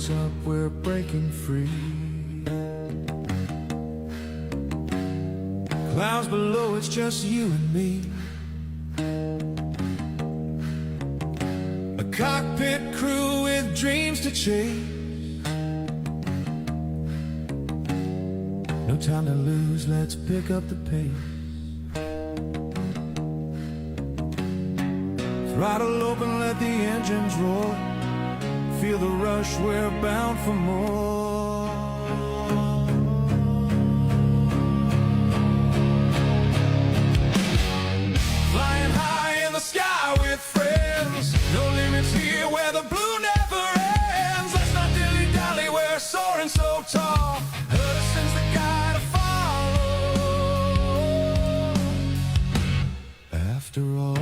close up, we're breaking free. Clouds below, it's just you and me. A cockpit crew with dreams to chase. No time to lose, let's pick up the pace. Throttle open, let the engines roar. Feel the rush, we're bound for more. Flying high in the sky with friends. No limits here where the blue never ends. Let's not dilly-dally, we're soaring so tall. Hudson's the guy to follow. After all,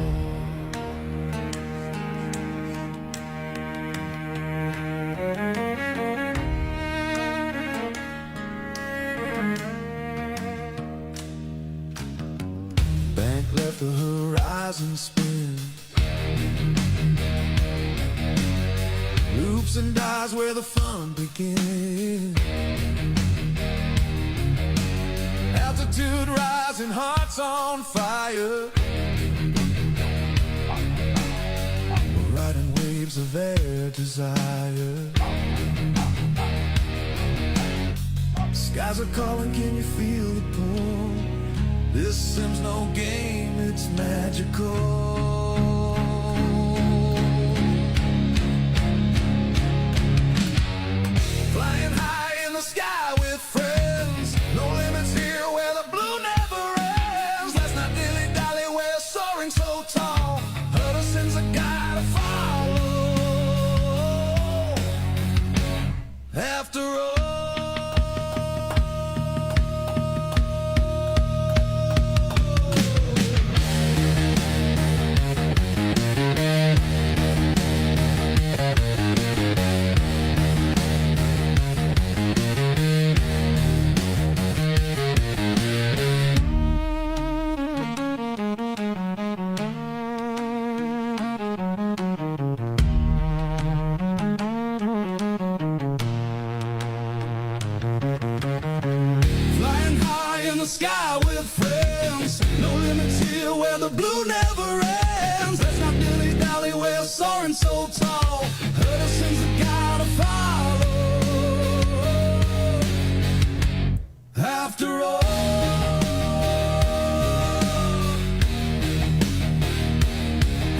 bank left the horizon spin. Loops and dies where the fun begins. Altitude rising, hearts on fire. We're riding waves of air desire. Skies are calling, can you feel the pull? This sim's no game, it's magical. Flying high in the sky with friends. No limits here where the blue never ends. Let's not dilly-dally, we're soaring so tall. Hudson's a guy to follow. After all, sky with friends. No limits here where the blue never ends. Let's not dilly-dally, we're soaring so tall. Hudson's the guy to follow. After all,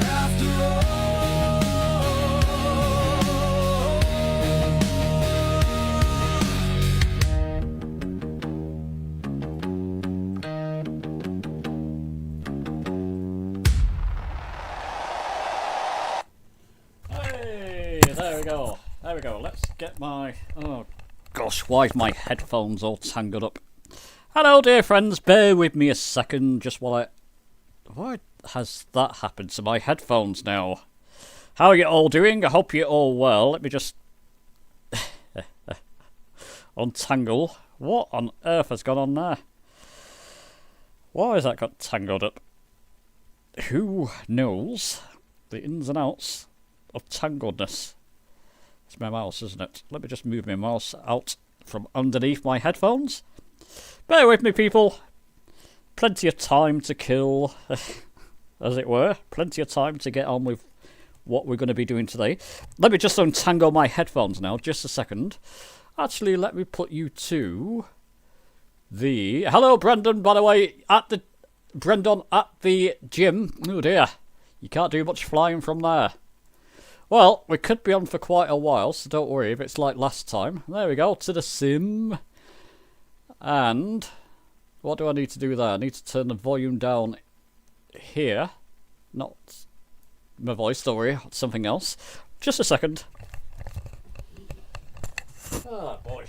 after all. There we go. Let's get my... Oh, gosh, why is my headphones all tangled up? Hello, dear friends. Bear with me a second, just while I... Why has that happened to my headphones now? How are you all doing? I hope you're all well. Let me just... untangle. What on earth has gone on there? Why has that got tangled up? Who knows the ins and outs of tangledness? It's my mouse, isn't it? Let me just move my mouse out from underneath my headphones. Bear with me, people. Plenty of time to kill, as it were. Plenty of time to get on with what we're going to be doing today. Let me just untangle my headphones now, just a second. Actually, let me put you to the... Hello, Brendan, by the way, Brendan at the gym. Oh dear, you can't do much flying from there. Well, we could be on for quite a while, so don't worry if it's like last time. There we go, to the sim. And what do I need to do there? I need to turn the volume down here. Not my voice, don't worry, something else. Just a second. Oh boy,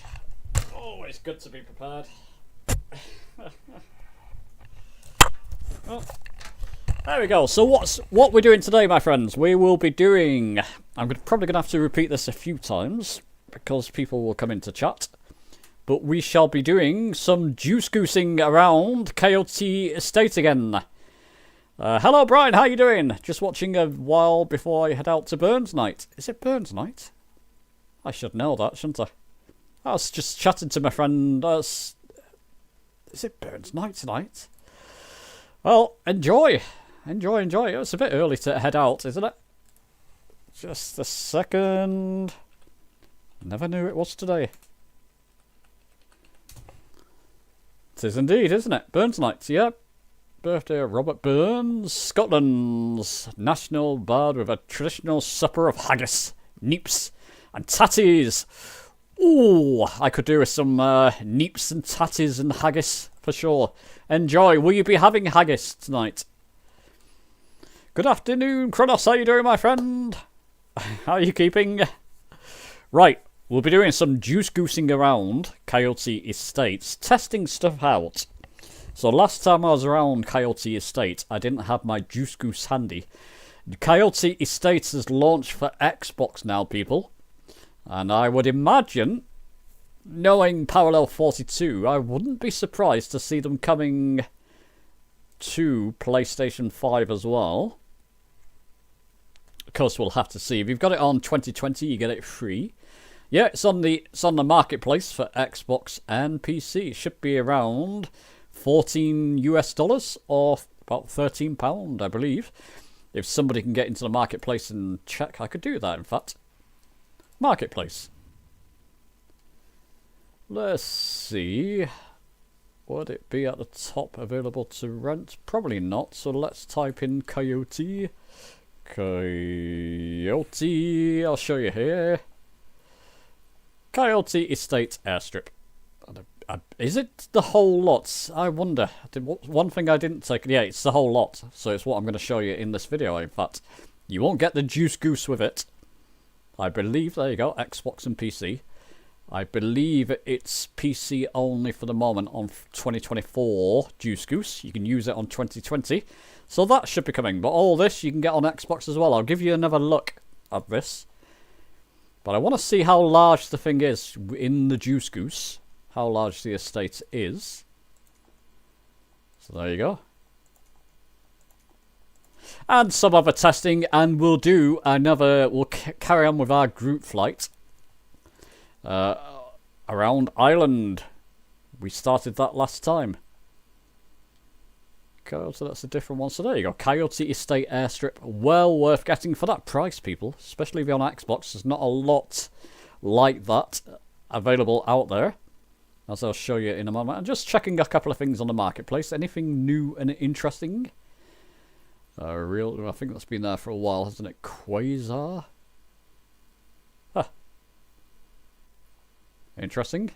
always good to be prepared. Oh. There we go. So what we're doing today, my friends? We will be doing... I'm probably going to have to repeat this a few times because people will come into chat. But we shall be doing some juice goosing around KOT Estate again. Hello, Brian. How you doing? Just watching a while before I head out to Burns Night. Is it Burns Night? I should know that, shouldn't I? I was just chatting to my friend. Is it Burns Night tonight? Well, enjoy. Enjoy, enjoy. It's a bit early to head out, isn't it? Just a second. Never knew it was today. It is indeed, isn't it? Burns Night, yeah. Birthday of Robert Burns, Scotland's national bard with a traditional supper of haggis, neeps, and tatties. Ooh, I could do with some neeps and tatties and haggis for sure. Enjoy. Will you be having haggis tonight? Good afternoon, Kronos. How you doing, my friend? How are you keeping? Right, we'll be doing some juice goosing around Coyote Estates, testing stuff out. So last time I was around Coyote Estate, I didn't have my juice goose handy. Coyote Estates is launched for Xbox now, people. And I would imagine, knowing Parallel 42, I wouldn't be surprised to see them coming to PlayStation 5 as well. Of course, we'll have to see. If you've got it on 2020, you get it free. Yeah, it's on the marketplace for Xbox and PC. It should be around $14 US or about £13, I believe. If somebody can get into the marketplace and check, I could do that, in fact. Marketplace. Let's see. Would it be at the top available to rent? Probably not, so let's type in Coyote. Coyote, I'll show you here. Coyote Estate Airstrip. Is it the whole lot? I wonder. One thing I didn't take. Yeah, it's the whole lot. So it's what I'm going to show you in this video. In fact, you won't get the juice goose with it. I believe, there you go, Xbox and PC. I believe it's PC only for the moment on 2024 Juice Goose. You can use it on 2020. So that should be coming. But all this you can get on Xbox as well. I'll give you another look at this. But I want to see how large the thing is in the Juice Goose. How large the estate is. So there you go. And some other testing, and we'll do another, we'll carry on with our group flight around Ireland. We started that last time. Okay, so that's a different one. So there you go, Coyote Estate Airstrip. Well worth getting for that price, people. Especially if you're on Xbox. There's not a lot like that available out there, as I'll show you in a moment. I'm just checking a couple of things on the marketplace. Anything new and interesting? I think that's been there for a while, hasn't it? Quasar? Huh. Interesting.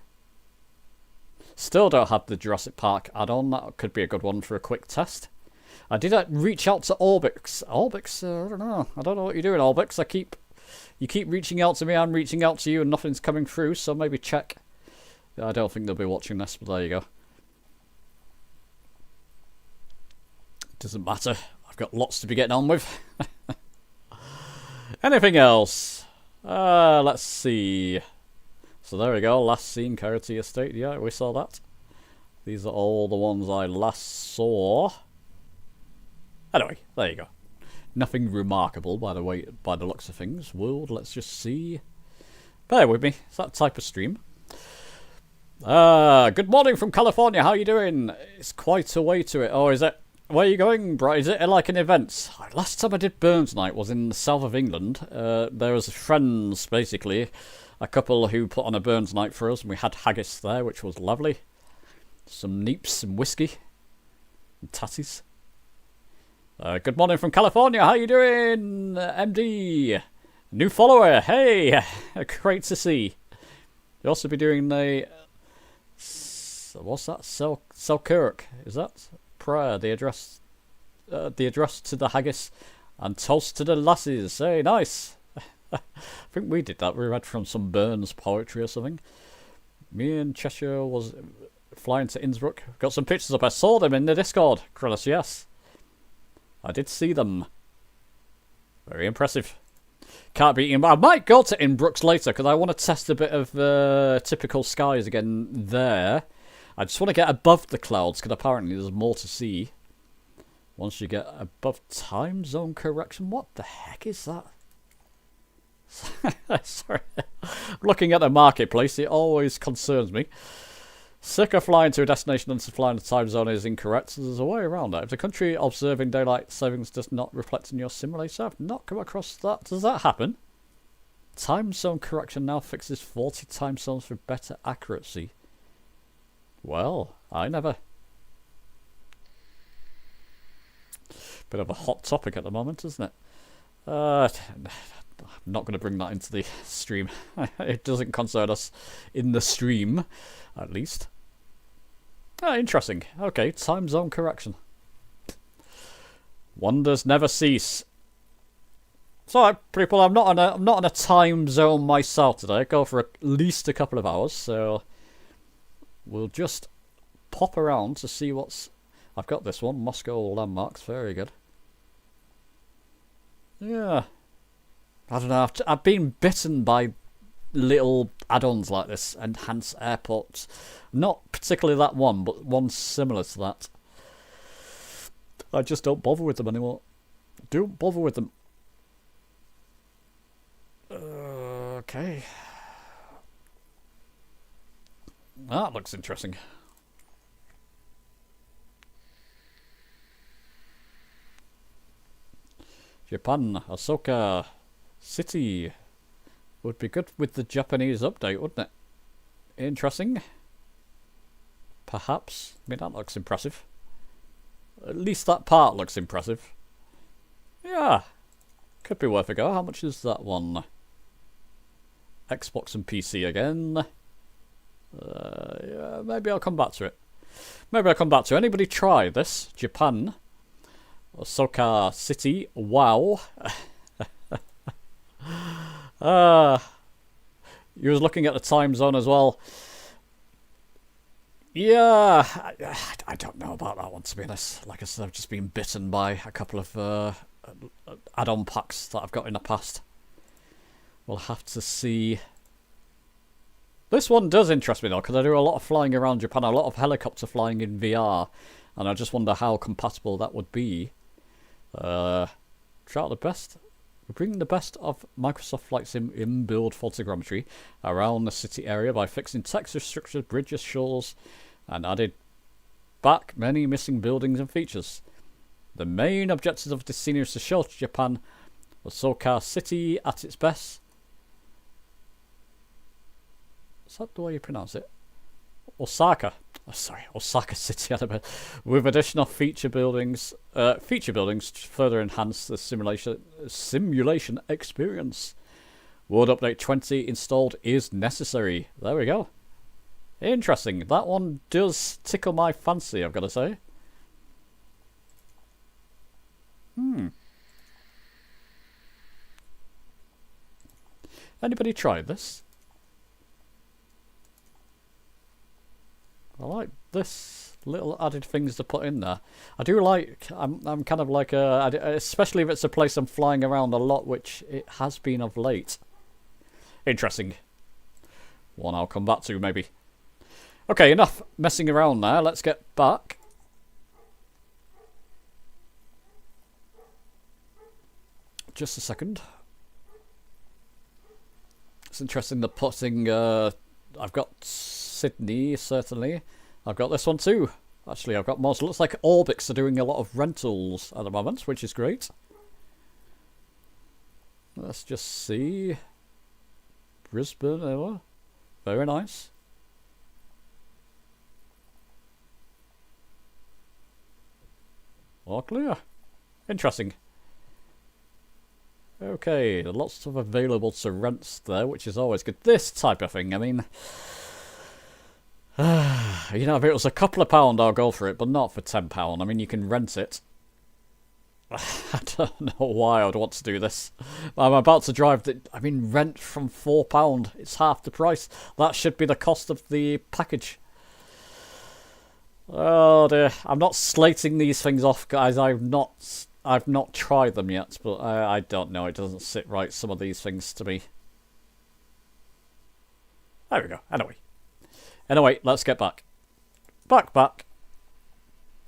Still don't have the Jurassic Park add-on. That could be a good one for a quick test. I did reach out to Orbix. Orbix, I don't know. I don't know what you're doing, Orbix. You keep reaching out to me, I'm reaching out to you, and nothing's coming through, so maybe check. I don't think they'll be watching this, but there you go. Doesn't matter. I've got lots to be getting on with. Anything else? Let's see. So there we go. Last seen Coyote Estate. Yeah, we saw that. These are all the ones I last saw. Anyway, there you go. Nothing remarkable by the looks of things. World, let's just see. Bear with me. It's that type of stream. Good morning from California. How are you doing? It's quite a way to it. Oh, is it? Where are you going, bro? Is it like an event? Last time I did Burns Night was in the south of England. There was friends, basically, a couple who put on a Burns Night for us, and we had haggis there, which was lovely. Some neeps, some whiskey, and tatties. Good morning from California. How you doing, MD? New follower. Hey, great to see. You'll also be doing a what's that? Selkirk. Is that? Prayer, the address to the haggis, and toast to the lasses. Hey, nice. I think we did that. We read from some Burns poetry or something. Me and Cheshire was flying to Innsbruck. Got some pictures up. I saw them in the Discord, Krillus, yes. I did see them. Very impressive. Can't beat him. I might go to Innsbruck later because I want to test a bit of typical skies again there. I just want to get above the clouds because apparently there's more to see. Once you get above time zone correction. What the heck is that? Sorry. Looking at the marketplace, it always concerns me. Sick of flying to a destination and flying the time zone is incorrect, so there's a way around that. If the country observing daylight savings does not reflect in your simulator, I've not come across that. Does that happen? Time zone correction now fixes 40 time zones for better accuracy. Well, I never. Bit of a hot topic at the moment, isn't it? I'm not going to bring that into the stream. It doesn't concern us in the stream, at least. Ah, interesting. Okay, time zone correction. Wonders never cease. So, people, I'm not on a time zone myself today. I go for at least a couple of hours, so we'll just pop around to see what's. I've got this one, Moscow landmarks. Very good. Yeah, I don't know. I've been bitten by little add-ons like this, enhanced airports. Not particularly that one, but one similar to that. I just don't bother with them anymore. Don't bother with them. Okay. That looks interesting. Japan, Osaka City. Would be good with the Japanese update, wouldn't it? Interesting. Perhaps. I mean, that looks impressive. At least that part looks impressive. Yeah. Could be worth a go. How much is that one? Xbox and PC again. Yeah, maybe I'll come back to it. Maybe I'll come back to it. Anybody try this? Japan. Osaka City. Wow. You was looking at the time zone as well. Yeah, I don't know about that one, to be honest. Like I said, I've just been bitten by a couple of add-on packs that I've got in the past. We'll have to see. This one does interest me though, because I do a lot of flying around Japan, a lot of helicopter flying in VR, and I just wonder how compatible that would be. Try out the best. We bring the best of Microsoft Flight Sim in-build photogrammetry around the city area by fixing texture structures, bridges, shores, and added back many missing buildings and features. The main objectives of this scene is to show Japan Osaka City at its best. Is that the way you pronounce it? Osaka. Oh, sorry, Osaka City with additional feature buildings to further enhance the simulation experience. World Update 20 installed is necessary. There we go. Interesting. That one does tickle my fancy, I've got to say. Anybody tried this? I like this little added things to put in there. I do like. I'm kind of like especially if it's a place I'm flying around a lot, which it has been of late. Interesting. One I'll come back to maybe. Okay, enough messing around now. Let's get back. Just a second. It's interesting the putting. I've got Sydney, certainly. I've got this one too. Actually, I've got more. So it looks like Orbix are doing a lot of rentals at the moment, which is great. Let's just see. Brisbane, there we are. Very nice. All clear. Interesting. Okay, lots of available to rents there, which is always good. This type of thing, I mean... you know, if it was a couple of pound, I'll go for it, but not for £10. I mean, you can rent it. I don't know why I would want to do this. I'm about to drive the... I mean, rent from £4. It's half the price. That should be the cost of the package. Oh dear. I'm not slating these things off, guys. I've not tried them yet, but I don't know. It doesn't sit right, some of these things, to me. There we go. Anyway, let's get back. Back.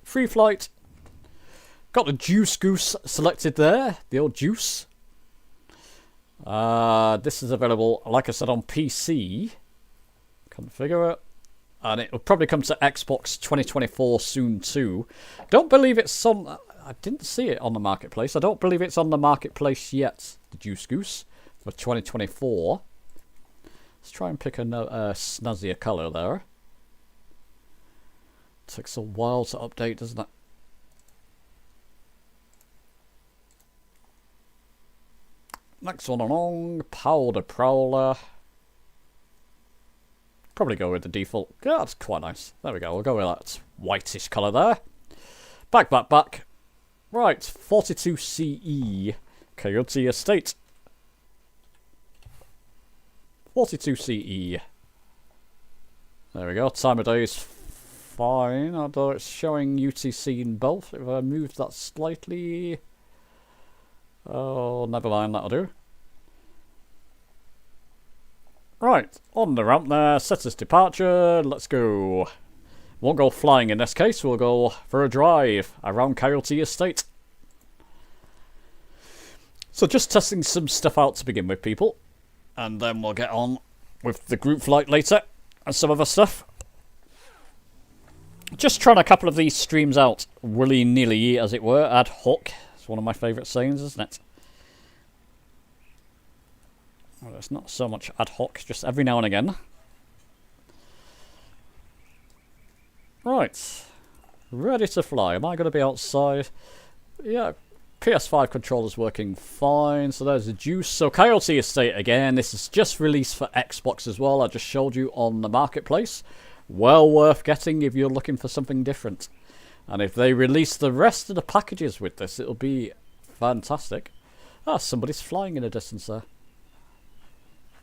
Free flight. Got the Juice Goose selected there. The old Juice. This is available, like I said, on PC. Configure it. And it will probably come to Xbox 2024 soon too. Don't believe it's on... I didn't see it on the marketplace. I don't believe it's on the marketplace yet, the Juice Goose, for 2024. Let's try and pick a snazzier colour there. Takes a while to update, doesn't it? Next one along, Powder Prowler. Probably go with the default. Yeah, that's quite nice. There we go. We'll go with that whitish colour there. Back. Right, 42 CE. Coyote Estate. 42 CE. There we go. Time of day is fine, although it's showing UTC in both. If I move that slightly... Oh, never mind, that'll do. Right, on the ramp there, set us departure, let's go. Won't go flying in this case, we'll go for a drive around Coyote Estate. So just testing some stuff out to begin with, people. And then we'll get on with the group flight later and some other stuff. Just trying a couple of these streams out willy-nilly, as it were, ad hoc. It's one of my favourite sayings, isn't it? Well, it's not so much ad hoc, just every now and again. Right. Ready to fly. Am I going to be outside? Yeah, PS5 controller's working fine. So there's the Juice. So Coyote Estate again. This is just released for Xbox as well. I just showed you on the marketplace. Well worth getting if you're looking for something different. And if they release the rest of the packages with this, it'll be fantastic. Ah, somebody's flying in the distance there.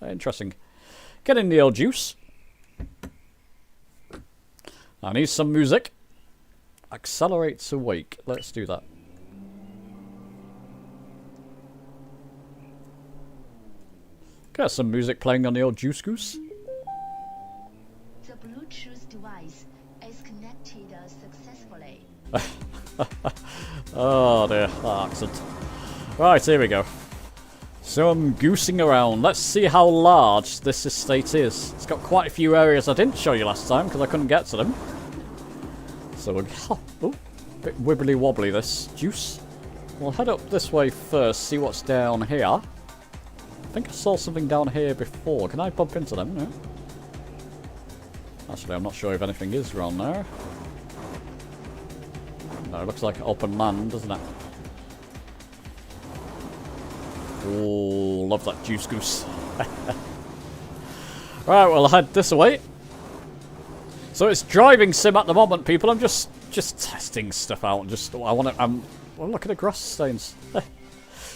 Interesting. Get in the old Juice. I need some music. Accelerate to wake. Let's do that. Got some music playing on the old Juice Goose. The Bluetooth device is connected successfully. Oh dear, that accent. Right, here we go. So I'm goosing around. Let's see how large this estate is. It's got quite a few areas I didn't show you last time because I couldn't get to them. So we'll... Oh, bit wibbly wobbly this Juice. We'll head up this way first, see what's down here. I think I saw something down here before. Can I bump into them? No. Actually, I'm not sure if anything is around there. No, it looks like open land, doesn't it? Oh, love that Juice Goose. Right, we'll head this way. So it's driving sim at the moment, people. I'm just testing stuff out. Well, look at the grass stains.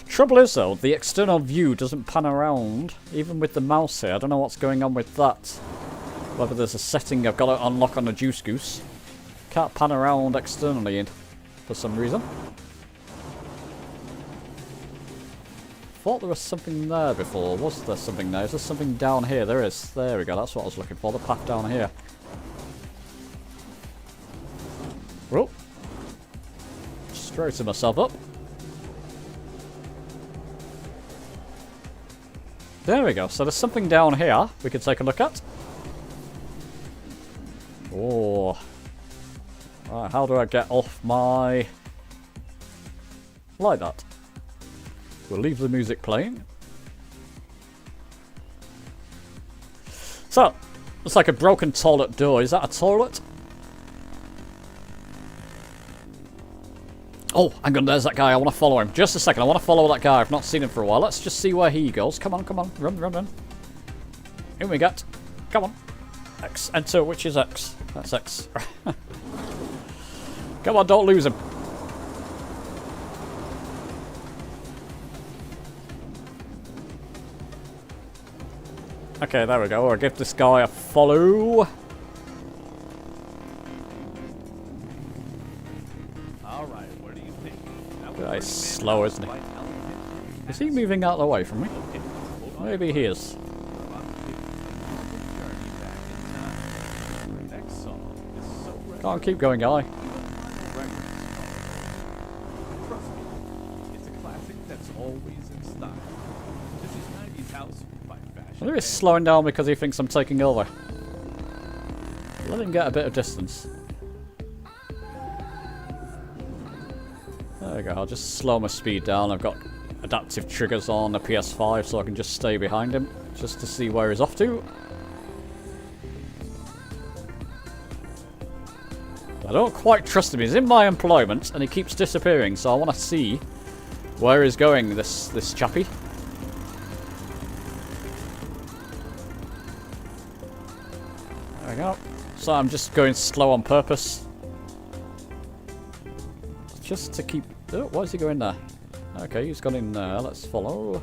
Trouble is, though, the external view doesn't pan around, even with the mouse here. I don't know what's going on with that. Whether there's a setting I've got to unlock on the Juice Goose. Can't pan around externally for some reason. Thought there was something there before. Was there something there? Is there something down here? There is. There we go. That's what I was looking for. The path down here. Whoa. Straighten myself up. There we go. So there's something down here we can take a look at. Oh. Right, how do I get off my... Like that. We'll leave the music playing. So, looks like a broken toilet door. Is that a toilet? Oh, hang on, there's that guy. I want to follow him. Just a second, I want to follow that guy. I've not seen him for a while. Let's just see where he goes. Come on, come on. Run, run, run. In we get. Come on. X. Enter, which is X. That's X. Come on, don't lose him. Okay, there we go. I'll give this guy a follow. Alright, what do you think? Guy's slow, isn't he? Is he moving out of the way from me? Maybe he is. Can't keep going, guy. Trust me, it's a classic that's always in style. This is he's slowing down because he thinks I'm taking over. Let him get a bit of distance. There we go, I'll just slow my speed down. I've got adaptive triggers on the PS5 so I can just stay behind him, just to see where he's off to. I don't quite trust him. He's in my employment and he keeps disappearing, so I want to see where he's going, this chappie. There we go. So I'm just going slow on purpose. Just to keep... Oh, why is he going there? Okay, he's gone in there. Let's follow.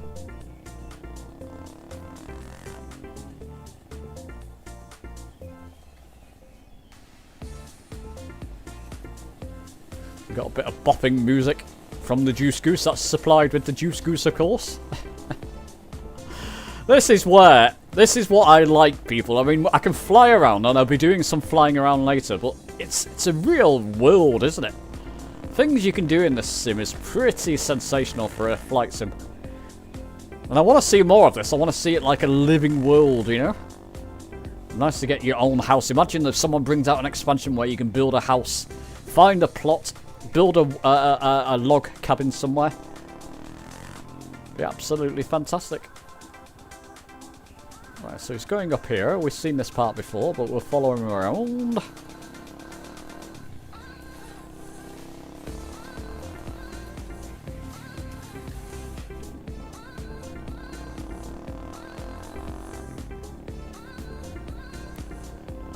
We've got a bit of bopping music from the Juice Goose. That's supplied with the Juice Goose, of course. This is what I like, people. I mean, I can fly around, and I'll be doing some flying around later, but it's a real world, isn't it? Things you can do in this sim is pretty sensational for a flight sim. And I want to see more of this. I want to see it like a living world, you know? Nice to get your own house. Imagine if someone brings out an expansion where you can build a house, find a plot, build a log cabin somewhere. Be absolutely fantastic. Right, so he's going up here. We've seen this part before, but we'll follow him around.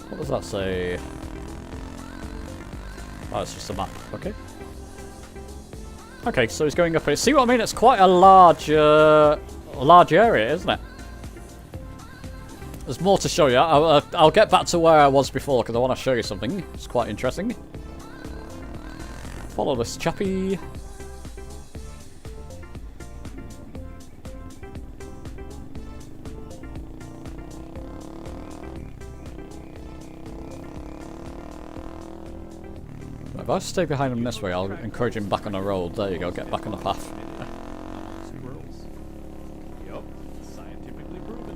What does that say? Oh, it's just a map. Okay. Okay, so he's going up here. See what I mean? It's quite a large area, isn't it? There's more to show you. I'll get back to where I was before because I want to show you something. It's quite interesting. Follow this chappie. If I stay behind him this way, I'll encourage him back on the road. There you go, get back on the path. Squirrels. Yup, scientifically proven.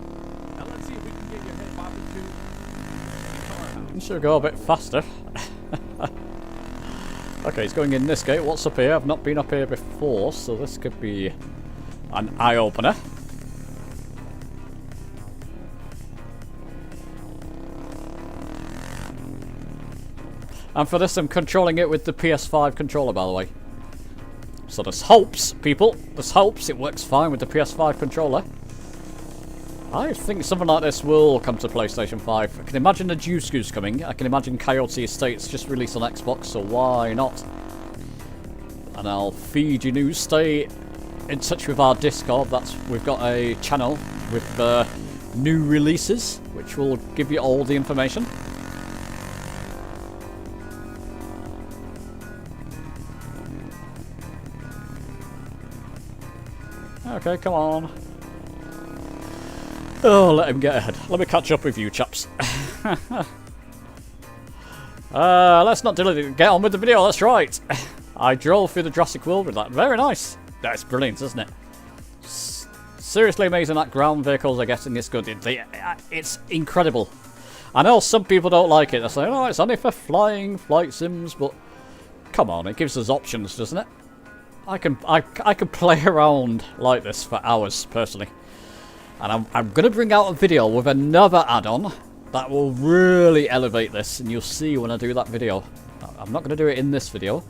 Now let's see if we can get your head bobbing to the car house. You should go a bit faster. Okay, he's going in this gate. What's up here? I've not been up here before, so this could be an eye-opener. And for this, I'm controlling it with the PS5 controller, by the way. So there's hopes, people. There's hopes it works fine with the PS5 controller. I think something like this will come to PlayStation 5. I can imagine the Juice Goose coming. I can imagine Coyote Estates just released on Xbox, so why not? And I'll feed you news. Stay in touch with our Discord. We've got a channel with new releases, which will give you all the information. Okay, come on. Oh, let him get ahead. Let me catch up with you, chaps. Let's not delete it. Get on with the video, that's right. I drove through the Jurassic World with that. Very nice. That's brilliant, isn't it? Seriously amazing that ground vehicles are getting this good. It's incredible. I know some people don't like it. They're saying, oh, it's only for flying flight sims, but come on, it gives us options, doesn't it? I can play around like this for hours, personally. And I'm going to bring out a video with another add-on that will really elevate this, and you'll see when I do that video. I'm not going to do it in this video.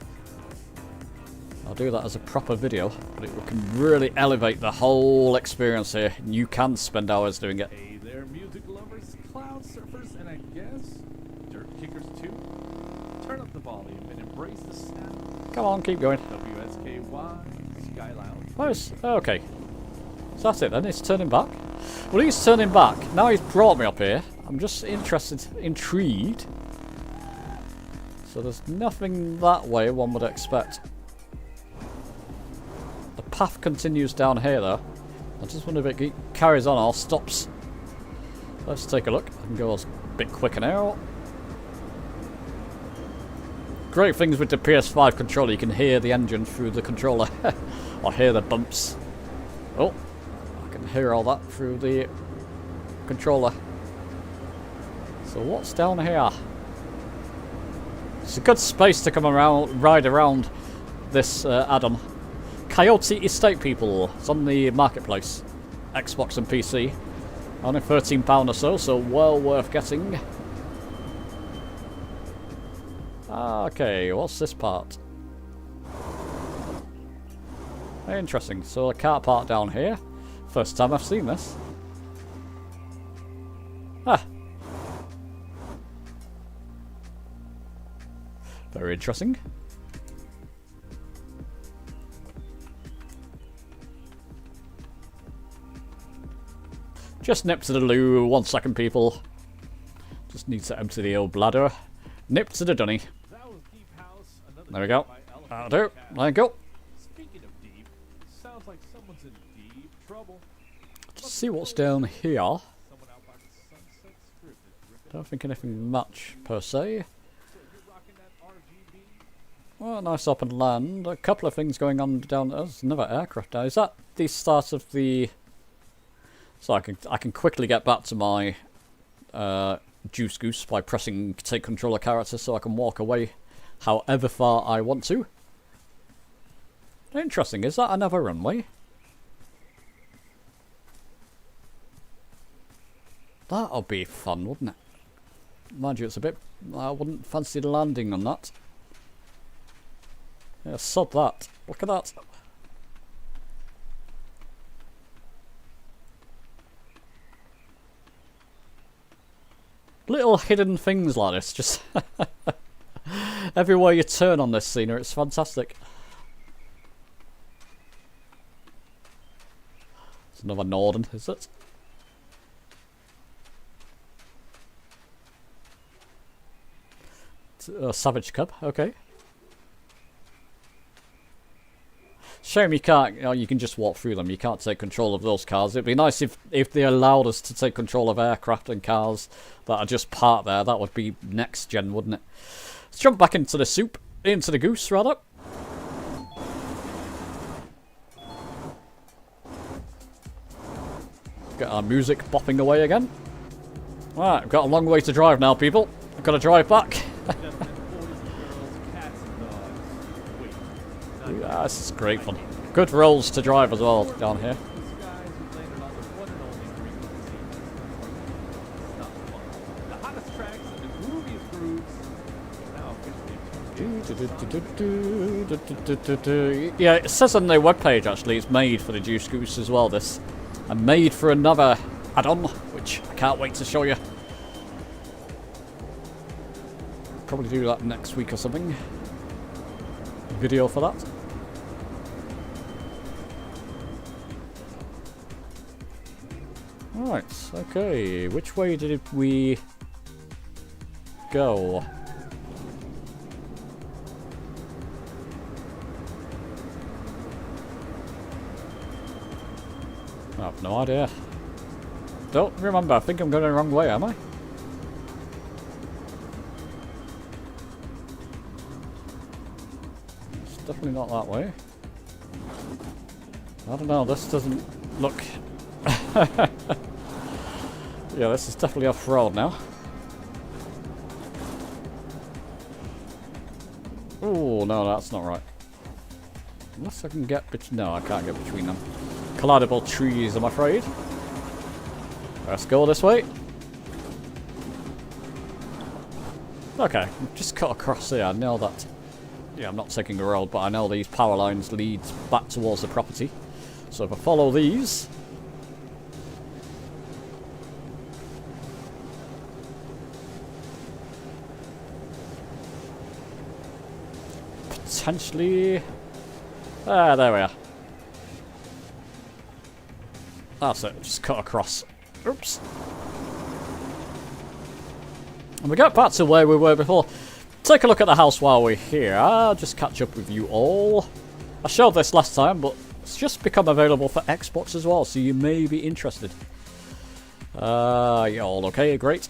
I'll do that as a proper video, but it can really elevate the whole experience here. And you can spend hours doing it. Hey there, music lovers, cloud surfers, and I guess dirt kickers too. Turn up the volume and embrace the sound. Come on, keep going. WSKY Sky Lounge. Where's... okay. So that's it then, he's turning back. Well, he's turning back. Now he's brought me up here. I'm just intrigued. So there's nothing that way one would expect. The path continues down here though. I just wonder if it carries on or stops. Let's take a look. I can go a bit quicker now. Great things with the PS5 controller, you can hear the engine through the controller. Or hear the bumps. Oh, I can hear all that through the controller. So what's down here? It's a good space to come around, ride around this add-on. Coyote Estate People. It's on the marketplace. Xbox and PC. Only £13 or so, so well worth getting. Okay, what's this part? Interesting. So a car park down here. First time I've seen this. Ah. Very interesting. Just nip to the loo. 1 second, people. Just need to empty the old bladder. Nip to the dunny. There we go. That'll do. There you go. Speaking of deep, sounds like someone's in deep trouble. Let's see what's down here. Someone out by the Sunset Strip is ripping. Don't think anything much per se. So you're rocking that RGB? Well, nice open land. A couple of things going on down there. There's another aircraft now. Is that the start of the... So I can quickly get back to my Juice Goose by pressing take controller character so I can walk away however far I want to. Interesting. Is that another runway? That'll be fun, wouldn't it? Mind you, it's a bit... I wouldn't fancy landing on that. Yeah, sod that. Look at that. Little hidden things like this, just everywhere you turn on this scenery, it's fantastic. It's another Norden, is it? Savage Cub, okay. Shame you can't, you know, you can just walk through them. You can't take control of those cars. It'd be nice if they allowed us to take control of aircraft and cars that are just parked there. That would be next gen, wouldn't it? Let's jump back into the soup. Into the goose, rather. Get our music bopping away again. Right, we've got a long way to drive now, people. I've got to drive back. Yeah, this is great fun. Good roads to drive as well down here. Yeah, it says on their webpage actually it's made for the Juice Goose as well, this. And made for another add-on, which I can't wait to show you. Probably do that next week or something. Video for that. Right, okay. Which way did we go? I have no idea. Don't remember. I think I'm going the wrong way, am I? It's definitely not that way. I don't know. This doesn't look... Yeah, this is definitely off-road now. Oh, no, that's not right. Unless I can get... No, I can't get between them. Collidable trees, I'm afraid. Let's go this way. Okay, just cut across here. I know that... Yeah, I'm not taking a road, but I know these power lines lead back towards the property. So if I follow these... Potentially... Ah, there we are. That's it, just cut across. Oops. And we get back to where we were before. Take a look at the house while we're here. I'll just catch up with you all. I showed this last time, but it's just become available for Xbox as well, so you may be interested. You're all okay, great.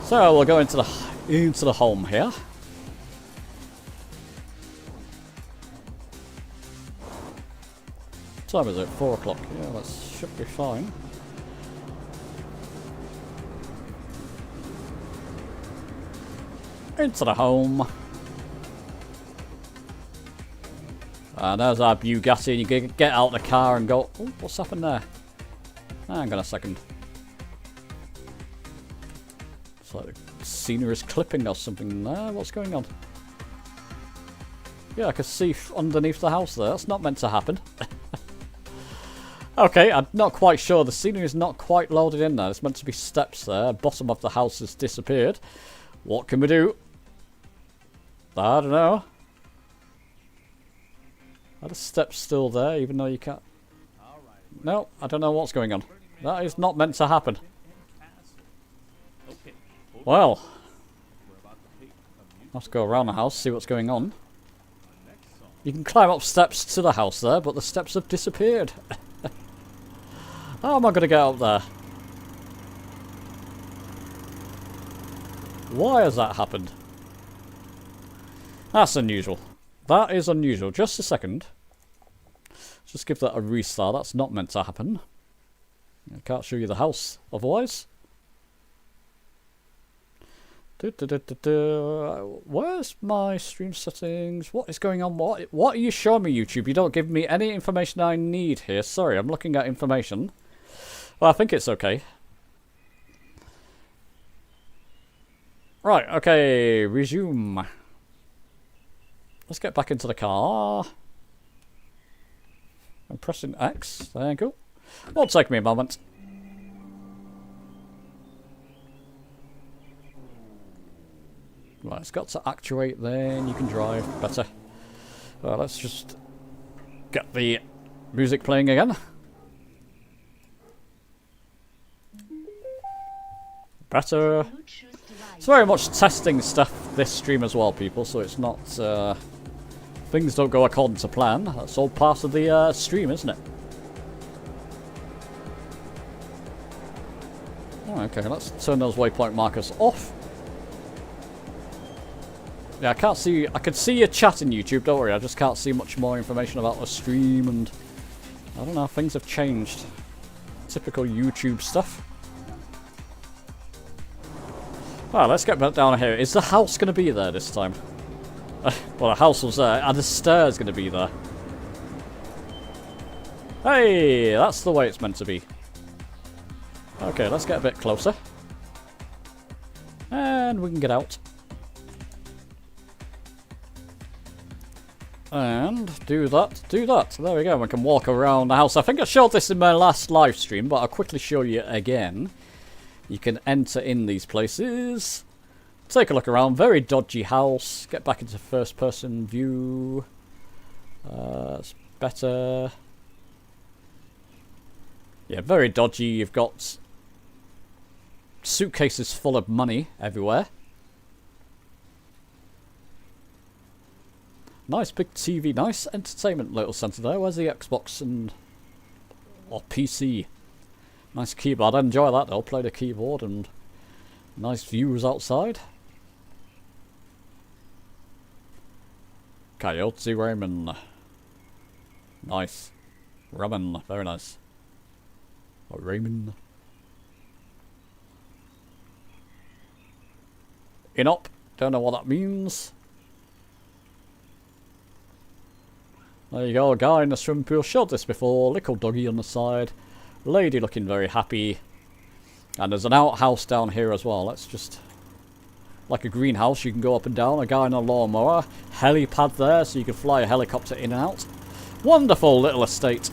So we'll go into the home here. What time is it? 4 o'clock. Yeah, let's should be fine. Into the home. And there's our Bugatti, and you can get out of the car and go, oh, what's happened there? Hang on a second. It's like the scenery is clipping or something there. What's going on? Yeah, I can see underneath the house there. That's not meant to happen. Okay, I'm not quite sure. The scenery is not quite loaded in there. It's meant to be steps there. Bottom of the house has disappeared. What can we do? I don't know. Are the steps still there, even though you can't... No, I don't know what's going on. That is not meant to happen. Well, let's go around the house, see what's going on. You can climb up steps to the house there, but the steps have disappeared. How am I going to get up there? Why has that happened? That's unusual. That is unusual. Just a second. Just give that a restart. That's not meant to happen. I can't show you the house otherwise. Where's my stream settings? What is going on? What are you showing me, YouTube? You don't give me any information I need here. Sorry, I'm looking at information. Well, I think it's okay. Right, okay, resume. Let's get back into the car. I'm pressing X. There you go. Won't take me a moment. Right, it's got to actuate, then you can drive better. Well, let's just get the music playing again. Better. It's very much testing stuff this stream as well, people, so it's not... things don't go according to plan. That's all part of the stream, isn't it? Oh, okay, let's turn those waypoint markers off. Yeah, I can't see... I can see your chat in YouTube, don't worry. I just can't see much more information about the stream, and... I don't know, things have changed. Typical YouTube stuff. Alright, let's get back down here. Is the house going to be there this time? Well, the house was there. Are the stairs going to be there? Hey, that's the way it's meant to be. Okay, let's get a bit closer. And we can get out. And do that, do that. There we go, we can walk around the house. I think I showed this in my last live stream, but I'll quickly show you again. You can enter in these places. Take a look around. Very dodgy house. Get back into first person view. It's better. Yeah, very dodgy. You've got suitcases full of money everywhere. Nice big TV. Nice entertainment little centre there. Where's the Xbox and... or PC? Nice keyboard. I enjoy that though. Play the keyboard and nice views outside. Coyote ramen. Nice. Ramen. Very nice. Or ramen. Inop. Don't know what that means. There you go. A guy in the swimming pool. Showed this before. Little doggy on the side. Lady looking very happy. And there's an outhouse down here as well. Let's just... like a greenhouse, you can go up and down. A guy in a lawnmower. Helipad there, so you can fly a helicopter in and out. Wonderful little estate.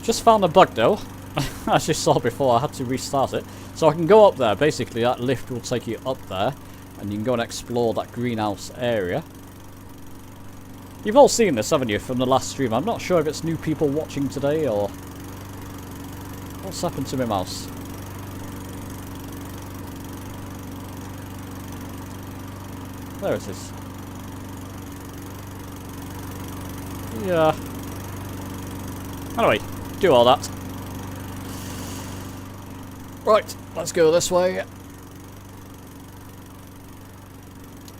Just found a bug though. As you saw before, I had to restart it. So I can go up there. Basically, that lift will take you up there. And you can go and explore that greenhouse area. You've all seen this, haven't you, from the last stream? I'm not sure if it's new people watching today or... what's happened to my mouse? There it is. Yeah. Anyway, do all that. Right, let's go this way.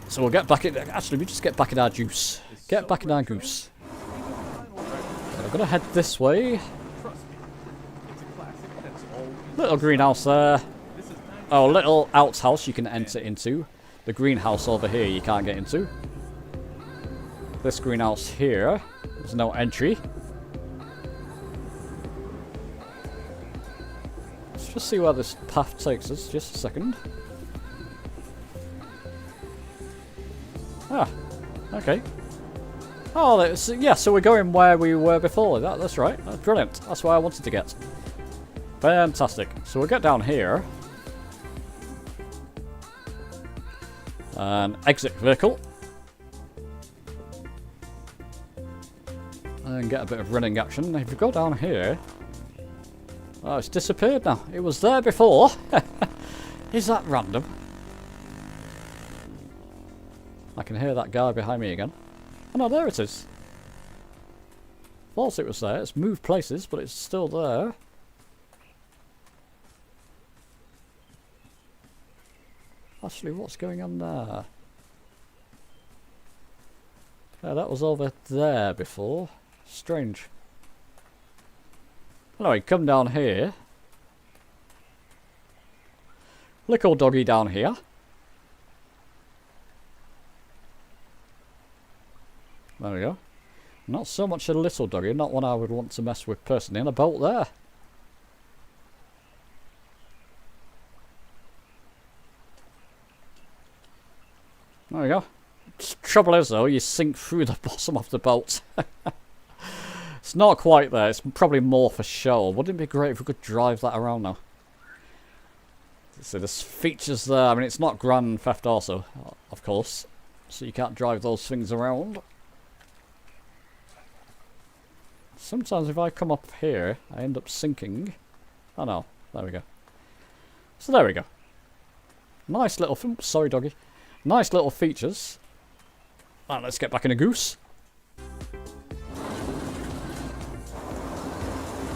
So we'll get back in... actually, we just get back in our juice. Get back in our goose. So we're going to head this way. Little greenhouse there. Oh, little outhouse you can enter into. The greenhouse over here you can't get into. This greenhouse here, there's no entry. Let's just see where this path takes us. Just a second. Ah, okay. Oh, yeah, so we're going where we were before. That's right. That's brilliant. That's where I wanted to get. Fantastic. So we'll get down here. And exit vehicle. And get a bit of running action. If we go down here... Oh, it's disappeared now. It was there before. Is that random? I can hear that guy behind me again. Oh no, there it is. Thought it was there. It's moved places, but it's still there. Actually, what's going on there? Yeah, that was over there before. Strange. Anyway, come down here. Little doggy down here. There we go. Not so much a little doggy, not one I would want to mess with personally. And a bolt there. There we go. Trouble is though, you sink through the bottom of the bolt. It's not quite there, it's probably more for show. Wouldn't it be great if we could drive that around now? So there's features there. I mean, it's not Grand Theft Auto, of course. So you can't drive those things around. Sometimes if I come up here, I end up sinking. Oh no, there we go. So there we go. Nice little, sorry doggy. Nice little features. And let's get back in a goose.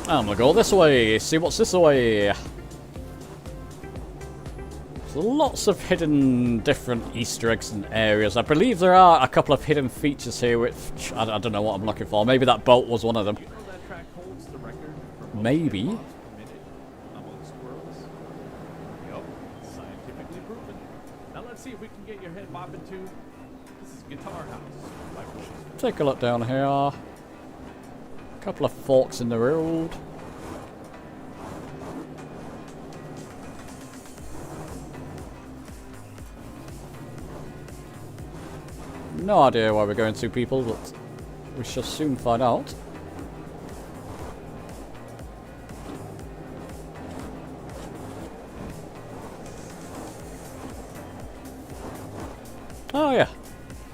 I'm gonna go this way, see what's this way. So lots of hidden different Easter eggs and areas. I believe there are a couple of hidden features here which I don't know what I'm looking for. Maybe that boat was one of them. You know that track holds the record for most Maybe. miles per minute among squirrels? Yup, scientifically proven. Now let's see if we can get your head bopping to this is Guitar House by Voice. Take a look down here. Couple of forks in the road. No idea where we're going to, people, but we shall soon find out. Oh yeah.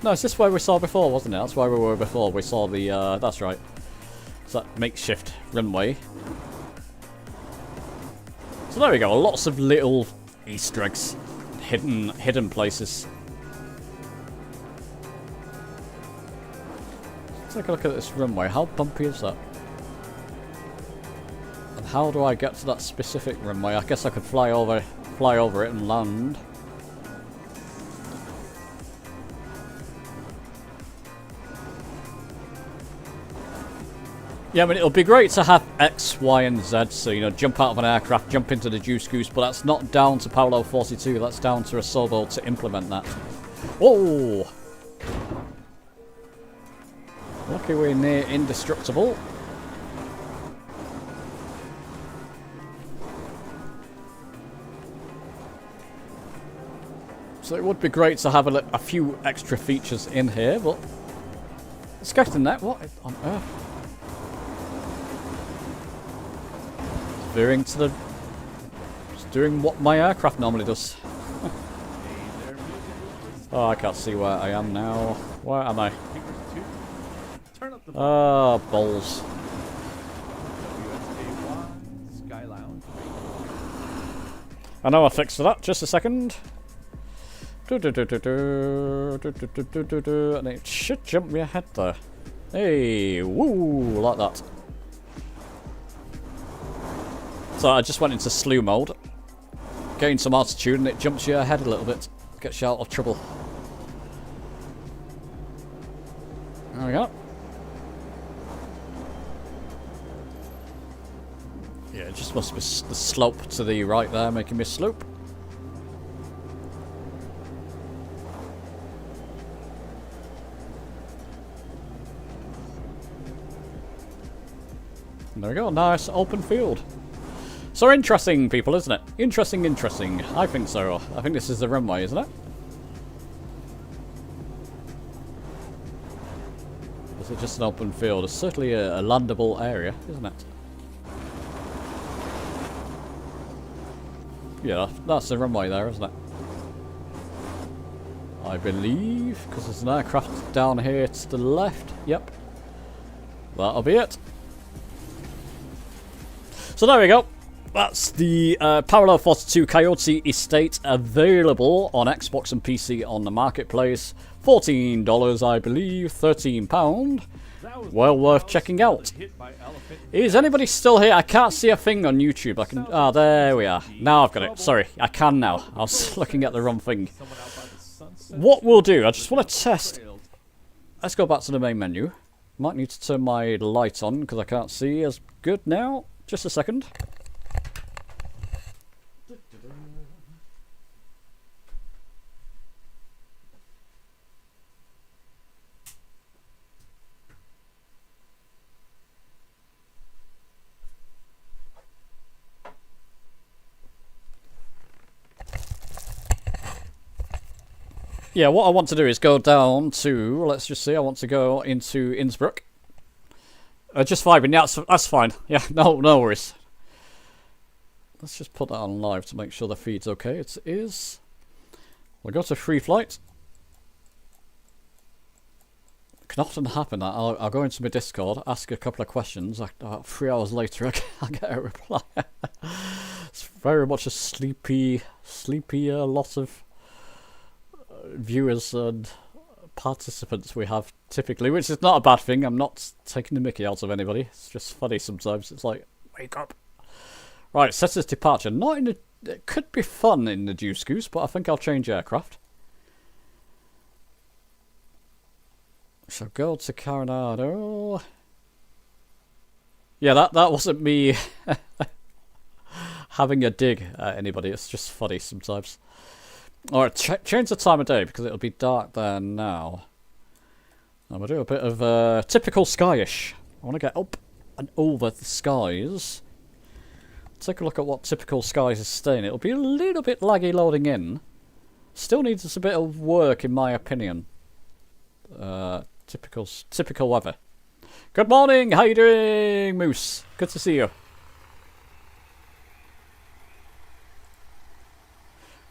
No, it's this way we saw before, wasn't it? That's where we were before. We saw the, that's right. It's that makeshift runway. So there we go. Lots of little Easter eggs. Hidden places. Take a look at this runway. How bumpy is that? And how do I get to that specific runway? I guess I could fly over it and land. Yeah, I mean, it'll be great to have X, Y, and Z. So, you know, jump out of an aircraft, jump into the Juice Goose, but that's not down to Paolo 42. That's down to Asobo to implement that. Whoa! Lucky we're near indestructible. So it would be great to have a few extra features in here, but it's getting there. What on earth? Veering to the... Just doing what my aircraft normally does. Oh, I can't see where I am now. Where am I? Ah, balls. Sky Lounge. I know I fixed that. Just a second. And it should jump me ahead there. Hey, woo, like that. So I just went into slew mode. Gain some altitude and it jumps you ahead a little bit. Gets you out of trouble. There we go. Yeah, It just must be the slope to the right there making me slope. And there we go, nice open field. So interesting, people, isn't it? Interesting, interesting. I think so. I think this is the runway, isn't it? Is it just an open field? It's certainly a landable area, isn't it? Yeah, that's the runway there, isn't it? I believe, because there's an aircraft down here to the left. Yep. That'll be it. So there we go. That's the Parallel 42 Coyote Estate available on Xbox and PC on the marketplace. $14, I believe. £13. Well worth checking out. Is anybody still here? I can't see a thing on YouTube. I can. Ah, there we are. Now I've got it. Sorry, I can now. I was looking at the wrong thing. What we'll do, I just want to test. Let's go back to the main menu. Might need to turn my light on because I can't see as good now. Just a second. Yeah, what I want to do is go down to, let's just see, I want to go into Innsbruck. Just vibing, yeah, that's fine. Yeah, no worries. Let's just put that on live to make sure the feed's okay. It is. We'll go to free flight. It can often happen that I'll go into my Discord, ask a couple of questions, about 3 hours later I get a reply. It's very much a sleepy lot of viewers and participants we have typically, which is not a bad thing. I'm not taking the mickey out of anybody. It's just funny sometimes. It's like, wake up. Right, set as departure. Not in the. It could be fun in the Deuce Goose, but I think I'll change aircraft. So go to Coronado. Yeah, that wasn't me having a dig at anybody. It's just funny sometimes. Alright, change the time of day because it'll be dark there now. I'm going to do a bit of typical skyish. I want to get up and over the skies. Take a look at what typical skies is staying. It'll be a little bit laggy loading in. Still needs a bit of work in my opinion. Typical weather. Good morning, how you doing, Moose? Good to see you.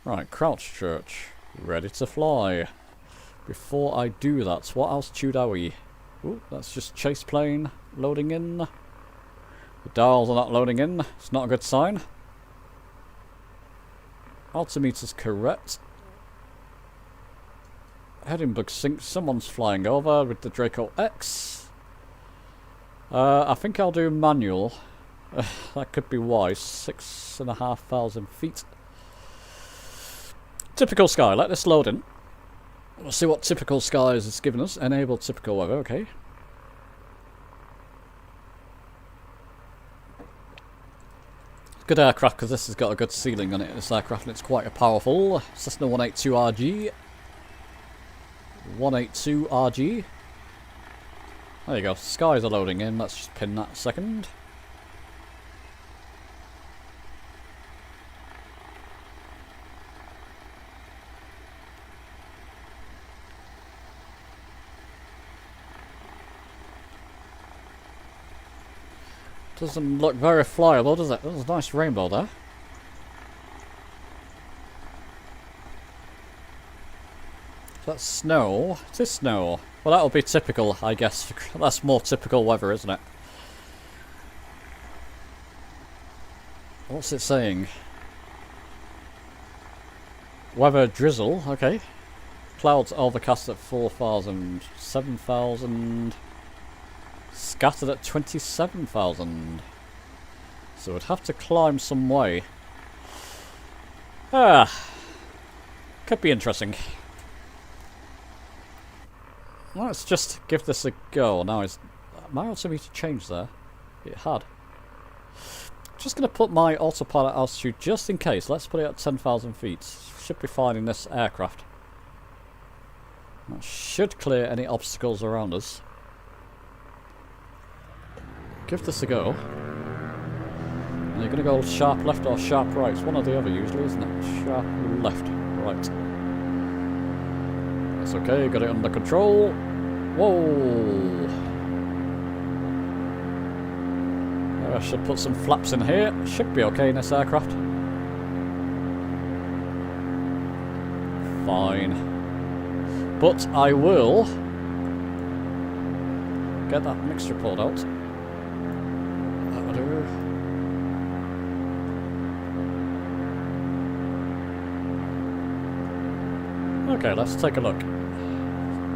Right, Crouch Church, ready to fly. Before I do that, what altitude are we? Ooh, that's just chase plane loading in. The dials are not loading in, it's not a good sign. Altimeter's correct. Edinburgh sync, someone's flying over with the Draco X. I think I'll do manual. That could be wise, 6,500 feet. Typical sky, let this load in. We'll see what typical skies it's given us. Enable typical weather, okay. Good aircraft because this has got a good ceiling on it, this aircraft, and it's quite a powerful Cessna 182RG. 182RG. There you go, skies are loading in, let's just pin that a second. Doesn't look very flyable, does it? There's a nice rainbow there. That's snow. It is snow. Well, that'll be typical, I guess. That's more typical weather, isn't it? What's it saying? Weather drizzle, okay. Clouds overcast at 4,000, 7,000. Scattered at 27,000. So we'd have to climb some way. Could be interesting. Let's just give this a go. Now, is my altimeter changed there? It had. Just going to put my autopilot altitude just in case. Let's put it at 10,000 feet. Should be fine in this aircraft. That should clear any obstacles around us. Give this a go. And you're going to go sharp left or sharp right. It's one or the other usually, isn't it? Sharp left. Right. That's okay, got it under control. Whoa! I should put some flaps in here. Should be okay in this aircraft. Fine. But I will get that mixture pulled out. That'll do. Okay, let's take a look.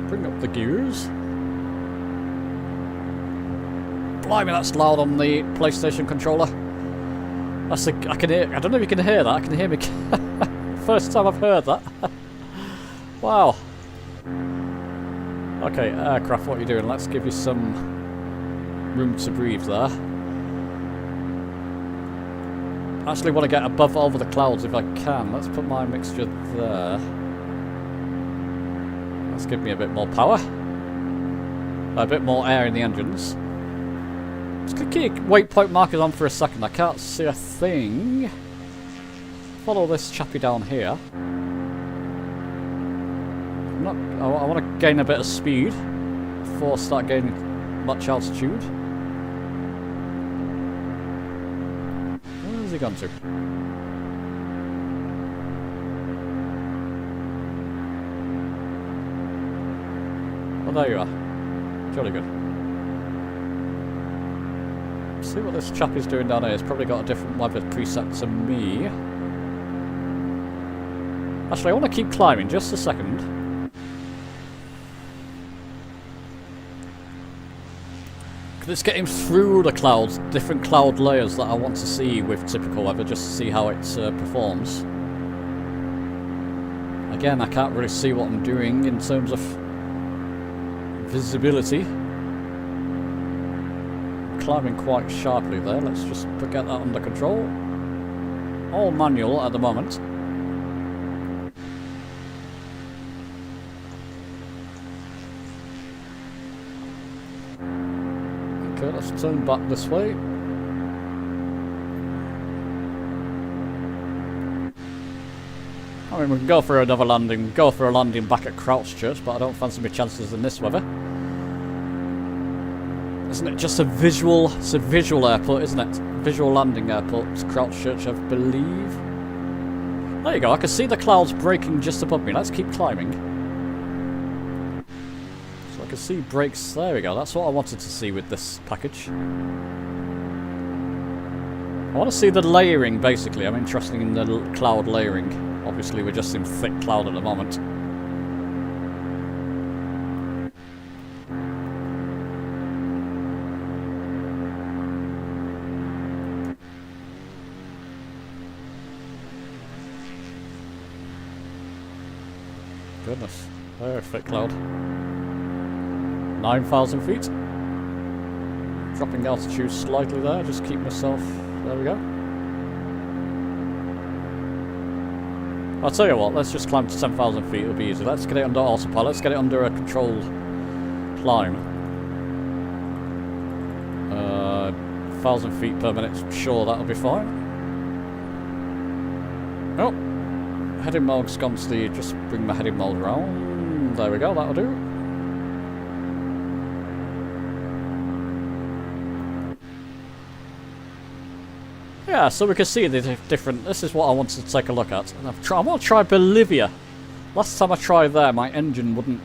Bring up the gears. Blimey, that's loud on the PlayStation controller. That's I can hear. I don't know if you can hear that. I can hear me. First time I've heard that. Wow. Okay, aircraft, what are you doing? Let's give you some room to breathe there. I actually want to get above over the clouds if I can. Let's put my mixture there. Let's give me a bit more power. A bit more air in the engines. Just going to keep waypoint markers on for a second. I can't see a thing. Follow this chappy down here. I want to gain a bit of speed before I start gaining much altitude. Where has he gone to? Oh, there you are. Jolly good. See what this chap is doing down here. He's probably got a different weather preset to me. Actually, I want to keep climbing just a second. It's getting through the clouds, different cloud layers that I want to see with typical weather, just to see how it performs. Again, I can't really see what I'm doing in terms of visibility. Climbing quite sharply there. Let's just get that under control. All manual at the moment. Okay, let's turn back this way. I mean, we can go for another landing, go for a landing back at Christchurch, but I don't fancy my chances in this weather. Isn't it just a visual, it's a visual airport, isn't it? Visual landing airport, it's Christchurch, I believe. There you go, I can see the clouds breaking just above me. Let's keep climbing. So I can see breaks, there we go, that's what I wanted to see with this package. I want to see the layering, basically. I'm interested in the cloud layering. Obviously, we're just in thick cloud at the moment. Goodness, very thick cloud. 9,000 feet. Dropping altitude slightly there, just keep myself... There we go. I'll tell you what, let's just climb to 10,000 feet, it'll be easy. Let's get it under autopilot, let's get it under a controlled climb. 1,000 feet per minute, sure that'll be fine. Oh, heading mode's gone to the, just bring my heading mode around. There we go, that'll do. Yeah, so we can see the different... This is what I wanted to take a look at. And I want to try Bolivia. Last time I tried there, my engine wouldn't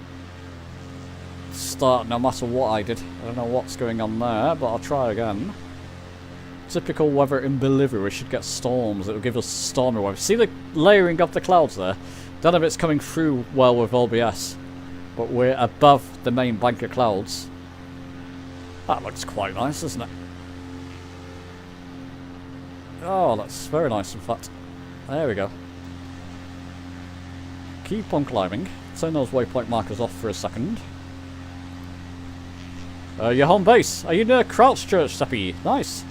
start no matter what I did. I don't know what's going on there, but I'll try again. Typical weather in Bolivia. We should get storms. It will give us stormy weather. See the layering of the clouds there? None of it's coming through well with OBS. But we're above the main bank of clouds. That looks quite nice, doesn't it? Oh, that's very nice, in fact. There we go. Keep on climbing. Turn those waypoint markers off for a second. Your home base. Are you near Christchurch, Seppi? Nice.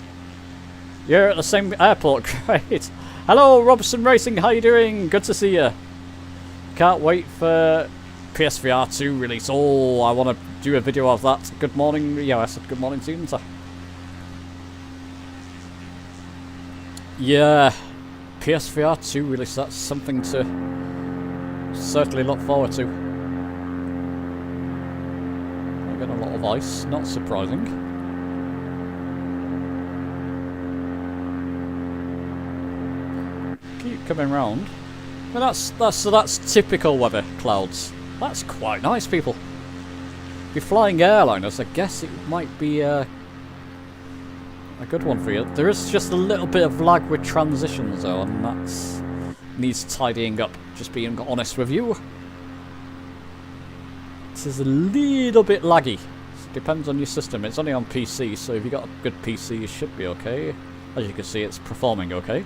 You're at the same airport, great. Hello, Robson Racing, how you doing? Good to see you. Can't wait for PSVR 2 release. Oh, I want to do a video of that. Good morning. Yeah, I said good morning to you, didn't I? Yeah, PSVR 2 release. That's something to certainly look forward to. I got a lot of ice, not surprising. Keep coming round. Well, that's typical weather clouds. That's quite nice, people. If you're flying airliners, I guess it might be a good one for you. There is just a little bit of lag with transitions, though, and that needs tidying up. Just being honest with you. This is a little bit laggy. It depends on your system. It's only on PC, so if you've got a good PC, you should be okay. As you can see, it's performing okay.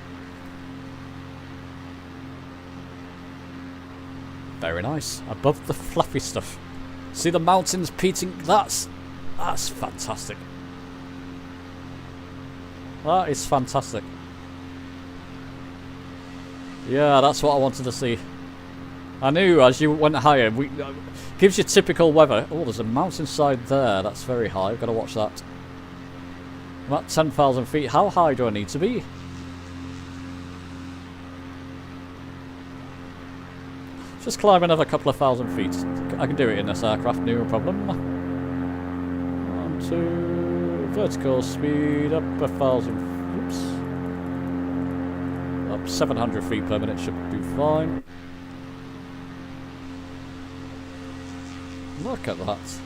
Very nice. Above the fluffy stuff. See the mountains peating? That's fantastic. That is fantastic. Yeah, that's what I wanted to see. I knew as you went higher, gives you typical weather. Oh, there's a mountainside there. That's very high. I've got to watch that. I'm at 10,000 feet. How high do I need to be? Just climb another couple of thousand feet. I can do it in this aircraft, no problem. 1, 2, vertical speed up 1,000. Oops. Up 700 feet per minute should be fine. Look at that.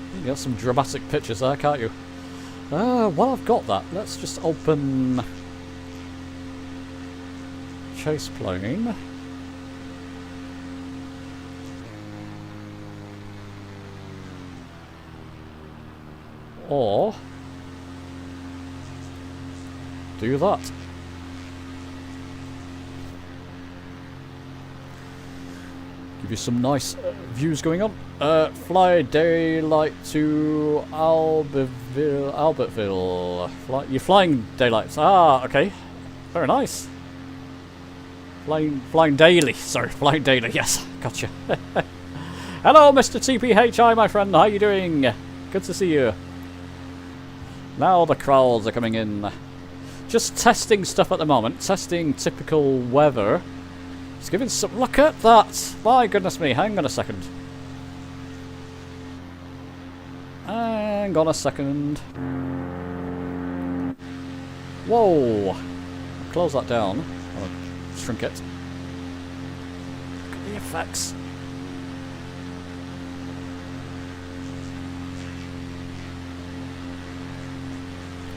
You can get some dramatic pictures there, can't you? Well, I've got that. Let's just open chase plane. Or do that. Give you some nice views going on. Fly daylight to Albertville. You're flying daylights. Ah, okay. Very nice. Flying daily. Sorry, flying daily. Yes, gotcha. Hello, Mr. TPHI, my friend. How you doing? Good to see you. Now the crowds are coming in. Just testing stuff at the moment. Testing typical weather. It's giving some... Look at that! My goodness me. Hang on a second. Hang on a second. Whoa! Close that down. Or shrink it. Look at the effects.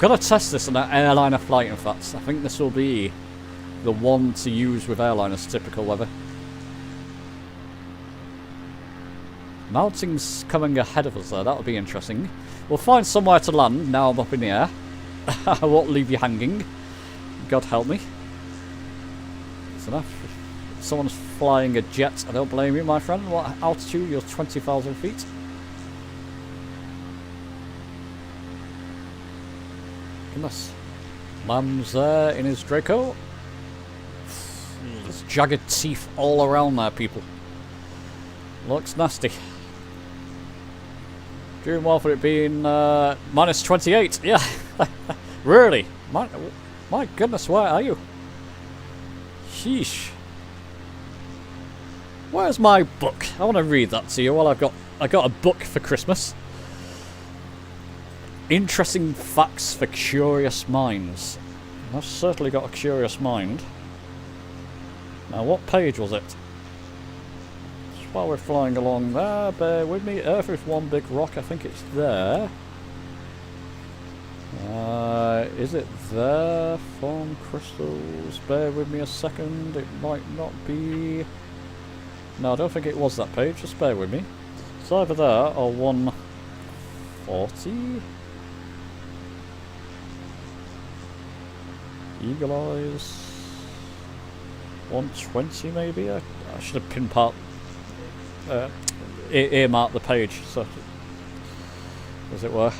Gotta test this on an airliner flight, in fact. I think this will be the one to use with airliners, typical weather. Mountains coming ahead of us there, that'll be interesting. We'll find somewhere to land now I'm up in the air. I won't leave you hanging. God help me. That's enough. If someone's flying a jet, I don't blame you, my friend. What altitude? You're 20,000 feet. Goodness. Lamb's there in his Draco. There's jagged teeth all around there, people. Looks nasty. Doing well for it being minus 28. Yeah. Really? My goodness, where are you? Sheesh. Where's my book? I want to read that to you while I got a book for Christmas. Interesting facts for curious minds. I've certainly got a curious mind. Now, what page was it? Just while we're flying along there, bear with me. Earth is one big rock. I think it's there. Is it there? Form crystals. Bear with me a second. It might not be. No, I don't think it was that page. Just bear with me. It's either there or 140. Eagle Eyes. 120 maybe? I should have pinmarked earmarked the page, so as it were.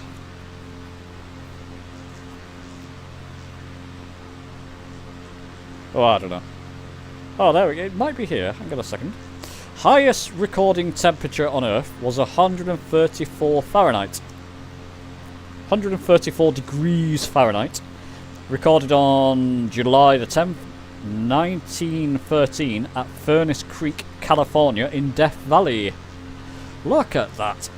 Oh, I don't know. Oh, there we go. It might be here. Hang on a second. Highest recording temperature on Earth was 134 Fahrenheit. 134 degrees Fahrenheit. Recorded on July the 10th, 1913 at Furnace Creek, California in Death Valley. Look at that.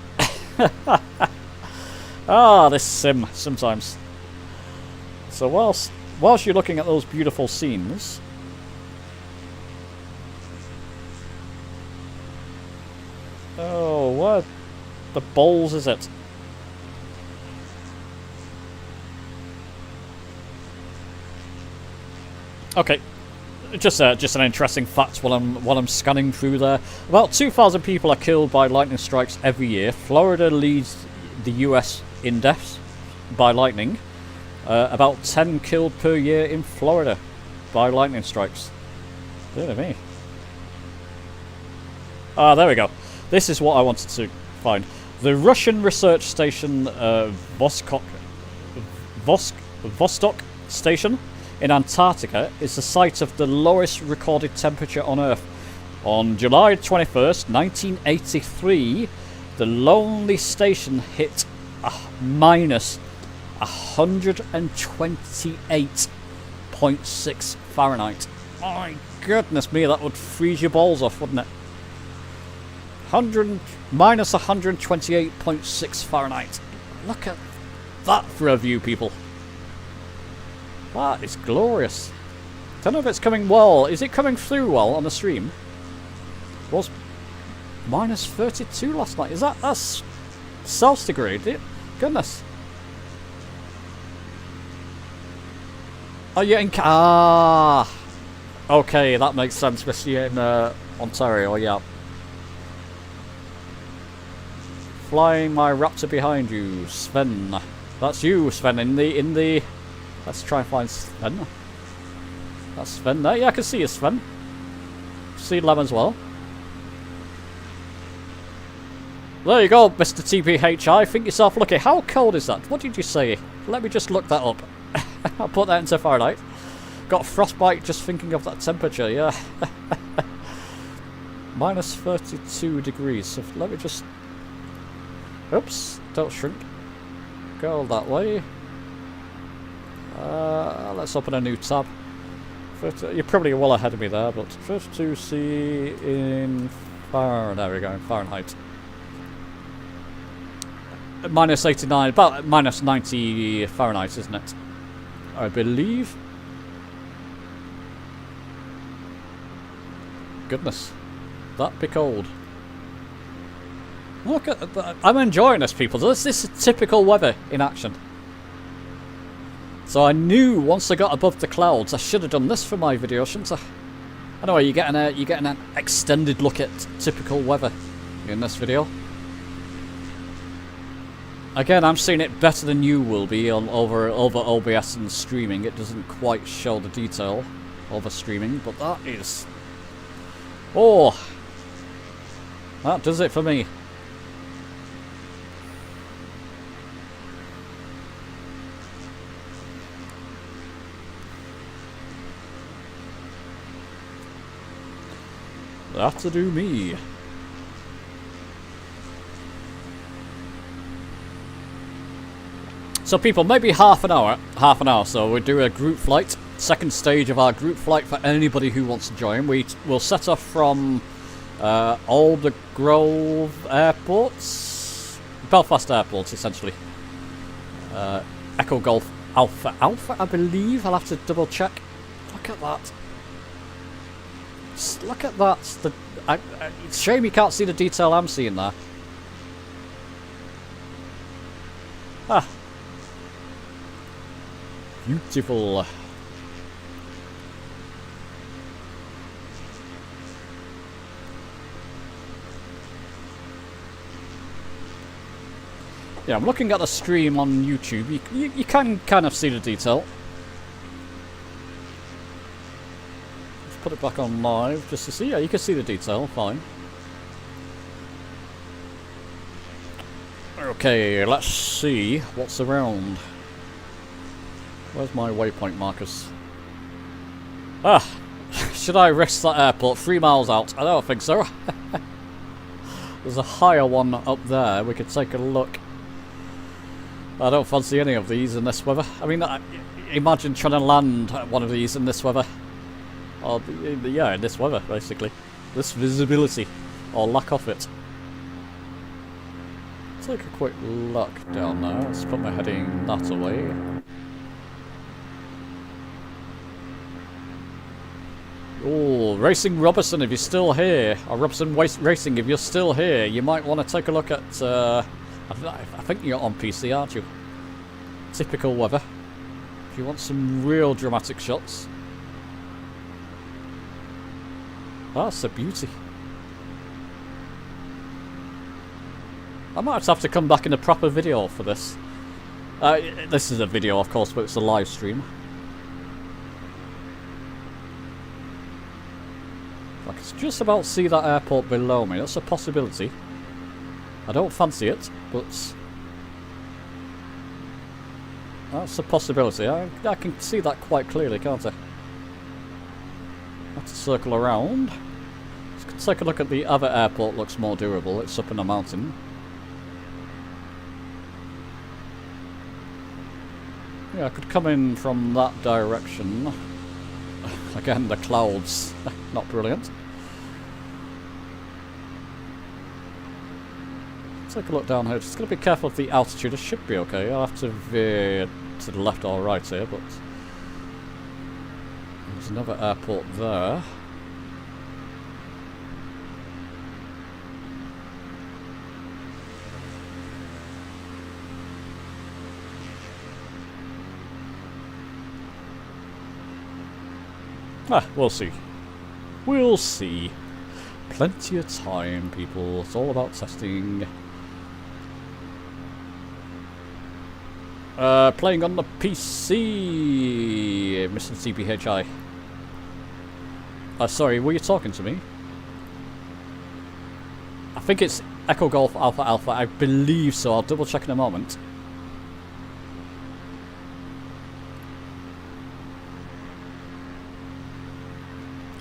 Ah, this sim sometimes. So whilst you're looking at those beautiful scenes, oh, what the balls is it? Okay, just an interesting fact while I'm scanning through there. About 2,000 people are killed by lightning strikes every year. Florida leads the U.S. in deaths by lightning. About 10 killed per year in Florida by lightning strikes. Dear me. Ah, there we go. This is what I wanted to find. The Russian research station Vostok Station in Antarctica is the site of the lowest recorded temperature on Earth. On July 21st, 1983, the lonely station hit minus 128.6 Fahrenheit. My goodness me, that would freeze your balls off, wouldn't it? Minus 128.6 Fahrenheit. Look at that for a view, people. That is glorious. Don't know if it's coming well. Is it coming through well on the stream? It was minus 32 last night. That's centigrade? Goodness. Oh, yeah, in okay, that makes sense. We're seeing Ontario, yeah. Flying my Raptor behind you, Sven. That's you, Sven, in the... Let's try and find Sven. That's Sven there. Yeah, I can see you, Sven. See Lem as well. There you go, Mr. TPHI. Think yourself lucky. How cold is that? What did you say? Let me just look that up. I'll put that into Fahrenheit. Got frostbite just thinking of that temperature, yeah. Minus 32 degrees. So let me just... Oops, don't shrink. Go that way. Let's open a new tab. You're probably well ahead of me there, but first to see in Fahrenheit. There we go, in Fahrenheit. Minus 89, about minus 90 Fahrenheit, isn't it? I believe. Goodness, that be cold. Look at that. I'm enjoying this, people. This is typical weather in action. So I knew once I got above the clouds, I should have done this for my video, shouldn't I? Anyway, you're getting an extended look at typical weather in this video. Again, I'm seeing it better than you will be on over OBS and streaming. It doesn't quite show the detail over streaming, but that is... Oh! That does it for me. That to do me. So people, maybe half an hour, so we'll do a group flight, second stage of our group flight for anybody who wants to join. We'll set off from Alder Grove Airports, Belfast Airport essentially. Echo Golf Alpha, I believe, I'll have to double check. Look at that. Look at that. It's a shame you can't see the detail I'm seeing there. Ah. Beautiful. Yeah, I'm looking at the stream on YouTube. You can kind of see the detail. Let's put it back on live just to see. Yeah, you can see the detail. Fine. Okay, let's see what's around. Where's my waypoint markers? Ah, should I risk that airport 3 miles out? I don't think so. There's a higher one up there. We could take a look. I don't fancy any of these in this weather. I mean, imagine trying to land one of these in this weather. Or, yeah, in this weather, basically. This visibility. Or lack of it. Take a quick look down there. Let's put my heading that away. Oh, Racing Robertson, if you're still here, or Robertson Racing, if you're still here, you might want to take a look at. I think you're on PC, aren't you? Typical weather. If you want some real dramatic shots. That's a beauty. I might have to come back in a proper video for this. This is a video, of course, but it's a live stream. I can just about see that airport below me. That's a possibility. I don't fancy it, but that's a possibility. I can see that quite clearly, can't I? Have to circle around. Let's take a look at the other airport. Looks more doable. It's up in a mountain. Yeah, I could come in from that direction. Again, the clouds. Not brilliant. Take a look down here. Just got to be careful of the altitude. It should be okay. I'll have to veer to the left or right here, but there's another airport there. We'll see. We'll see. Plenty of time, people. It's all about testing. Playing on the PC, Mr. CPHI. Sorry, were you talking to me? I think it's Echo Golf Alpha Alpha. I believe so. I'll double check in a moment.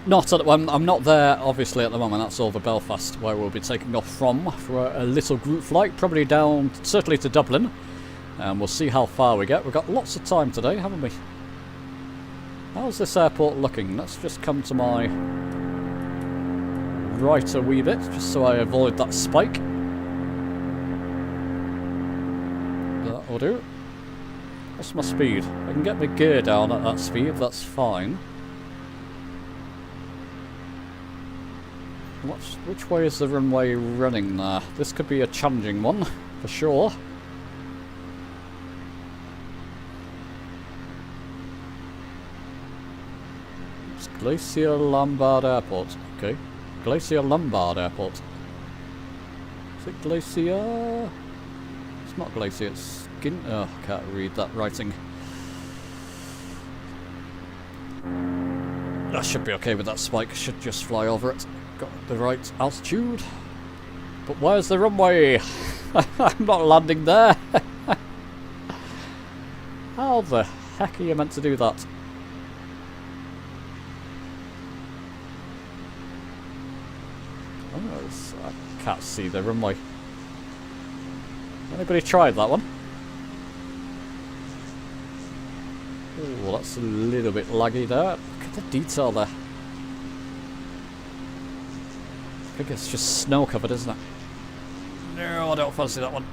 I'm not there, obviously, at the moment. That's over Belfast, where we'll be taking off from for a little group flight, probably down, certainly to Dublin. And we'll see how far we get. We've got lots of time today, haven't we? How's this airport looking? Let's just come to my right a wee bit, just so I avoid that spike. That will do. What's my speed? I can get my gear down at that speed, that's fine. Which way is the runway running there? This could be a challenging one, for sure. It's Glacier Lombard Airport. Okay. Glacier Lombard Airport. Is it Glacier? It's not Glacier, it's Skin. Oh, I can't read that writing. I should be okay with that spike, should just fly over it. Got the right altitude. But where's the runway? I'm not landing there. How the heck are you meant to do that? Oh, I can't see the runway. Anybody tried that one? Oh, that's a little bit laggy there. Look at the detail there. I think it's just snow covered, isn't it? No, I don't fancy that one.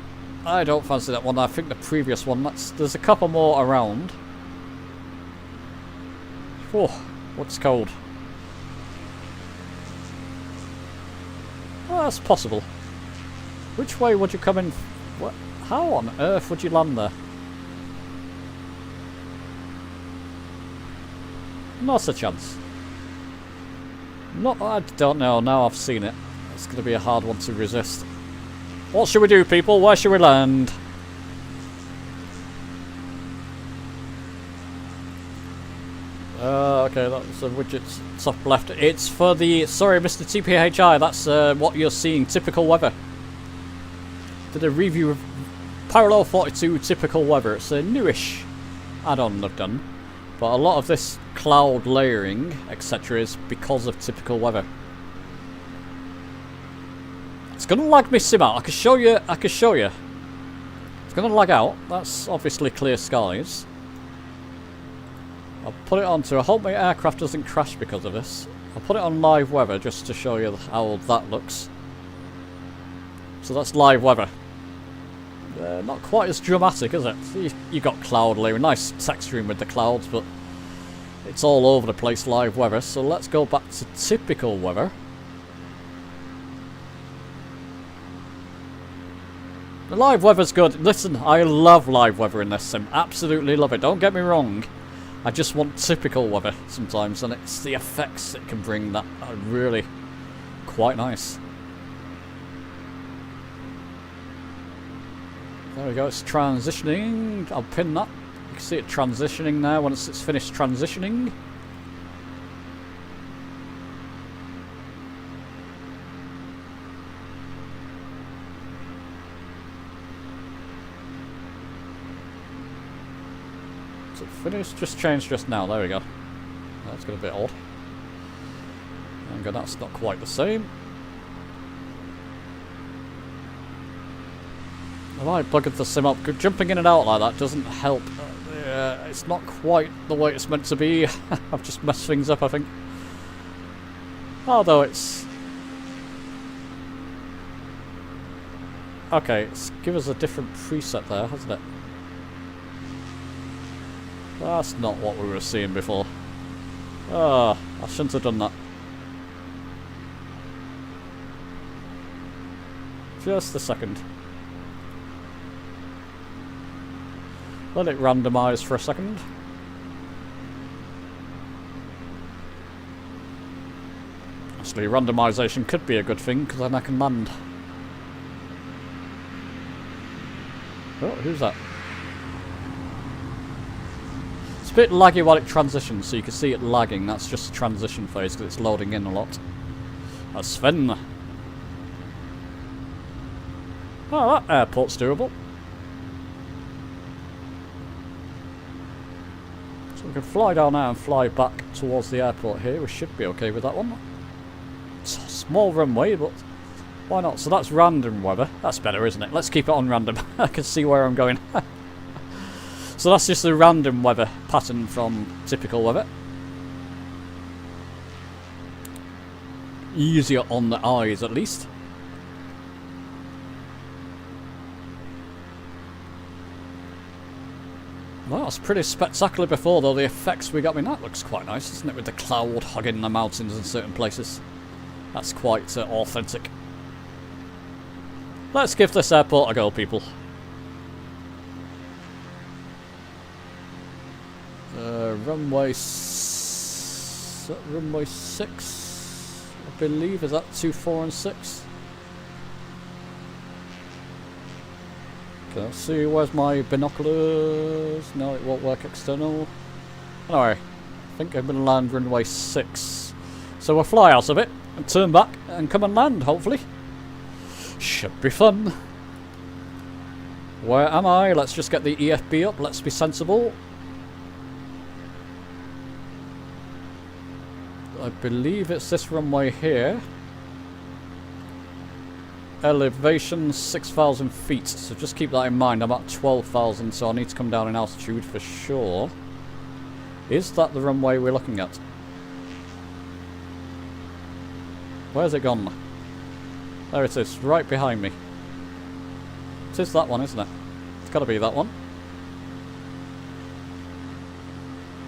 I don't fancy that one. I think the previous one, there's a couple more around. Oh, what's cold? Oh, that's possible. Which way would you come in? What? How on earth would you land there? Not a chance. I don't know. Now I've seen it. It's going to be a hard one to resist. What should we do, people? Where should we land? Okay, that's a widget top left. It's for the... Sorry, Mr. TPHI. That's what you're seeing. Typical weather. Did a review of Parallel 42 Typical Weather. It's a newish add-on I've done. But a lot of this cloud layering, etc., is because of typical weather. It's gonna lag me sim out. I can show you. It's gonna lag out. That's obviously clear skies. I'll put it onto. I hope my aircraft doesn't crash because of this. I'll put it on live weather just to show you how that looks. So that's live weather. Not quite as dramatic, is it? You got cloud layering. Nice texturing with the clouds, but it's all over the place live weather. So let's go back to typical weather. The live weather's good. Listen, I love live weather in this sim. Absolutely love it. Don't get me wrong. I just want typical weather sometimes, and it's the effects it can bring that are really quite nice. There we go, it's transitioning. I'll pin that. You can see it transitioning now once it's finished transitioning. Is it finished? Just changed just now. There we go. That's got a bit odd. And that's not quite the same. I like bugging the sim up. Jumping in and out like that doesn't help. It's not quite the way it's meant to be. I've just messed things up, I think. Although it's... Okay, it's give us a different preset there, hasn't it? That's not what we were seeing before. Ah, I shouldn't have done that. Just a second. Let it randomise for a second. Actually, randomisation could be a good thing, because then I can land. Oh, who's that? It's a bit laggy while it transitions, so you can see it lagging. That's just the transition phase, because it's loading in a lot. That's Sven. Oh, that airport's doable. We can fly down now and fly back towards the airport here. We should be okay with that one. It's a small runway, but why not? So that's random weather. That's better, isn't it? Let's keep it on random. I can see where I'm going. So that's just the random weather pattern from typical weather. Easier on the eyes, at least. Well, that's pretty spectacular before, though. The effects we got, I mean, that looks quite nice, isn't it? With the cloud hugging the mountains in certain places. That's quite authentic. Let's give this airport a go, people. Runway 6, I believe. Is that 2, 4 and 6? Okay, let's see, where's my binoculars? No, it won't work external. Anyway, I think I'm going to land runway 6. So we'll fly out of it, and turn back, and come and land, hopefully. Should be fun. Where am I? Let's just get the EFB up, let's be sensible. I believe it's this runway here. Elevation 6,000 feet, so just keep that in mind. I'm at 12,000, so I need to come down in altitude for sure. Is that the runway we're looking at? Where's it gone? There it is, right behind me. It is that one, isn't it? It's got to be that one.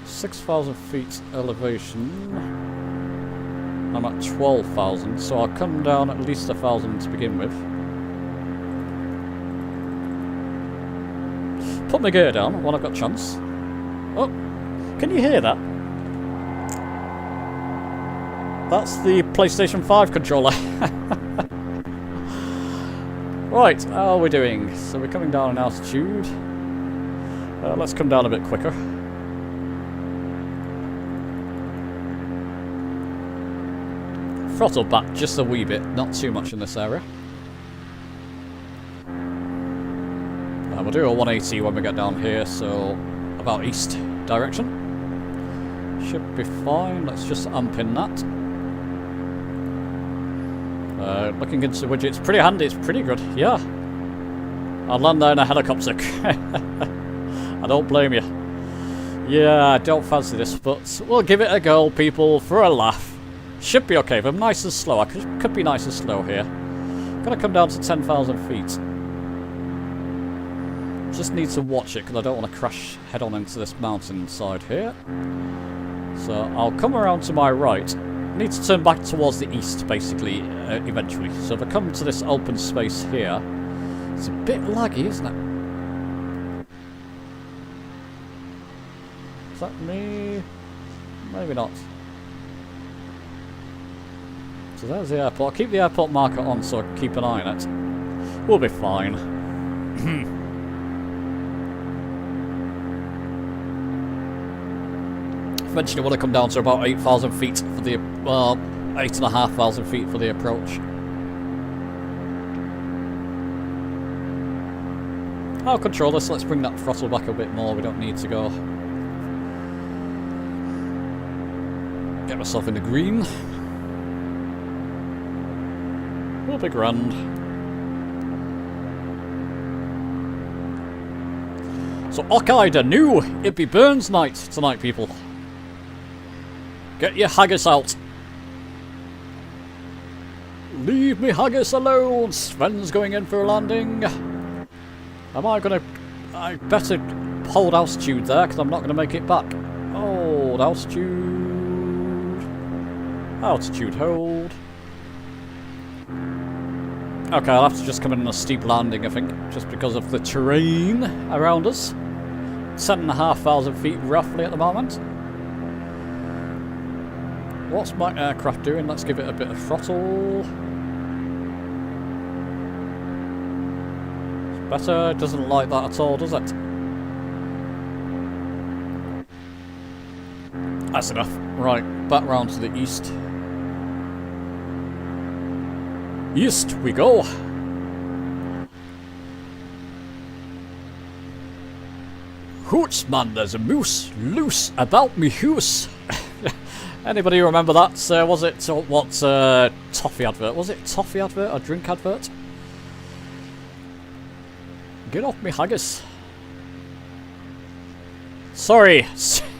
6,000 feet elevation. I'm at 12,000, so I'll come down at least 1,000 to begin with. Put my gear down while I've got a chance. Oh, can you hear that? That's the PlayStation 5 controller. Right, how are we doing? So we're coming down in altitude. Let's come down a bit quicker. Throttle back just a wee bit, not too much in this area. We'll do a 180 when we get down here, so about east direction. Should be fine. Let's just unpin that. Looking into the widget, it's pretty handy. It's pretty good. Yeah. I'll land there in a helicopter. I don't blame you. Yeah, I don't fancy this, but we'll give it a go, people, for a laugh. Should be okay, but I'm nice and slow. I could be nice and slow here. Gotta come down to 10,000 feet. Just need to watch it, because I don't want to crash head-on into this mountain side here. So I'll come around to my right. Need to turn back towards the east, basically, eventually. So if I come to this open space here, it's a bit laggy, isn't it? Is that me? Maybe not. So there's the airport. I'll keep the airport marker on so I can keep an eye on it. We'll be fine. Eventually I want to come down to about 8,000 feet for the, well, 8,500 feet for the approach. I'll control this. Let's bring that throttle back a bit more. We don't need to go. Get myself in the green. We'll be grand. So Okida knew it'd be Burns night tonight, people. Get your haggis out. Leave me haggis alone. Sven's going in for a landing. Am I gonna... I better hold altitude there, because I'm not gonna make it back. Hold altitude. Altitude hold. Okay, I'll have to just come in on a steep landing, I think, just because of the terrain around us. 10,500 feet roughly at the moment. What's my aircraft doing? Let's give it a bit of throttle. It's better. It doesn't like that at all, does it? That's enough. Right, back round to the east. East we go. Hoots, man, there's a moose loose about me hoose. Anybody remember that? Was it toffee advert? Was it toffee advert or drink advert? Get off me haggis. Sorry.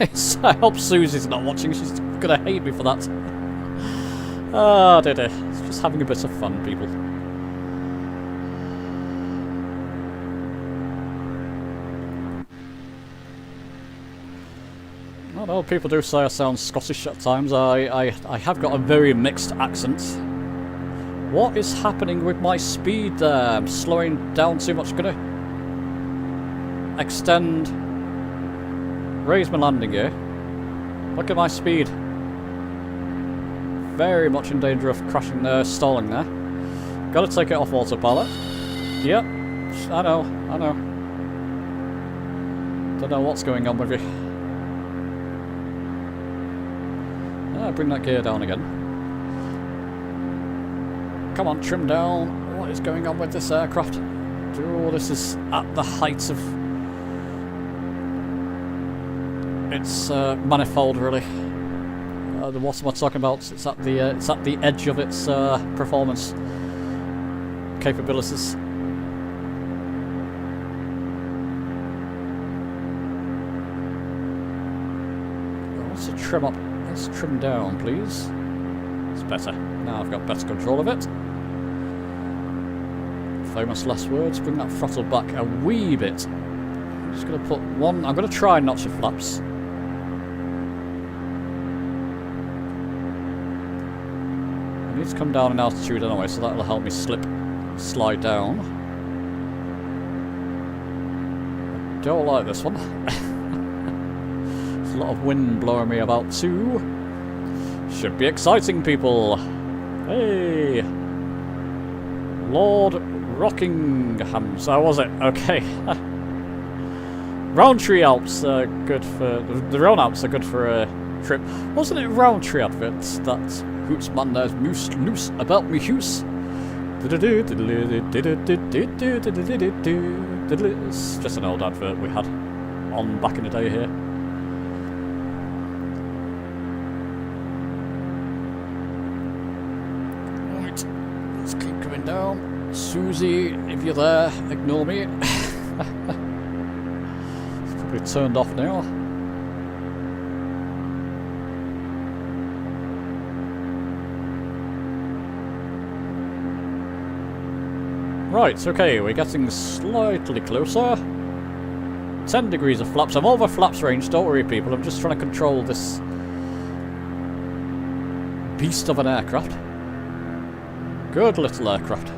I hope Susie's not watching. She's gonna hate me for that. Ah, dear. It's just having a bit of fun, people. I know people do say I sound Scottish at times. I have got a very mixed accent. What is happening with my speed there? I'm slowing down too much. Gonna extend. Raise my landing gear. Look at my speed. Very much in danger of crashing there, stalling there. Gotta take it off autopilot. Yep. I know. Don't know what's going on with you. Bring that gear down again. Come on, trim down. What is going on with this aircraft? Oh, this is at the height of its manifold, really. What am I talking about? It's at the edge of its performance capabilities. Let's trim up. Let's trim down, please. It's better. Now I've got better control of it. Famous last words. Bring that throttle back a wee bit. I'm just going to put one... I'm going to try and notch the flaps. I need to come down in altitude anyway, so that'll help me slide down. I don't like this one. A lot of wind blowing me about too. Should be exciting, people. Hey, Lord Rockingham. So was it? Okay. Roundtree Alps are good for the Rhone Alps are good for a trip. Wasn't it Roundtree adverts that hoots man there's moose loose about me hoose? It's just an old advert we had on back in the day here. slowing down. Susie, if you're there, ignore me. It's probably turned off now. Right, okay, we're getting slightly closer. 10 degrees of flaps. I'm over flaps range, don't worry people. I'm just trying to control this beast of an aircraft. Good little aircraft.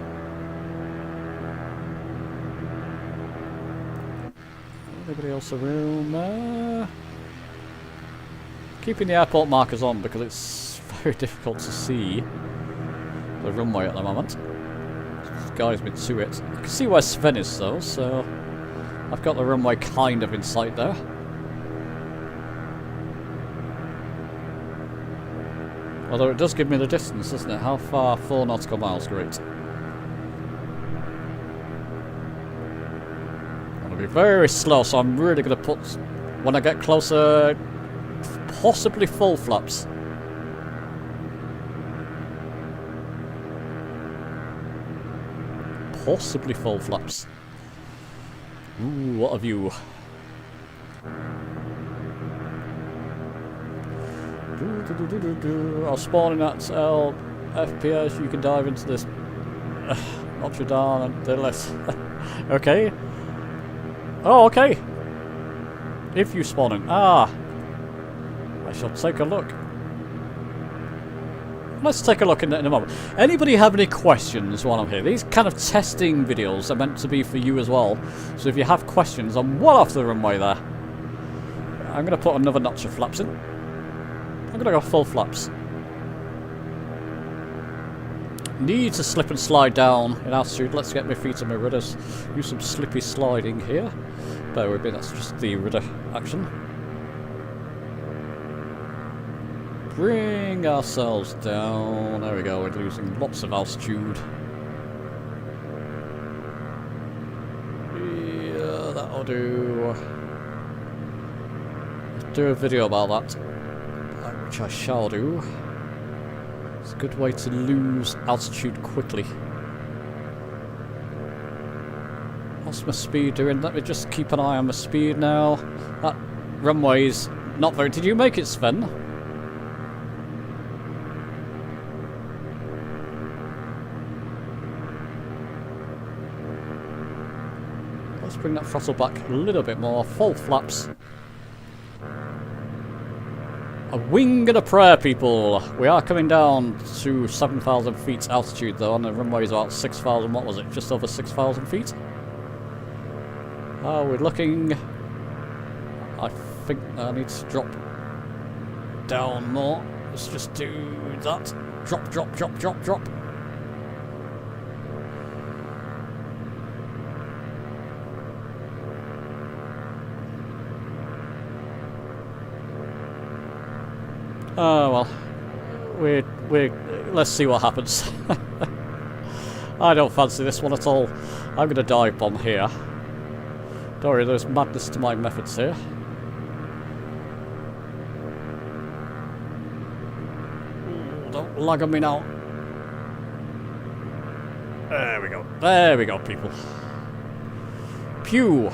Anybody else around? Keeping the airport markers on because it's very difficult to see the runway at the moment. This guides me to it. I can see where Sven is though, so I've got the runway kind of in sight there. Although it does give me the distance, doesn't it? How far? 4 nautical miles, great. I'm going to be very slow, so I'm really going to put, when I get closer, possibly full flaps. Possibly full flaps. Ooh, what a view. I'll spawn in at FPS. You can dive into this Notre Dame and the less. Okay. Oh, okay. If you spawn in. Ah. I shall take a look. Let's take a look in a moment. Anybody have any questions while I'm here? These kind of testing videos are meant to be for you as well. So if you have questions, I'm well off the runway there. I'm going to put another notch of flaps in. I'm going to go full flaps. Need to slip and slide down in altitude. Let's get my feet on my rudders. Do some slippy sliding here. Bear with me, that's just the rudder action. Bring ourselves down. There we go, we're losing lots of altitude. Yeah, that'll do. Do a video about that, which I shall do. It's a good way to lose altitude quickly. What's my speed doing? Let me just keep an eye on my speed now. That runway's not very... Did you make it, Sven? Let's bring that throttle back a little bit more. Full flaps. A wing and a prayer, people. We are coming down to 7,000 feet altitude, though, and the runway is about 6,000. What was it? Just over 6,000 feet. We're looking. I think I need to drop down more. Let's just do that. Drop, drop, drop, drop, drop. Oh well, let's see what happens. I don't fancy this one at all. I'm gonna dive bomb here. Don't worry, there's madness to my methods here. Ooh, don't lag on me now. There we go. There we go, people. Pew.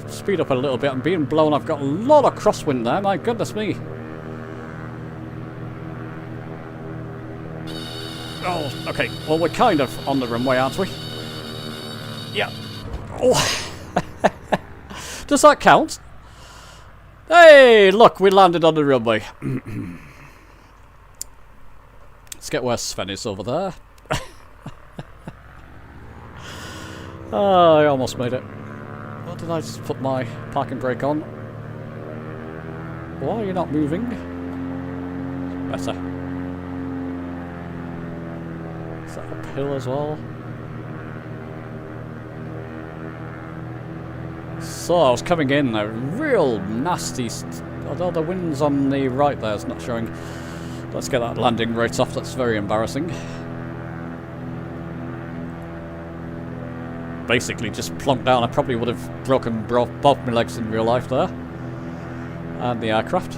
Speed up a little bit. I'm being blown. I've got a lot of crosswind there. My goodness me. Oh, okay. Well, we're kind of on the runway, aren't we? Yeah. Oh. Does that count? Hey, look, we landed on the runway. Let's get where Sven is over there. Oh, I almost made it. What did I just put my parking brake on? Why are you not moving? Better. Is that uphill as well? So I was coming in a real nasty, although the wind's on the right there is not showing. Let's get that landing right off, that's very embarrassing. Basically just plonked down. I probably would have broken both my legs in real life there. And the aircraft.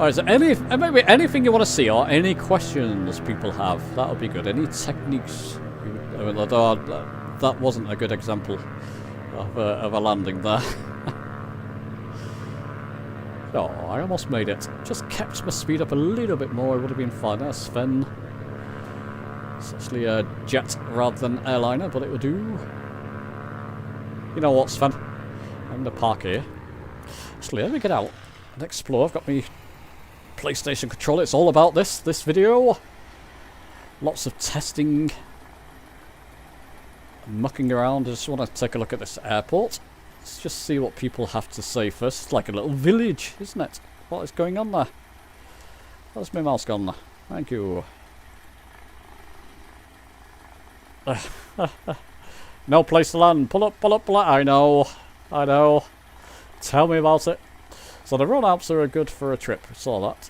Alright, so maybe anything you want to see or any questions people have, that would be good. Any techniques? Although that wasn't a good example of a landing there. Oh, I almost made it. Just kept my speed up a little bit more, it would have been fine. There's Sven. It's actually a jet rather than airliner, but it will do. You know what, Sven? I'm going to park here. Actually, let me get out and explore. I've got my PlayStation controller. It's all about this video. Lots of testing. Mucking around. I just want to take a look at this airport. Let's just see what people have to say first. It's like a little village, isn't it? What is going on there? Where's my mouse gone? Thank you. No place to land. Pull up, pull up, pull up. I know. Tell me about it. So the run apps are good for a trip. Saw that.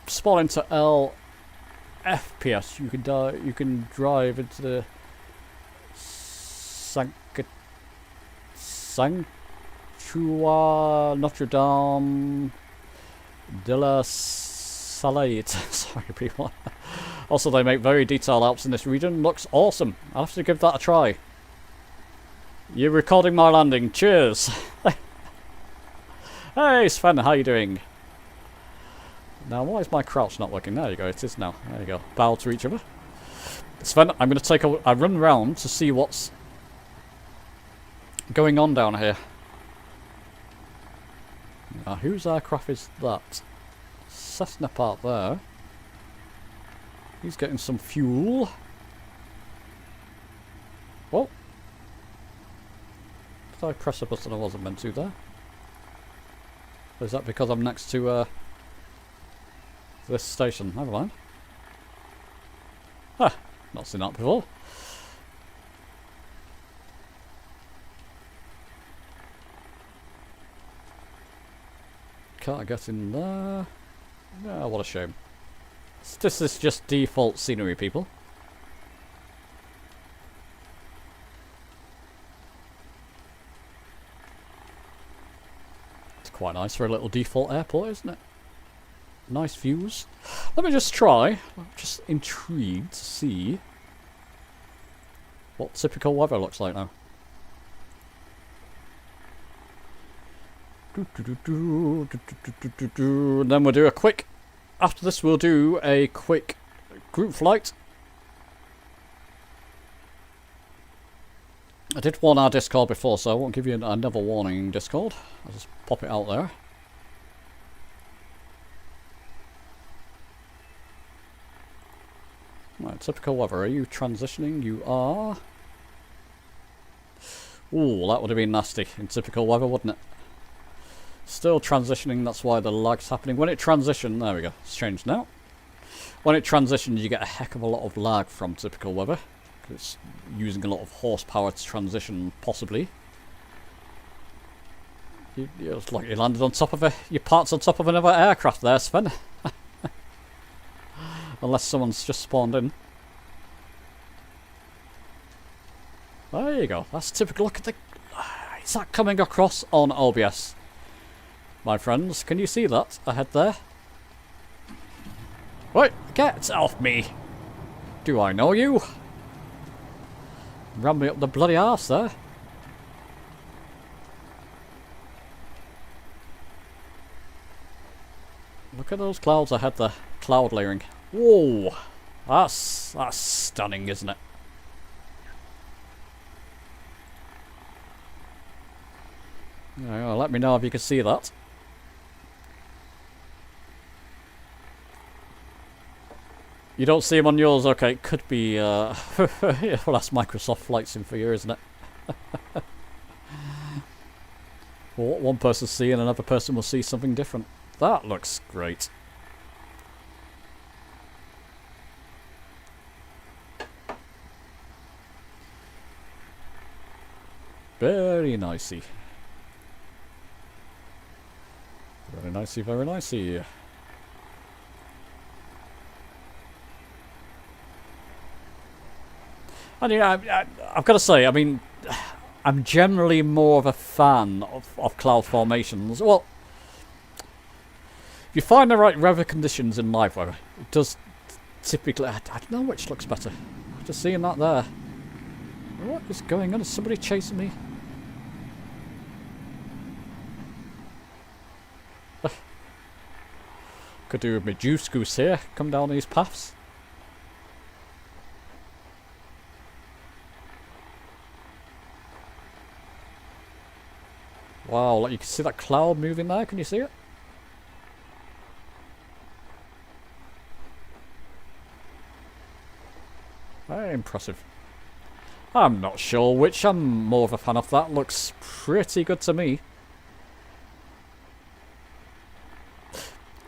Spawn into L FPS. You can drive into the Sanctuary Notre Dame de la Salette. Sorry, people. Also, they make very detailed apps in this region. Looks awesome. I'll have to give that a try. You're recording my landing. Cheers. Hey, Sven, how you doing? Now, why is my crouch not working? There you go. It is now. There you go. Bow to each other. Sven, I'm going to take a run round to see what's going on down here. Now, whose aircraft is that? Cessna part there. He's getting some fuel. Whoa. Did I press a button I wasn't meant to there? Or is that because I'm next to this station? Never mind. Ah, not seen that before. Can't get in there. Ah, what a shame. This is just default scenery, people. It's quite nice for a little default airport, isn't it? Nice views. Let me just try. I'm just intrigued to see what typical weather looks like now. And then we'll do a quick. After this, we'll do a quick group flight. I did warn our Discord before, so I won't give you another warning in Discord. I'll just pop it out there. Right, typical weather. Are you transitioning? You are. Ooh, that would have been nasty in typical weather, wouldn't it? Still transitioning, that's why the lag's happening. When it transitions, there we go, it's changed now. When it transitions, you get a heck of a lot of lag from typical weather. It's using a lot of horsepower to transition, possibly. It's like you landed on top of your parts on top of another aircraft there, Sven. Unless someone's just spawned in. There you go, that's typical. Look at the... Is that coming across on OBS? My friends, can you see that ahead there? Right, get off me! Do I know you? Ran me up the bloody arse there. Look at those clouds ahead there. Cloud layering. Whoa! That's stunning, isn't it? Let me know if you can see that. You don't see them on yours? Okay, it could be, well, that's Microsoft Flight Sim for you, isn't it? Well, what one person see and another person will see something different. That looks great. Very nicey. Very nicey, very nicey. And yeah, I've got to say, I mean, I'm generally more of a fan of cloud formations. Well, If you find the right weather conditions in live weather, it does typically... I don't know which looks better. Just seeing that there. What is going on? Is somebody chasing me? Could do with my juice goose here. Come down these paths. Wow, like you can see that cloud moving there. Can you see it? Very impressive. I'm not sure which I'm more of a fan of. That looks pretty good to me.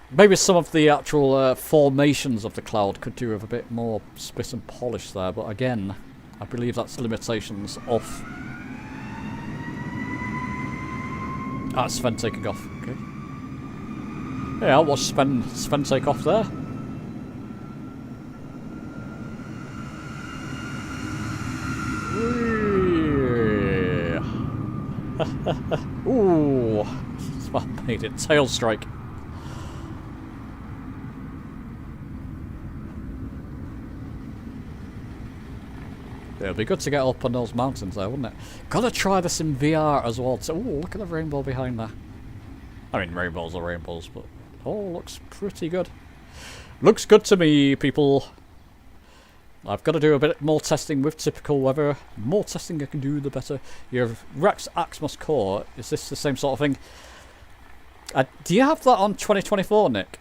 Maybe some of the actual formations of the cloud could do with a bit more spit and polish there, but again, I believe that's limitations of... Ah, Sven taking off. Okay. Yeah, I'll watch Sven take off there. Ooh, Sven made it. Tail strike. It'll be good to get up on those mountains there, wouldn't it? Gotta try this in VR as well. Oh, look at the rainbow behind there. I mean, rainbows are rainbows, but... Oh, looks pretty good. Looks good to me, people. I've got to do a bit more testing with typical weather. The more testing I can do, the better. You have Rex Axmus Core. Is this the same sort of thing? Do you have that on 2024, Nick?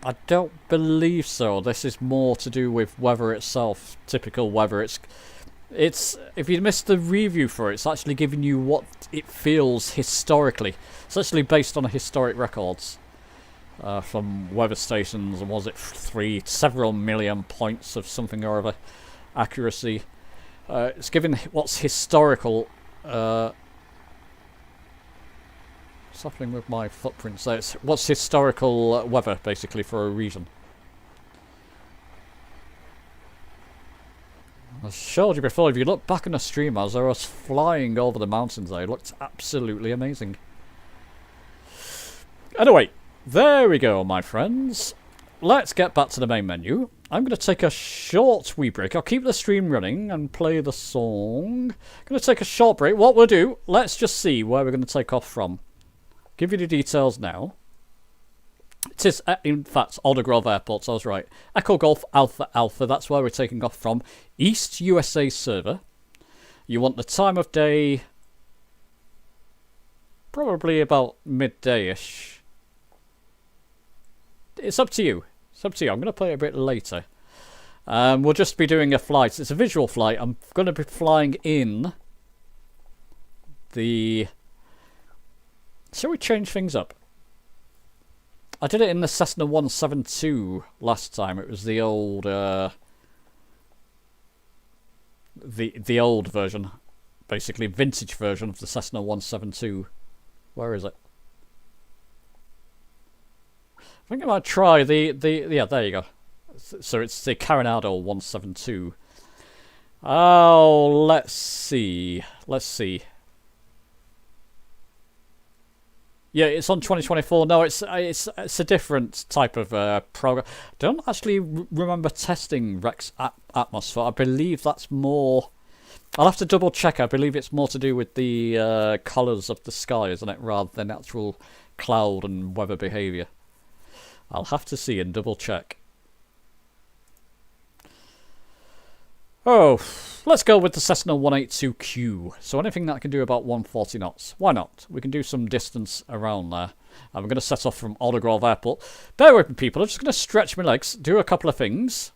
I don't believe so. This is more to do with weather itself. Typical weather. It's if you missed the review for it, it's actually giving you what it feels historically. It's actually based on historic records from weather stations. And was it several million points of something or other accuracy? It's giving what's historical. What's happening with my footprints? So it's what's historical weather basically for a region. I showed you before, if you look back on the stream as I was flying over the mountains there, it looked absolutely amazing. Anyway, there we go, my friends. Let's get back to the main menu. I'm going to take a short wee break. I'll keep the stream running and play the song. Going to take a short break. What we'll do, let's just see where we're going to take off from. Give you the details now. It is, in fact, Alder Grove Airport, so I was right. Echo Golf Alpha Alpha, that's where we're taking off from. East USA server. You want the time of day... probably about midday-ish. It's up to you. It's up to you. I'm going to play it a bit later. We'll just be doing a flight. It's a visual flight. I'm going to be flying in the... Shall we change things up? I did it in the Cessna 172 last time. It was the old, the old version, basically vintage version of the Cessna 172. Where is it? I think I might try yeah, there you go. So it's the Coronado 172. Oh, let's see. Let's see. Yeah, it's on 2024. No, it's a different type of program. I don't actually remember testing Rex Atmosphere. I believe that's more... I'll have to double check. I believe it's more to do with the colours of the sky, isn't it? Rather than actual cloud and weather behaviour. I'll have to see and double check. Oh, let's go with the Cessna 182Q. So anything that can do about 140 knots. Why not? We can do some distance around there. And we're going to set off from Alder Grove Airport. Bear with me, people. I'm just going to stretch my legs, do a couple of things.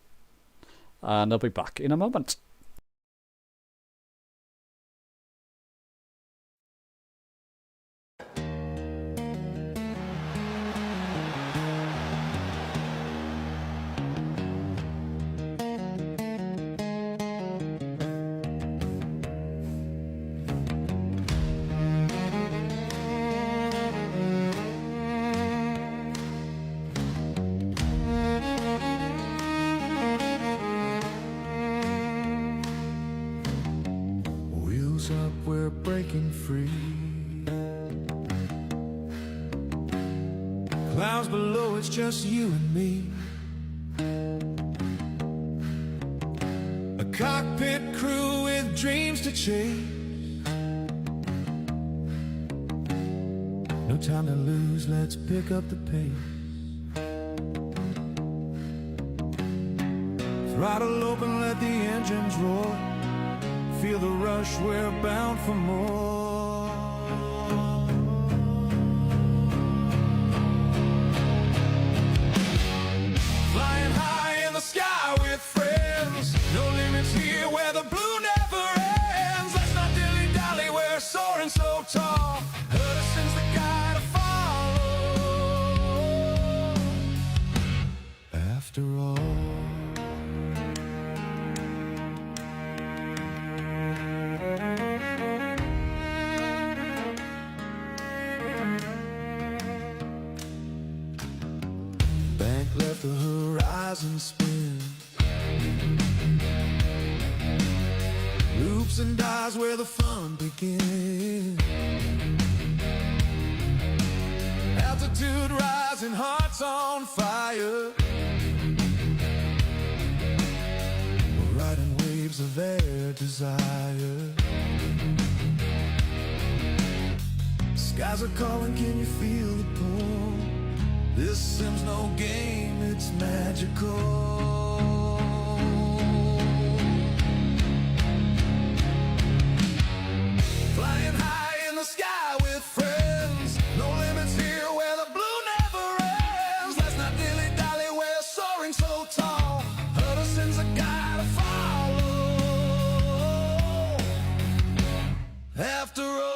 And I'll be back in a moment. Wheels up, we're breaking free. Clouds below, it's just you and me. A cockpit crew with dreams to chase. No time to lose, let's pick up the pace. Throttle open, let the engines roar. Feel the rush, we're bound for more. Flying high in the sky with friends. No limits here where the blue never ends. Let's not dilly-dally, we're soaring so tall. Hudderson's the guy to follow. After all. Bank let the horizon spin. Loops and dies where the fun begins. Altitude rising, hearts on fire. We're riding waves of their desire. Skies are calling, can you feel the pull? This sim's no game, it's magical. Flying high in the sky with friends. No limits here where the blue never ends. Let's not dilly-dally, we're soaring so tall. Hudderson's a guy to follow. After all.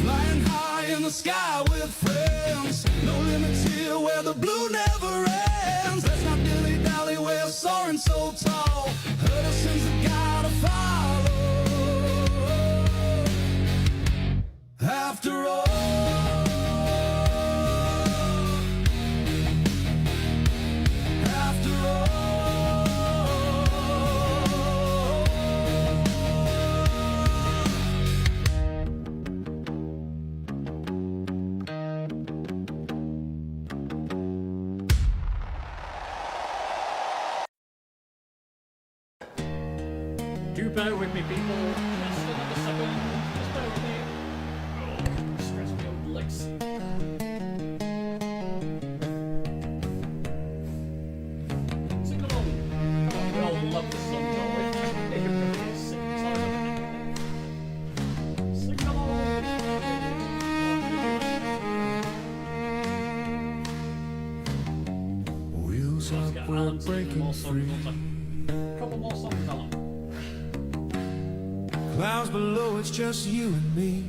Flying high in the sky with friends. No limits here where the blue never ends. Let's not dilly-dally, we're soaring so tall. Hudderson's the guy to follow. After all. After all. Do bear with me, people. Just another second. Just bear with me. Oh, stress me old legs. Sing along. Come on, we all love this song, don't we? Everybody sings along. Sing along. Wheels Let's up, get we're Alan to do breaking more songs. free. A couple more songs, Alan. Clouds below, it's just you and me.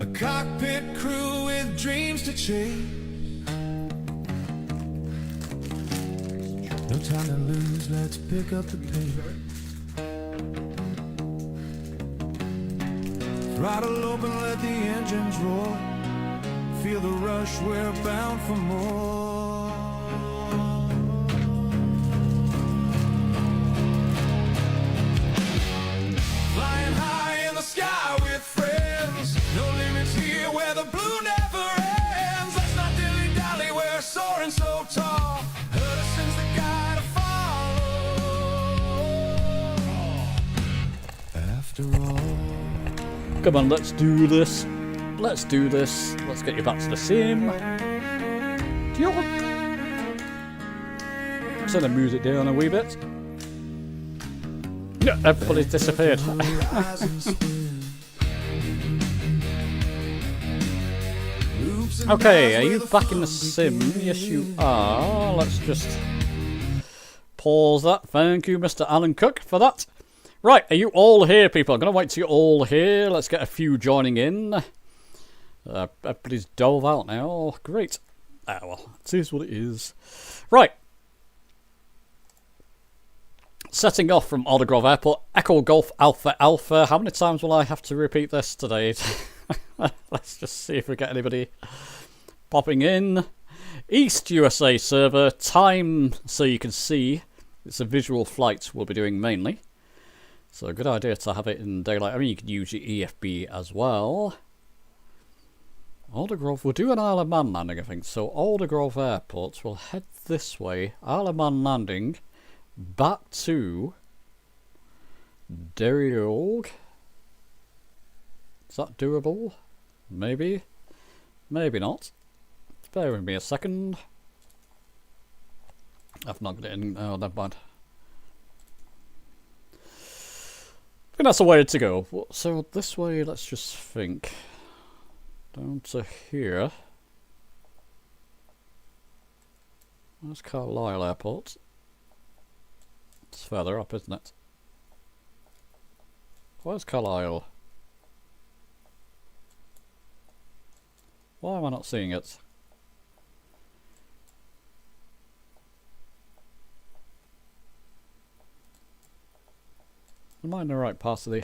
A cockpit crew with dreams to chase. No time to lose, let's pick up the pace. Throttle open, let the engines roar. Feel the rush, we're bound for more. Flying high in the sky with friends. No limits here where the blue never ends. Let's not dilly-dally, we're soaring so tall. Hudderson's the guy to follow. After all. Come on, let's do this. Let's do this. Let's get you back to the sim. Do you want... Turn the music down a wee bit. No, everybody's disappeared. Okay, are you back in the sim? Yes, you are. Let's just pause that. Thank you, Mr. Alan Cook, for that. Right, are you all here, people? I'm going to wait till you're all here. Let's get a few joining in. Everybody's dove out now. Great. Ah, well, it is what it is. Right. Setting off from Aldergrove Airport. Echo Golf Alpha Alpha. How many times will I have to repeat this today? Let's just see if we get anybody popping in. East USA server. Time so you can see. It's a visual flight we'll be doing mainly. So a good idea to have it in daylight. I mean, you could use your EFB as well. Aldergrove, we'll do an Isle of Man landing, I think. So Aldergrove Airport, we'll head this way. Isle of Man landing. Back to Derryog. Is that doable? Maybe. Maybe not. Bear with me a second. I've not got it in. Oh, never mind. I think that's the way to go. So this way, let's just think. Down to here. Where's Carlisle Airport? It's further up, isn't it? Where's Carlisle? Why am I not seeing it? Am I in the right part of the...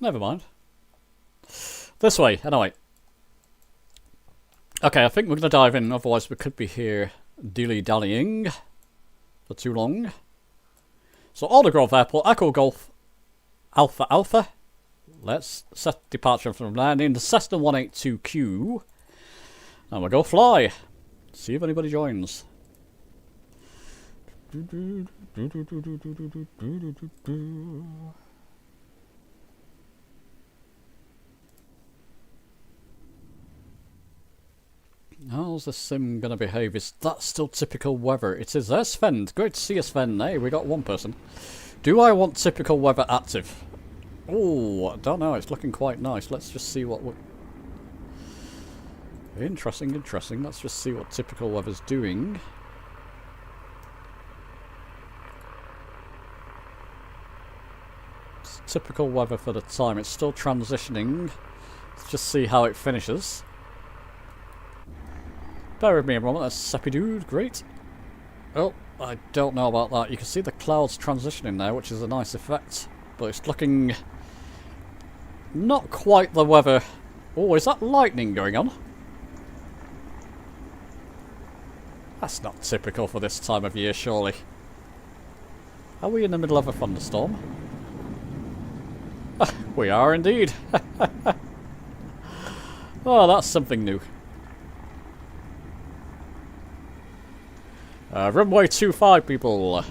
Never mind. This way, anyway. Okay, I think we're going to dive in, otherwise we could be here dilly-dallying for too long. So, Aldergrove Airport, Echo Golf Alpha Alpha. Let's set departure from landing the Cessna 182Q. And we'll go fly. See if anybody joins. How's the sim gonna behave? Is that still typical weather? It is. There's Sven. Great to see you, Sven. Hey, we got one person. Do I want typical weather active? Oh, I don't know. It's looking quite nice. Let's just see what we're... Interesting, interesting. Let's just see what typical weather's doing. It's typical weather for the time. It's still transitioning. Let's just see how it finishes. Bear with me a moment. That's Seppy Dude. Great. Oh, I don't know about that. You can see the clouds transitioning there, which is a nice effect. But it's looking... not quite the weather... Oh, is that lightning going on? That's not typical for this time of year, surely. Are we in the middle of a thunderstorm? We are indeed. Oh, that's something new. Runway 25, people.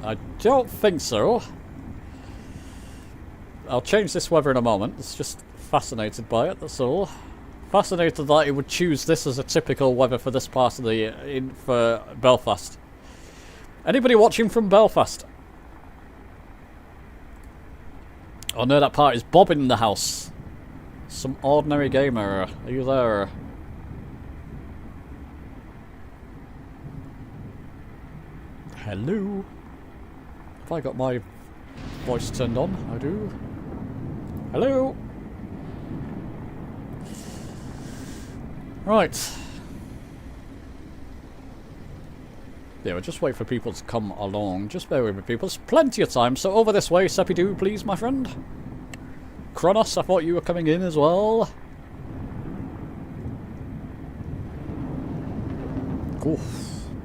I don't think so. I'll change this weather in a moment. It's just fascinated by it, that's all. Fascinated that it would choose this as a typical weather for this part of the for Belfast. Anybody watching from Belfast? Oh no, that part is Bob in the house. Some ordinary gamer. Are you there? Hello? Have I got my voice turned on? I do. Hello? Right. Yeah, we'll just wait for people to come along. Just bear with me, people. There's plenty of time. So over this way, Seppy Do, please, my friend. Kronos, I thought you were coming in as well. Oof,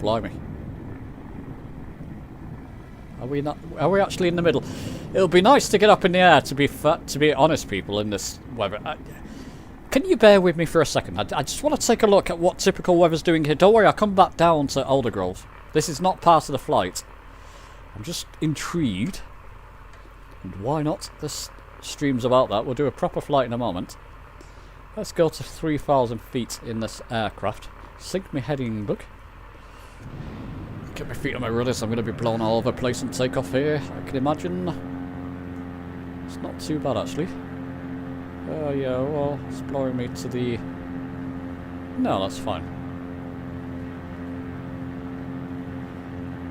blimey. Are we not? Are we actually in the middle? It'll be nice to get up in the air. To be honest, people, in this weather. Can you bear with me for a second? I just want to take a look at what typical weather's doing here. Don't worry, I'll come back down to Aldergrove. This is not part of the flight. I'm just intrigued. And why not? This stream's about that. We'll do a proper flight in a moment. Let's go to 3,000 feet in this aircraft. Sync my heading book. Get my feet on my rudders. I'm going to be blown all over the place and take off here. I can imagine. It's not too bad, actually. Yeah, well, it's blowing me to the No, that's fine.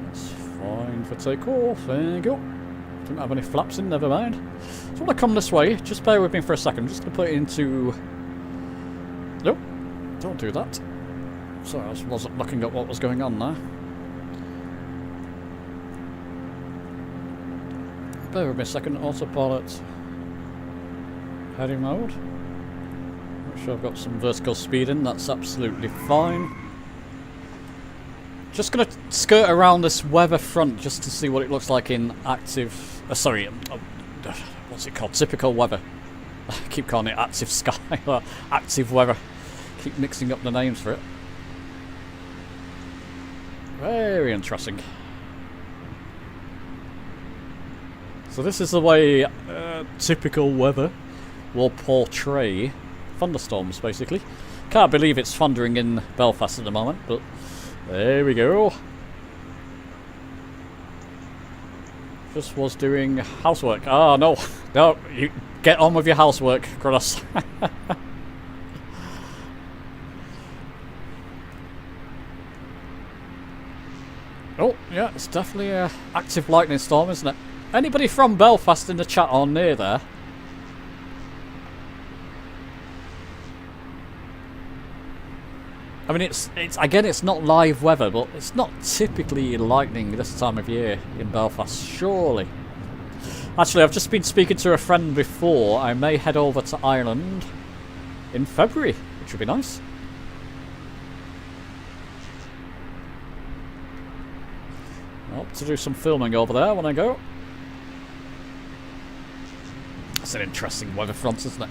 That's fine for takeoff. There you go. Didn't have any flaps in, never mind. So I want to come this way. Just bear with me for a second. I'm just going to put it into... Nope. Don't do that. Sorry, I wasn't looking at what was going on there. Bear with me a second. Autopilot. Heading mode. Make sure I've got some vertical speed in. That's absolutely fine. Just going to skirt around this weather front just to see what it looks like in active... what's it called? Typical weather. I keep calling it active sky or active weather. Keep mixing up the names for it. Very interesting. So this is the way typical weather will portray thunderstorms, basically. Can't believe it's thundering in Belfast at the moment, but there we go. Just was doing housework. Oh no, no, you get on with your housework, Kronos. Oh, yeah, it's definitely an active lightning storm, isn't it? Anybody from Belfast in the chat or near there? I mean, it's again, it's not live weather, but it's not typically lightning this time of year in Belfast, surely. Actually, I've just been speaking to a friend before. I may head over to Ireland in February, which would be nice. Hope to do some filming over there when I go. That's an interesting weather front, isn't it?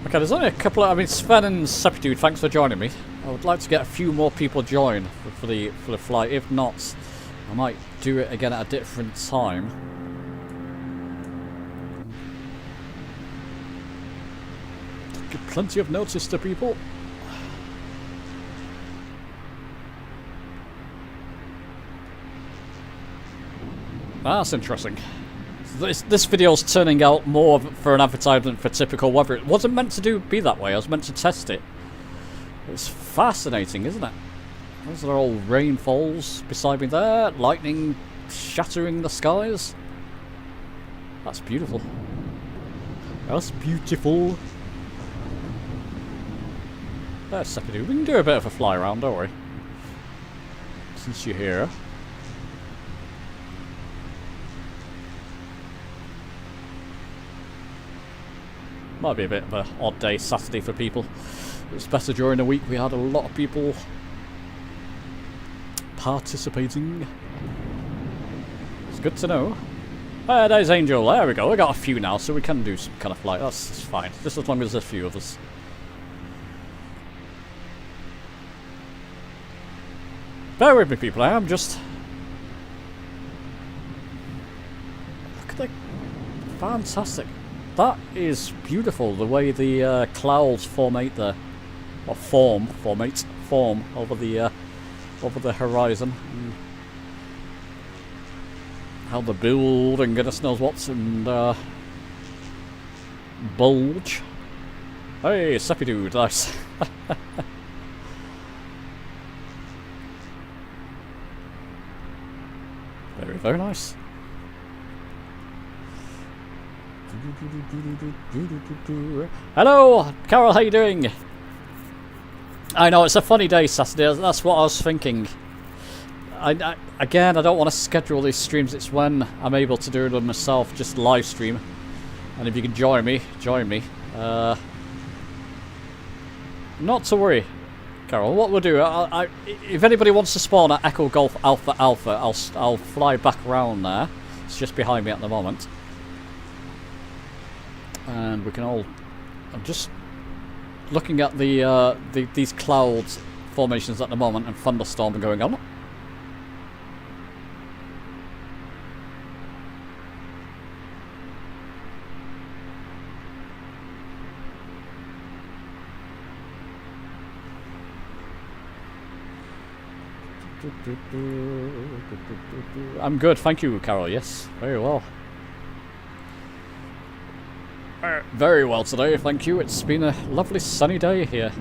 Okay, there's only a couple of... I mean, Sven and Sepitude, thanks for joining me. I would like to get a few more people join for the flight. If not, I might do it again at a different time. Give plenty of notice to people. That's interesting. This video's turning out more for an advertisement for typical weather. It wasn't meant to be that way. I was meant to test it. It's fascinating, isn't it? Those are all rainfalls beside me there. Lightning shattering the skies. That's beautiful. That's beautiful. There's Sepidoo. We can do a bit of a fly around, don't we? Since you're here. Might be a bit of an odd day, Saturday for people. It's better during the week. We had a lot of people participating. It's good to know. There's Angel. There we go. We got a few now, so we can do some kind of flight. That's fine. Just as long as there's a few of us. Bear with me, people. I am just... Look at the... Fantastic. That is beautiful, the way the clouds formate there. Or form over the horizon. And how they build and goodness knows what, and bulge. Hey, Sepidoo, nice. Very, very nice. Hello, Carol, how you doing? I know, it's a funny day, Saturday. That's what I was thinking. Again, I don't want to schedule these streams. It's when I'm able to do them myself, just live stream. And if you can join me, join me. Not to worry, Carol. What we'll do, if anybody wants to spawn at Echo Golf Alpha Alpha, I'll fly back around there. It's just behind me at the moment. And we can all... I'm just looking at these clouds formations at the moment and thunderstorm going on. I'm good, thank you, Carol. Yes, very well. Very well today, thank you. It's been a lovely sunny day here.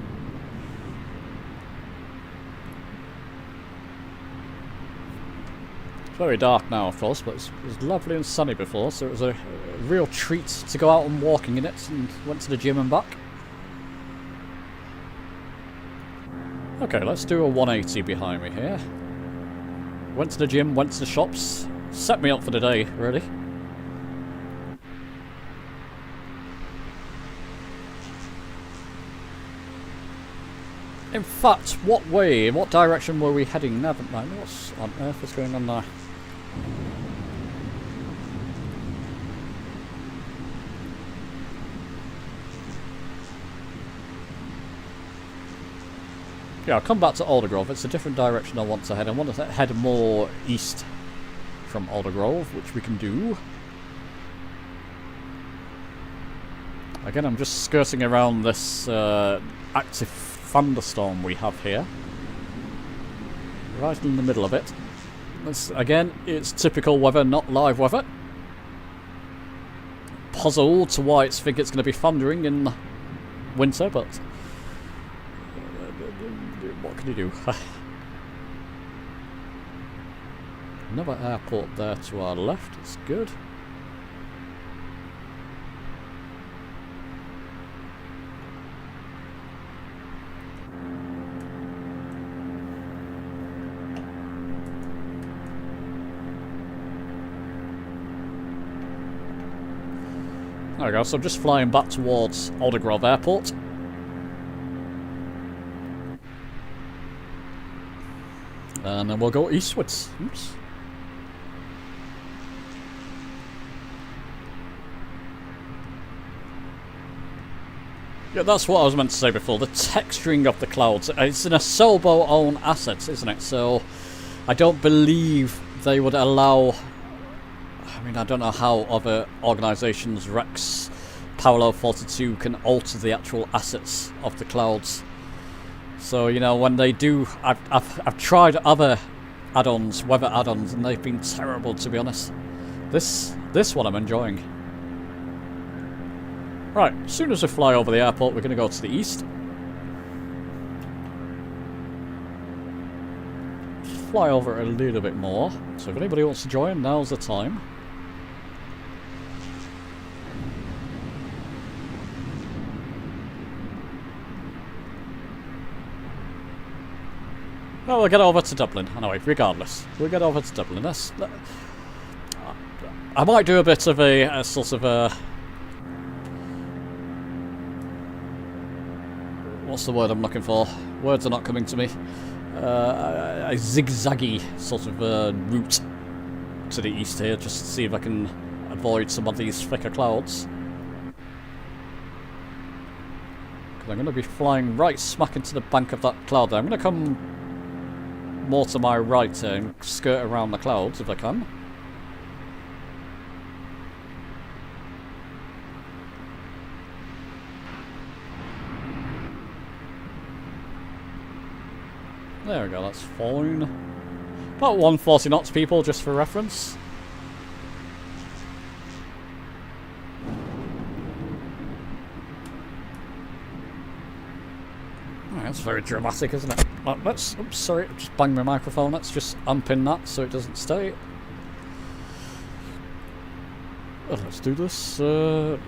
It's very dark now, of course, but it was lovely and sunny before, so it was a real treat to go out and walking in it, and went to the gym and back. Okay, let's do a 180 behind me here. Went to the gym, went to the shops, set me up for the day, really. In fact, what direction were we heading? Never mind, what on earth is going on there? Yeah, I'll come back to Aldergrove. It's a different direction I want to head. I want to head more east from Aldergrove, which we can do. Again, I'm just skirting around this active thunderstorm we have here. Right in the middle of it. Again, it's typical weather, not live weather. Puzzled to why it's think it's going to be thundering in winter, but what can you do? Another airport there to our left. It's good. There we go, so I'm just flying back towards Aldergrove Airport. And then we'll go eastwards. Oops. Yeah, that's what I was meant to say before. The texturing of the clouds. It's an Asobo own asset, isn't it? So I don't believe they would allow... I mean, I don't know how other organisations, Rex, Paolo 42, can alter the actual assets of the clouds. So, you know, when they do... I've tried other add-ons, weather add-ons, and they've been terrible, to be honest. This one I'm enjoying. Right, as soon as we fly over the airport, we're going to go to the east. Just fly over it a little bit more. So if anybody wants to join, now's the time. Well, we'll get over to Dublin. Anyway, regardless. We'll get over to Dublin. I might do a bit of a sort of a... What's the word I'm looking for? Words are not coming to me. A zigzaggy sort of route to the east here, just to see if I can avoid some of these thicker clouds. Because I'm going to be flying right smack into the bank of that cloud there. I'm going to come more to my right here and skirt around the clouds if I can. There we go, that's fine. About 140 knots, people, just for reference. That's very dramatic, isn't it? Let's... Oops, sorry, just banged my microphone. Let's just unpin that so it doesn't stay. Well, let's do this. You're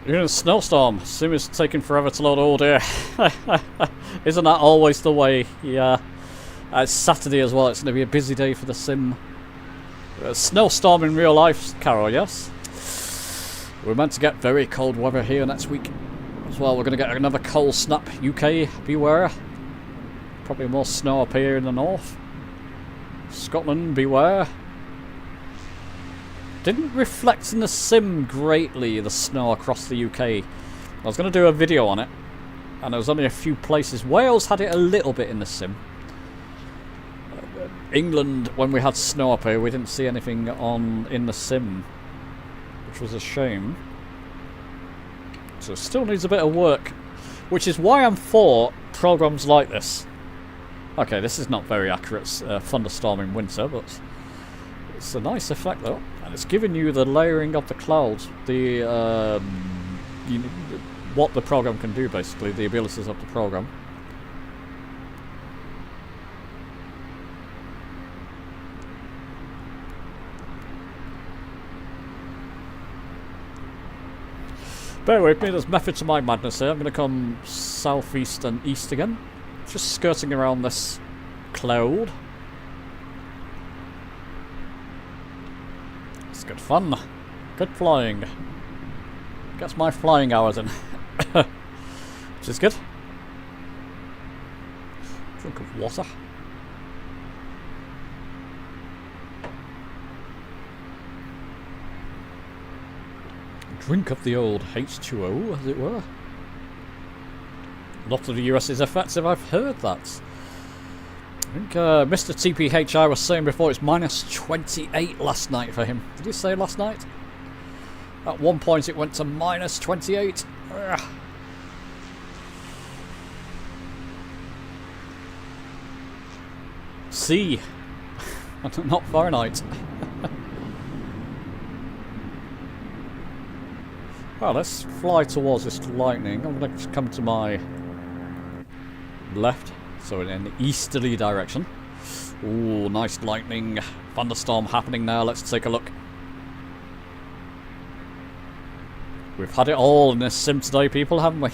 in a snowstorm. Sim is taking forever to load. Oh dear. Isn't that always the way? Yeah. It's Saturday as well. It's going to be a busy day for the sim. Snowstorm in real life, Carol, yes? We're meant to get very cold weather here next week as well. We're going to get another cold snap. UK, beware. Probably more snow up here in the north. Scotland, beware. Didn't reflect in the sim greatly, the snow across the UK. I was going to do a video on it, and there was only a few places. Wales had it a little bit in the sim. England, when we had snow up here, we didn't see anything in the sim, which was a shame. So it still needs a bit of work, which is why I'm for programs like this. Okay, this is not very accurate thunderstorm in winter, but it's a nice effect though, and it's giving you the layering of the clouds, the what the program can do basically, the abilities of the program. Bear with me, there's method to my madness here. I'm going to come southeast and east again. Just skirting around this cloud. It's good fun. Good flying. Gets my flying hours in. Which is good. Drink of water. Drink of the old H2O, as it were. Lot of the US is effective, I've heard that. I think Mr. TPHI was saying before it's minus 28 last night for him. Did he say last night? At one point it went to minus 28. Ugh. C. Not Fahrenheit. Well, let's fly towards this lightning. I'm going to come to my left, so in an easterly direction. Ooh, nice lightning. Thunderstorm happening now. Let's take a look. We've had it all in this sim today, people, haven't we?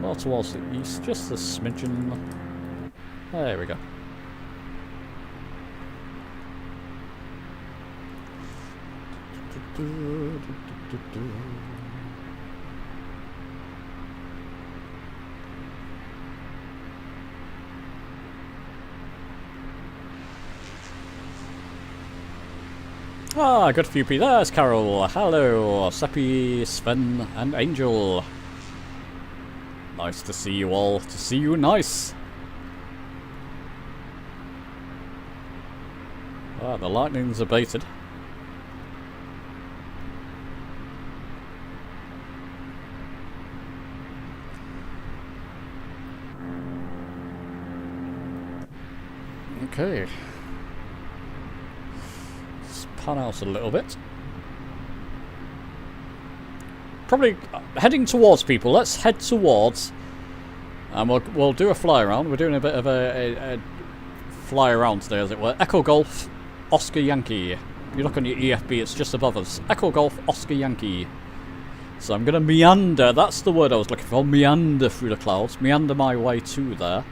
More towards the east, just a smidgen. There we go. Ah, good few people. There's Carol. Hello, Seppi, Sven, and Angel. Nice to see you all. To see you nice. Ah, the lightning's abated. Okay. Let's pan out a little bit. Probably heading towards people. Let's head towards, and we'll do a fly around. We're doing a bit of a fly around today, as it were. Echo Golf, Oscar Yankee. If you look on your EFB, it's just above us. Echo Golf, Oscar Yankee. So I'm going to meander. That's the word I was looking for. Meander through the clouds. Meander my way to there.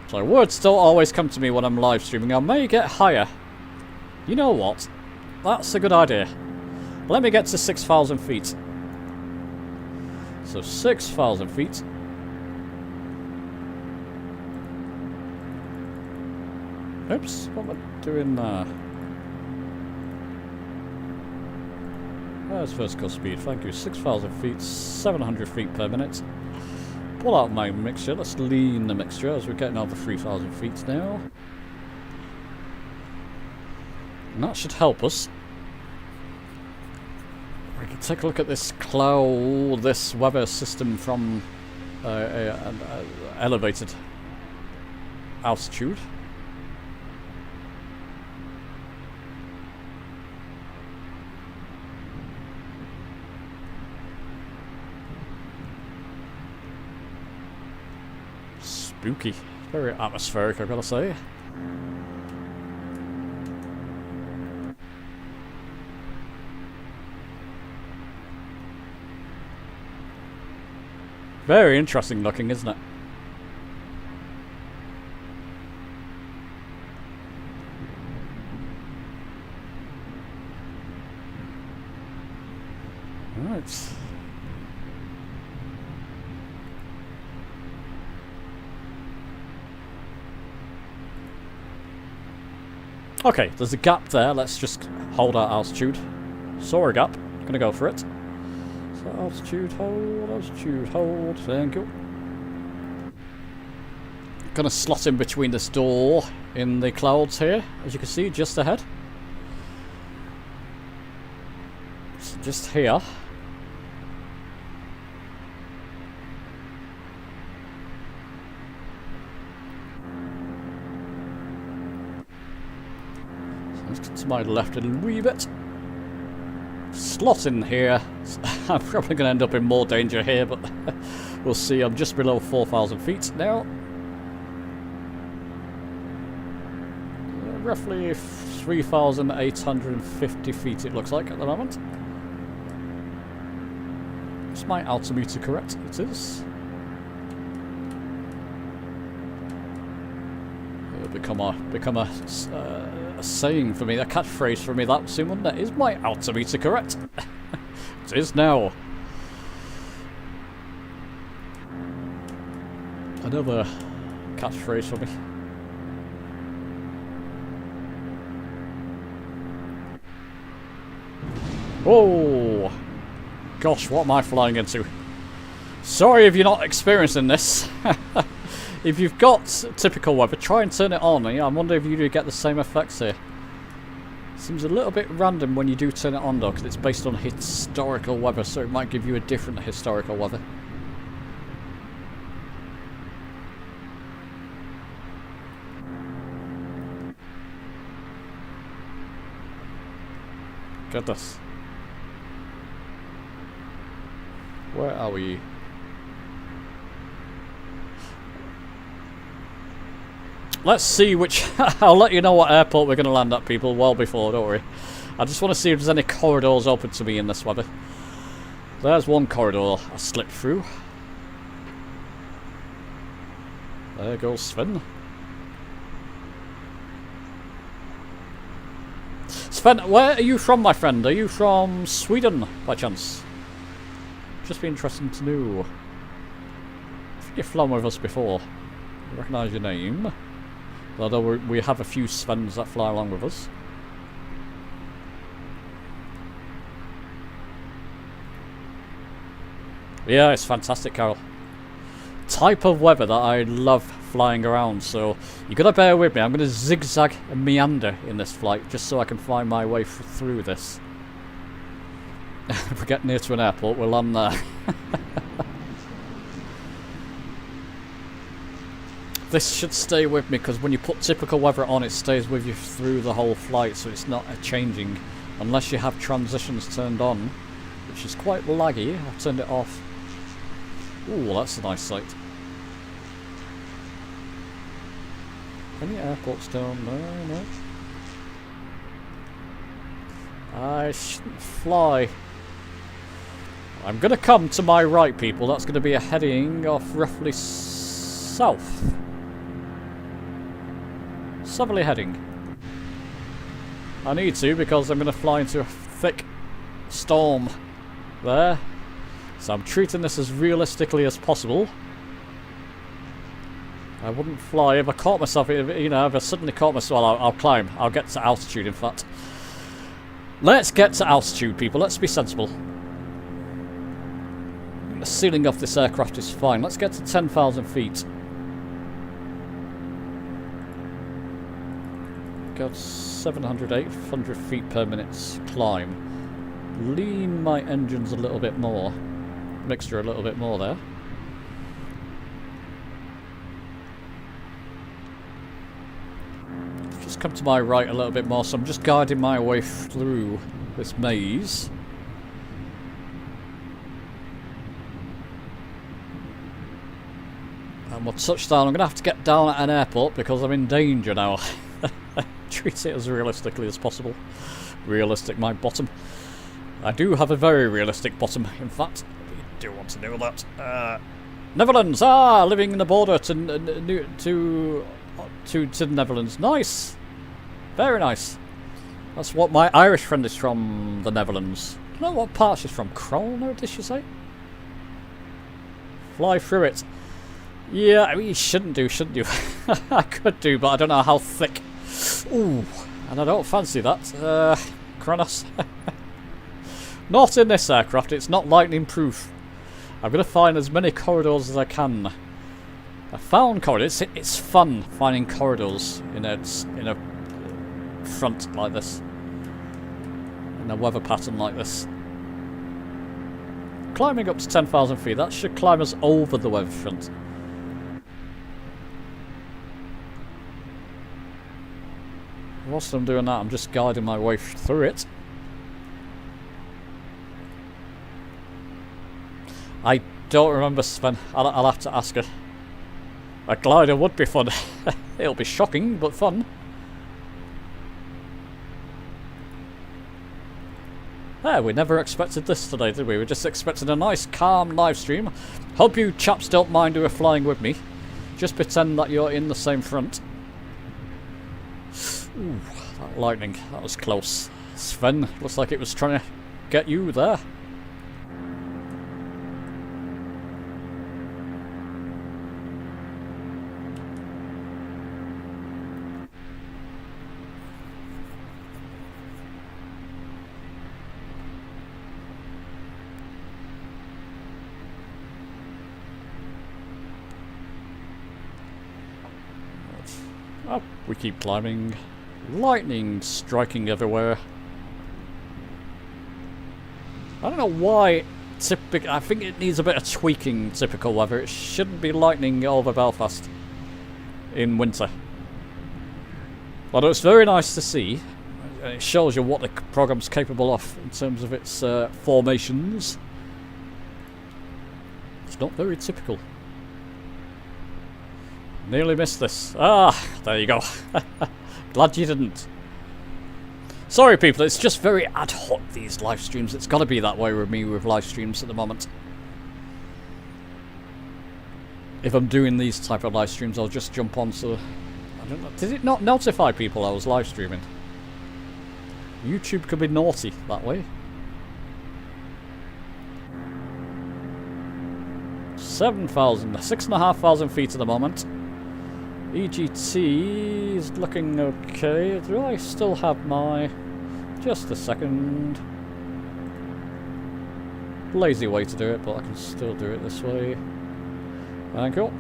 So words don't always come to me when I'm live streaming. I may get higher. You know what? That's a good idea. Let me get to 6,000 feet. So 6,000 feet. Oops, what am I doing there? There's vertical speed, thank you. 6,000 feet, 700 feet per minute. Pull out my mixture. Let's lean the mixture as we're getting over 3,000 feet now. And that should help us. We can take a look at this cloud, this weather system from an elevated altitude. Spooky. Very atmospheric, I've got to say. Very interesting looking, isn't it? Right. Okay, there's a gap there. Let's just hold our altitude. Saw a gap. Gonna go for it. So altitude hold. Thank you. Gonna slot in between this door in the clouds here, as you can see, just ahead. So just here. to my left a wee bit. Slot in here. I'm probably going to end up in more danger here, but we'll see. I'm just below 4,000 feet now. Roughly 3,850 feet it looks like at the moment. Is my altimeter correct? It is. It'll become a saying for me, a catchphrase for me that soon, wouldn't it? Is my altimeter correct? It is now. Another catchphrase for me. Oh, gosh, what am I flying into? Sorry if you're not experiencing this. If you've got typical weather, try and turn it on. I wonder if you do get the same effects here. Seems a little bit random when you do turn it on though, because it's based on historical weather, so it might give you a different historical weather. Goodness. Where are we? Let's see which... I'll let you know what airport we're going to land at, people, well before, don't worry. I just want to see if there's any corridors open to me in this weather. There's one corridor I slipped through. There goes Sven. Sven, where are you from, my friend? Are you from Sweden, by chance? Just be interesting to know. I think you've flown with us before. I recognise your name. Although we have a few Svens that fly along with us. Yeah, it's fantastic, Carol. Type of weather that I love flying around, so you gotta bear with me. I'm gonna zigzag and meander in this flight just so I can find my way through this. If we get near to an airport, we'll land there. This should stay with me because when you put typical weather on, it stays with you through the whole flight, so it's not changing unless you have transitions turned on, which is quite laggy. I've turned it off. Ooh, that's a nice sight. Any airports down there? No. I shouldn't fly. I'm going to come to my right, people. That's going to be a heading off roughly south. Southerly heading. I need to because I'm going to fly into a thick storm there. So I'm treating this as realistically as possible. I wouldn't fly if I caught myself, you know, if I suddenly caught myself, I'll climb. I'll get to altitude, in fact. Let's get to altitude, people. Let's be sensible. The ceiling of this aircraft is fine. Let's get to 10,000 feet. Got 700, 800 feet per minute climb. Lean my engines a little bit more. Mixture a little bit more there. Just come to my right a little bit more, so I'm just guiding my way through this maze. And we'll touch down. I'm going to have to get down at an airport because I'm in danger now. Treat it as realistically as possible. Realistic, my bottom. I do have a very realistic bottom, in fact. You do want to know that. Netherlands! Ah! Living in the border to the Netherlands. Nice! Very nice. That's what my Irish friend is from, the Netherlands. I don't know what part she's from. Kroll, did she say? Fly through it. Yeah, I mean, you shouldn't do, shouldn't you? I could do, but I don't know how thick. Ooh, and I don't fancy that. Kronos. Not in this aircraft, it's not lightning proof. I'm going to find as many corridors as I can. I found corridors. It's fun finding corridors in a front like this. In a weather pattern like this. Climbing up to 10,000 feet, that should climb us over the weather front. whilst I'm doing that, I'm just guiding my way through it. I don't remember, Sven. I'll have to ask her. A glider would be fun. It'll be shocking, but fun. Yeah, we never expected this today, did we? We just expected a nice, calm live stream. Hope you chaps don't mind who are flying with me. Just pretend that you're in the same front. Ooh, that lightning. That was close. Sven, looks like it was trying to get you there. Oh, we keep climbing. Lightning striking everywhere. I don't know why. I think it needs a bit of tweaking. Typical weather. It shouldn't be lightning all over Belfast in winter. Although it's very nice to see. It shows you what the program's capable of in terms of its formations. It's not very typical. Nearly missed this. Ah, there you go. Glad you didn't. Sorry people, it's just very ad hoc, these live streams. It's got to be that way with me with live streams at the moment. If I'm doing these type of live streams, I'll just jump on to... I don't know. Did it not notify people I was live streaming? YouTube could be naughty that way. 7,000, 6,500 feet at the moment. EGT is looking okay. Do I still have my... Just a second. Lazy way to do it, but I can still do it this way. And cool.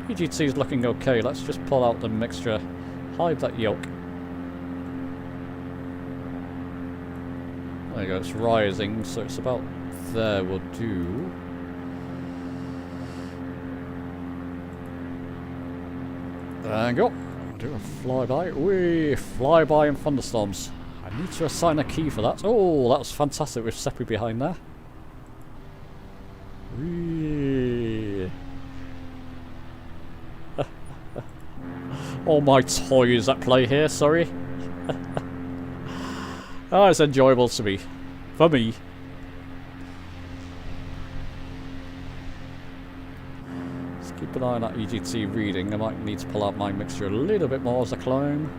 EGT is looking okay. Let's just pull out the mixture. Hide that yoke. There you go, it's rising, so it's about there will do. There you go. Do a flyby. Wee! Flyby and thunderstorms. I need to assign a key for that. Oh, that was fantastic with Seppi behind there. Wee! All my toys at play here, sorry. Oh, it's enjoyable to me. For me. Keep an eye on that EGT reading. I might need to pull out my mixture a little bit more as I climb.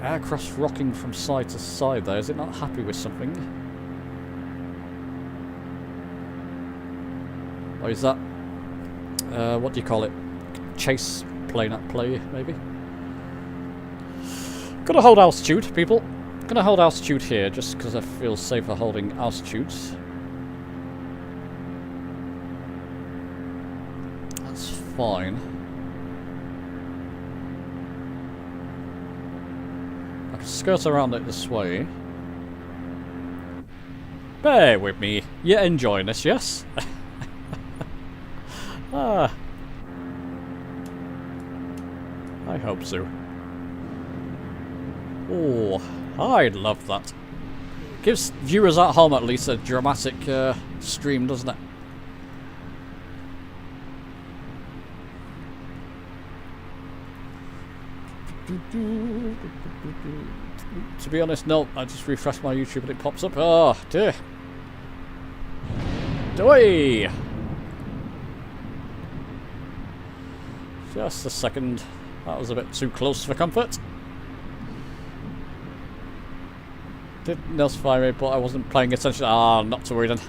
Aircraft rocking from side to side there. Is it not happy with something? Or is that... what do you call it? Chase plane at play, maybe? Gonna hold altitude, people. Gonna hold altitude here, just because I feel safer holding altitudes. Fine. I can skirt around it this way. Bear with me. You're enjoying this, yes? Ah. I hope so. Oh, I'd love that. Gives viewers at home at least a dramatic stream, doesn't it? To be honest, no. I just refresh my YouTube and it pops up. Oh, dear. Away! Just a second. That was a bit too close for comfort. Did notify me, but I wasn't paying attention. Ah, not to worry then.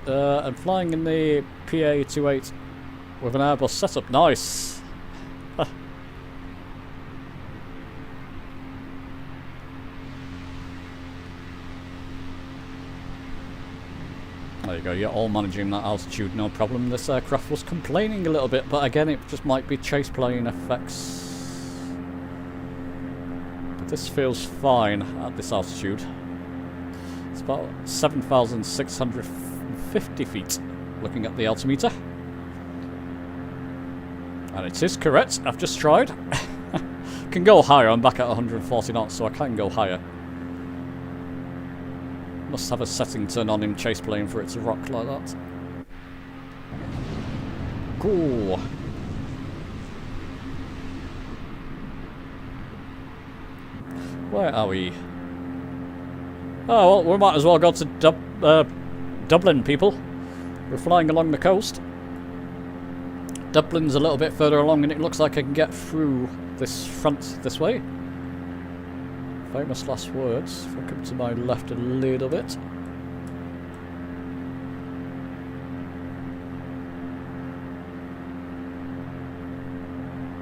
I'm flying in the PA-28 with an Airbus setup. Nice! There you go, you're all managing that altitude, no problem. This aircraft was complaining a little bit, but again, it just might be chase plane effects. But this feels fine at this altitude. It's about 7,650 feet. looking at the altimeter. And it is correct, I've just tried. Can go higher, I'm back at 140 knots, so I can go higher. Must have a setting turned on in chase plane for it to rock like that. Cool. Where are we? Oh, well, we might as well go to Dublin, people. We're flying along the coast. Dublin's a little bit further along, and it looks like I can get through this front this way. Famous last words. If I come to my left a little bit.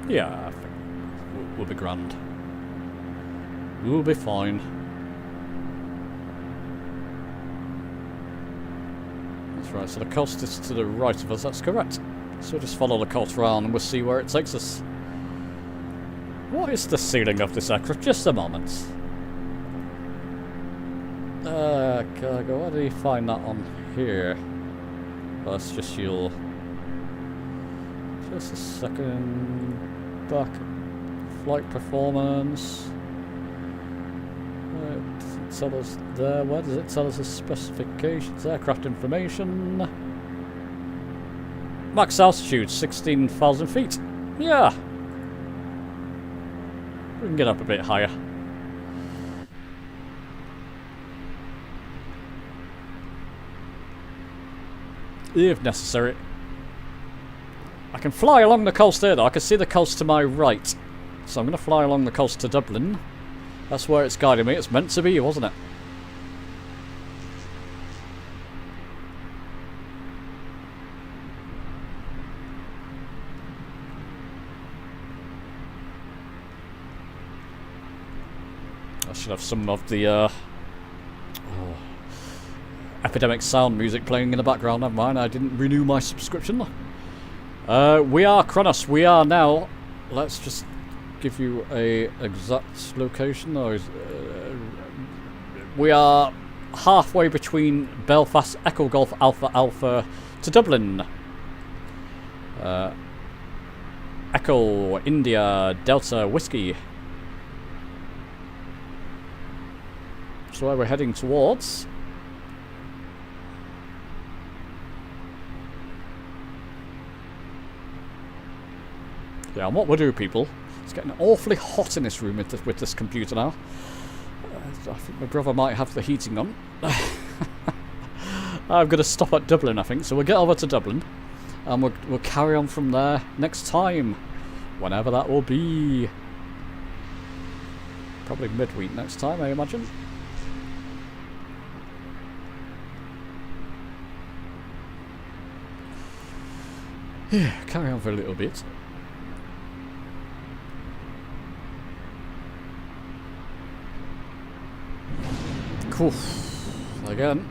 Yeah, I think we'll be grand. We'll be fine. That's right, so the coast is to the right of us, that's correct. So we'll just follow the coast round and we'll see where it takes us. What is the ceiling of this aircraft? Just a moment. Cargo, where do you find that on here? Oh, that's just your... Just a second... Back... Flight performance... It doesn't tell us there. Where does it tell us the specifications? Aircraft information... Max altitude, 16,000 feet. Yeah! We can get up a bit higher. If necessary. I can fly along the coast there though. I can see the coast to my right. So I'm going to fly along the coast to Dublin. That's where it's guiding me. It's meant to be, wasn't it? I should have some of the Epidemic Sound music playing in the background. Never mind, I didn't renew my subscription. We are Kronos. We are now. Let's just give you a exact location. We are halfway between Belfast Echo Golf Alpha Alpha to Dublin. Echo India Delta Whiskey. So where we're heading towards. Yeah, and what we'll do, people, it's getting awfully hot in this room with this computer now. I think my brother might have the heating on. I'm going to stop at Dublin, I think, so we'll get over to Dublin, and we'll carry on from there next time, whenever that will be. Probably midweek next time, I imagine. Yeah, carry on for a little bit. Cool. Again.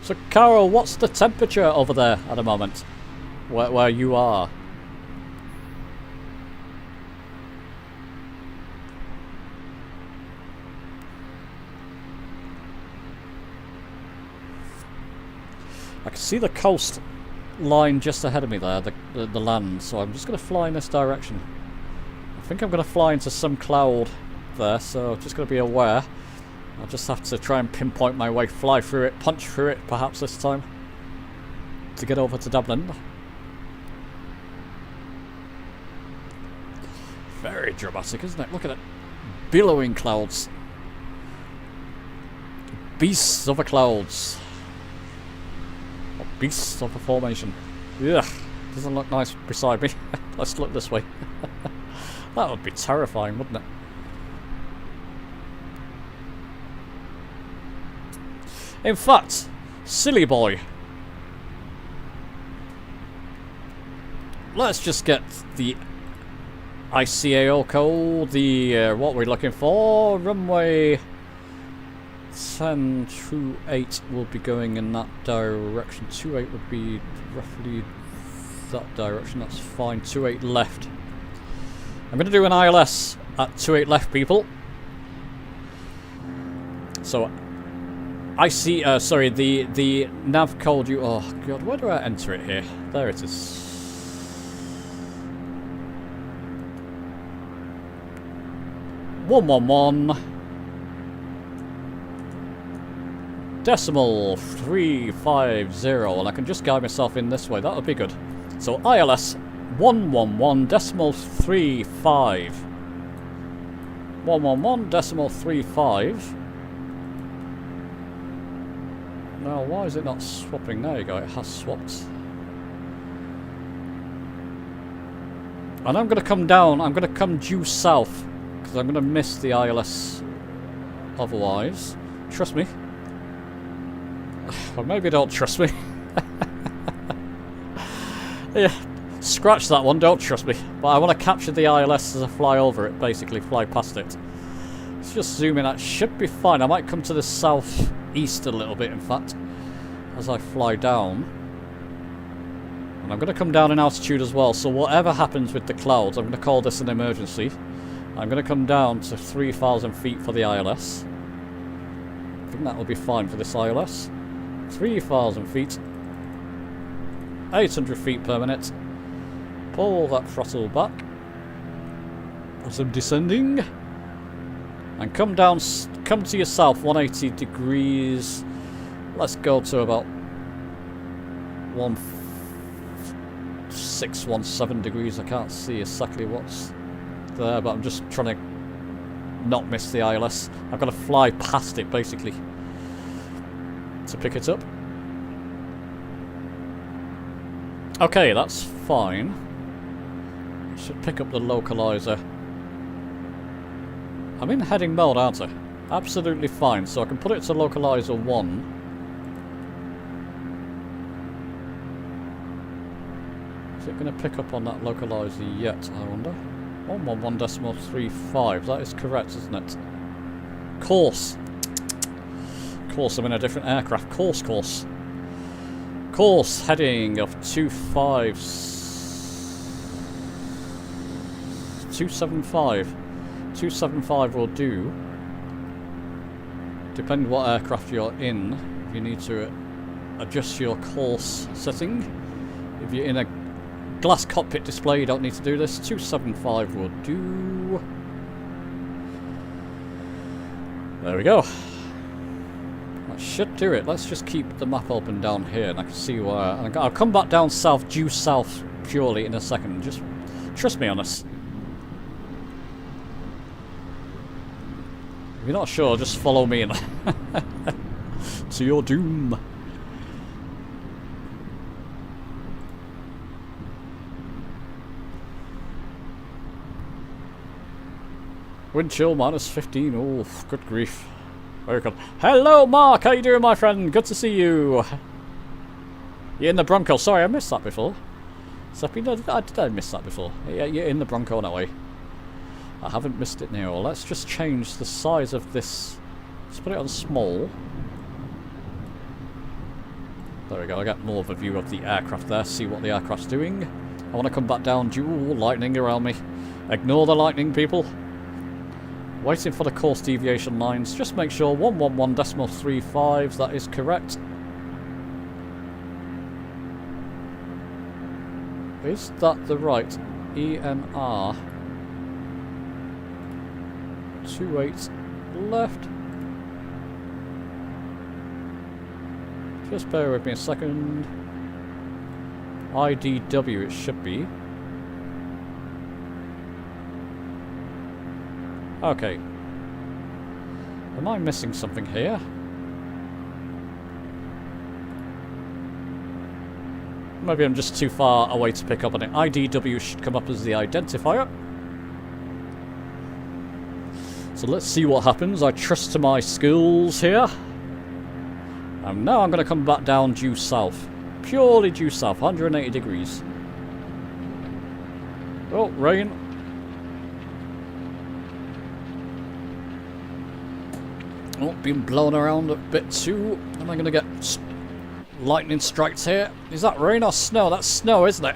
So, Carol, what's the temperature over there at the moment? Where you are? I can see the coast line just ahead of me there, the land, so I'm just going to fly in this direction. I think I'm going to fly into some cloud there, so just going to be aware. I'll just have to try and pinpoint my way, fly through it, punch through it perhaps this time, to get over to Dublin. Very dramatic, isn't it? Look at it. Billowing clouds. Beasts of the clouds. Beasts of a formation. Ugh, doesn't look nice beside me. Let's look this way. That would be terrifying, wouldn't it? In fact, silly boy. Let's just get the ICAO code, the what we're looking for, runway 1028 will be going in that direction. 28 would be roughly that direction, that's fine. 28 left. I'm going to do an ILS at 28 left, people. So, I see, sorry, the nav code you... Oh, God, where do I enter it here? There it is. (111) decimal 350, and I can just guide myself in this way. That would be good. So ILS 111 decimal 35. 111 decimal 35. Now, why is it not swapping? There you go, it has swapped. And I'm going to come down, I'm going to come due south, because I'm going to miss the ILS otherwise. Trust me. Or maybe don't trust me. Yeah, scratch that one, don't trust me. But I want to capture the ILS as I fly over it, basically, fly past it. Let's just zoom in, that should be fine. I might come to the southeast a little bit, in fact, as I fly down. And I'm going to come down in altitude as well, so whatever happens with the clouds, I'm going to call this an emergency. I'm going to come down to 3,000 feet for the ILS. I think that will be fine for this ILS. 3,000 feet. 800 feet per minute. Pull that throttle back. As I'm descending. And come down, come to yourself 180 degrees. Let's go to about 1617 degrees. I can't see exactly what's there, but I'm just trying to not miss the ILS. I've got to fly past it basically to pick it up. Okay, that's fine. Should pick up the localizer. I'm in heading mode, aren't I? Absolutely fine, so I can put it to localizer 1. Is it going to pick up on that localizer yet, I wonder? 111.35, that is correct, isn't it? Course. Course, I'm in a different aircraft. Course. Course, heading of 275. 275 will do. Depending what aircraft you're in, you need to adjust your course setting. If you're in a glass cockpit display, you don't need to do this. 275 will do. There we go. That should do it. Let's just keep the map open down here, and I can see where. And I'll come back down south, due south, purely in a second. Just trust me on this. If you're not sure, just follow me and to your doom. Wind chill minus 15. Oh, good grief. Very good. Hello, Mark. How you doing, my friend? Good to see you. You're in the Bronco. Sorry, I missed that before. Did I miss that before? Yeah, you're in the Bronco that way. I haven't missed it now. Let's just change the size of this. Let's put it on small. There we go. I get more of a view of the aircraft there. See what the aircraft's doing. I want to come back down. Dual lightning around me. Ignore the lightning, people. Waiting for the course deviation lines. Just make sure 111.35. That is correct. Is that the right ENR? 28 left. Just bear with me a second. IDW it should be. Okay. Am I missing something here? Maybe I'm just too far away to pick up on it. IDW should come up as the identifier. So let's see what happens. I trust to my skills here. And now I'm going to come back down due south. Purely due south, 180 degrees. Oh, rain. Oh, being blown around a bit too. Am I going to get lightning strikes here? Is that rain or snow? That's snow, isn't it?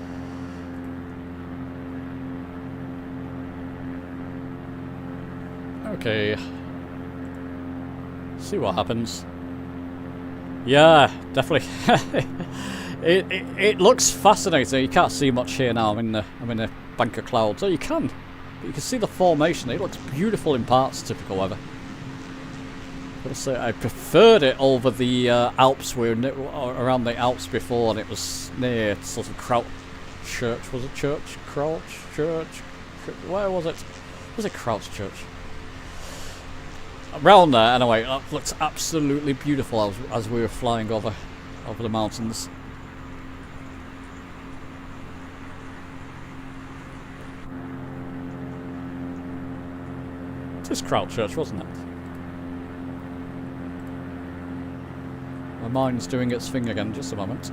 Okay. See what happens. Yeah, definitely. it looks fascinating. You can't see much here now. I'm in a bank of clouds. Oh, you can. But you can see the formation. It looks beautiful in parts. Typical weather. I've got to say, I preferred it over the Alps. We were around the Alps before, and it was near sort of Crouch Church. Was it Church? Crouch Church? Where was it? Was it Crouch Church? Around there, anyway. That looked absolutely beautiful as we were flying over the mountains. It was Crouch Church, wasn't it? My mind's doing its thing again, just a moment.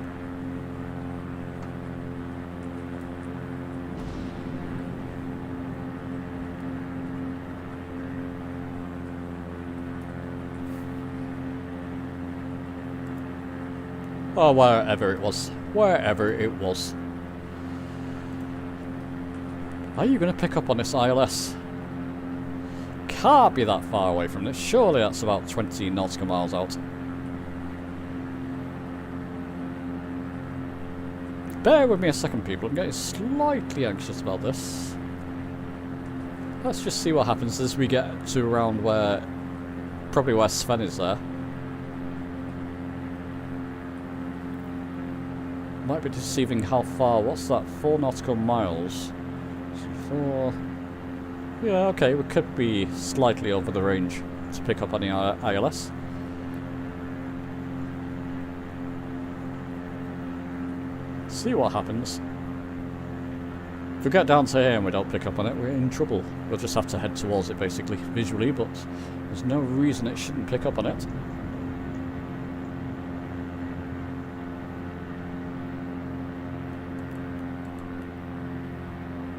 Oh, wherever it was. Wherever it was. Are you going to pick up on this ILS? Can't be that far away from this. Surely that's about 20 nautical miles out. Bear with me a second, people. I'm getting slightly anxious about this. Let's just see what happens as we get to around where... probably where Sven is there. Might be deceiving how far. What's that? 4 nautical miles. 4... Yeah, okay. We could be slightly over the range to pick up any ILS. See what happens. If we get down to here and we don't pick up on it, we're in trouble. We'll just have to head towards it basically, visually, but there's no reason it shouldn't pick up on it.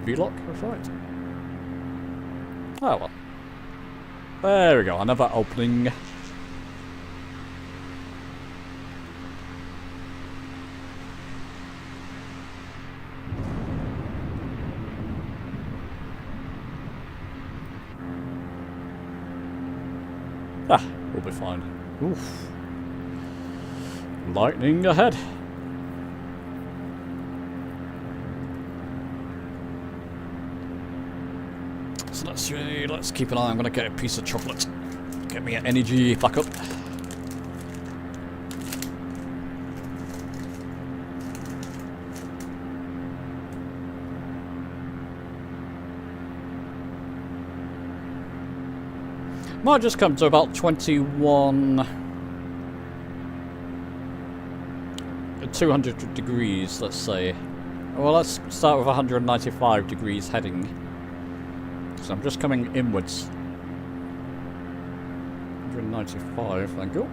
V-lock, that's right. Oh well. There we go, another opening. Ah, we'll be fine. Oof. Lightning ahead. So let's keep an eye. I'm gonna get a piece of chocolate. Get me energy back up. Might just come to about 200 degrees, let's say. Well, let's start with 195 degrees heading. So I'm just coming inwards. 195, thank you.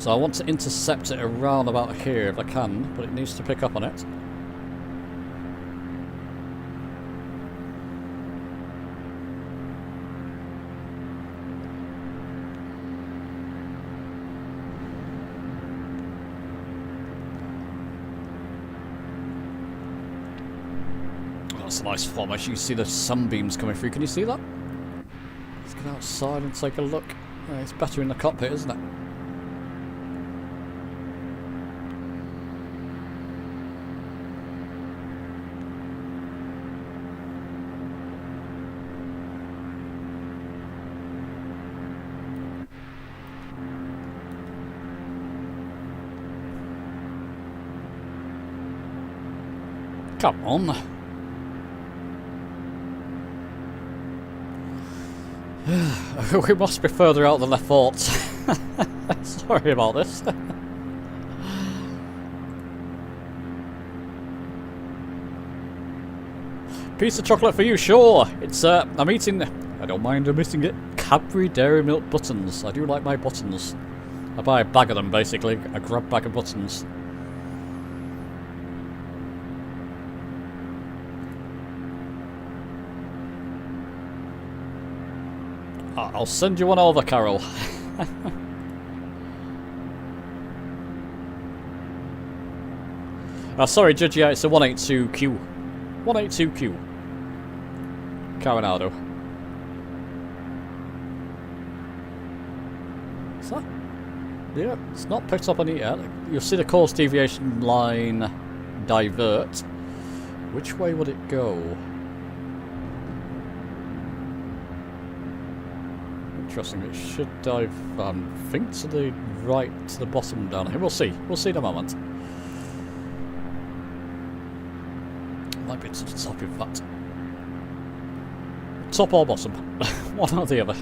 So I want to intercept it around about here if I can, but it needs to pick up on it. That's a nice formation. You see the sunbeams coming through. Can you see that? Let's get outside and take a look. It's better in the cockpit, isn't it? Come on. We must be further out than I thought. Sorry about this. Piece of chocolate for you, sure. It's I'm eating. I don't mind admitting it. Cadbury Dairy Milk buttons. I do like my buttons. I buy a bag of them basically. A grab bag of buttons. I'll send you one over, Carol. Sorry, Judge, yeah, it's a 182Q. 182Q. Coronado. Is that? Yeah, it's not picked up on it yet. You'll see the course deviation line divert. Which way would it go? Interesting, it should dive, I think, to the right, to the bottom down here. We'll see. We'll see in a moment. Might be to the top, in fact. Top or bottom. One or the other.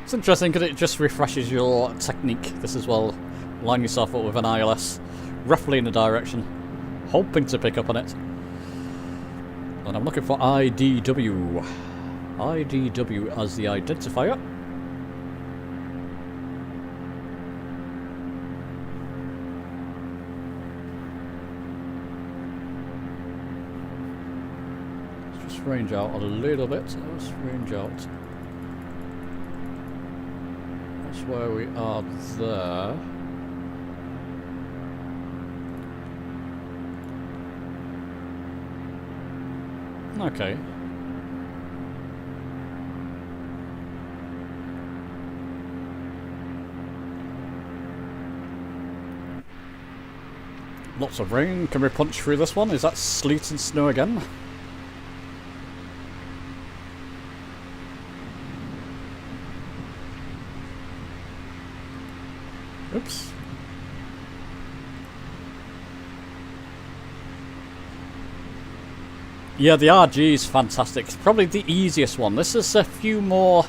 It's interesting because it just refreshes your technique. This as well. Line yourself up with an ILS roughly in the direction, hoping to pick up on it. And I'm looking for IDW. IDW as the identifier. Let's just range out a little bit. Let's range out. That's where we are there. Okay. Lots of rain. Can we punch through this one? Is that sleet and snow again? Oops. Yeah, the RG is fantastic. It's probably the easiest one. This is a few more...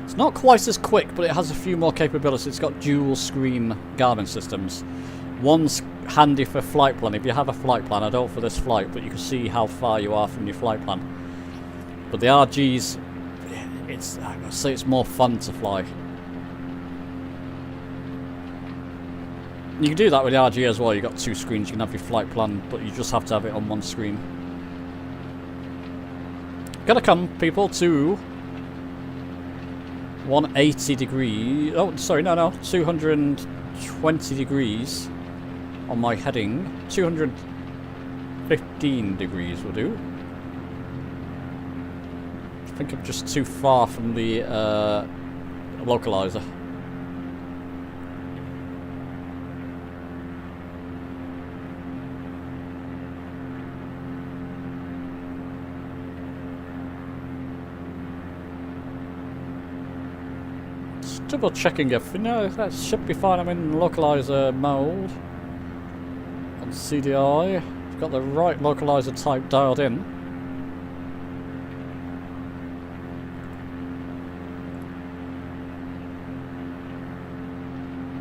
It's not quite as quick, but it has a few more capabilities. It's got dual screen Garmin systems. One's handy for flight plan. If you have a flight plan, I don't for this flight, but you can see how far you are from your flight plan. But the RG's... It's, I'd say it's more fun to fly. You can do that with the RG as well. You've got two screens. You can have your flight plan, but you just have to have it on one screen. Gonna come, people, to 180 degrees. Oh, sorry, no, 220 degrees on my heading. 215 degrees will do. I think I'm just too far from the localizer. Double checking if no, that should be fine. I'm in localizer mode on CDI. I've got the right localizer type dialed in.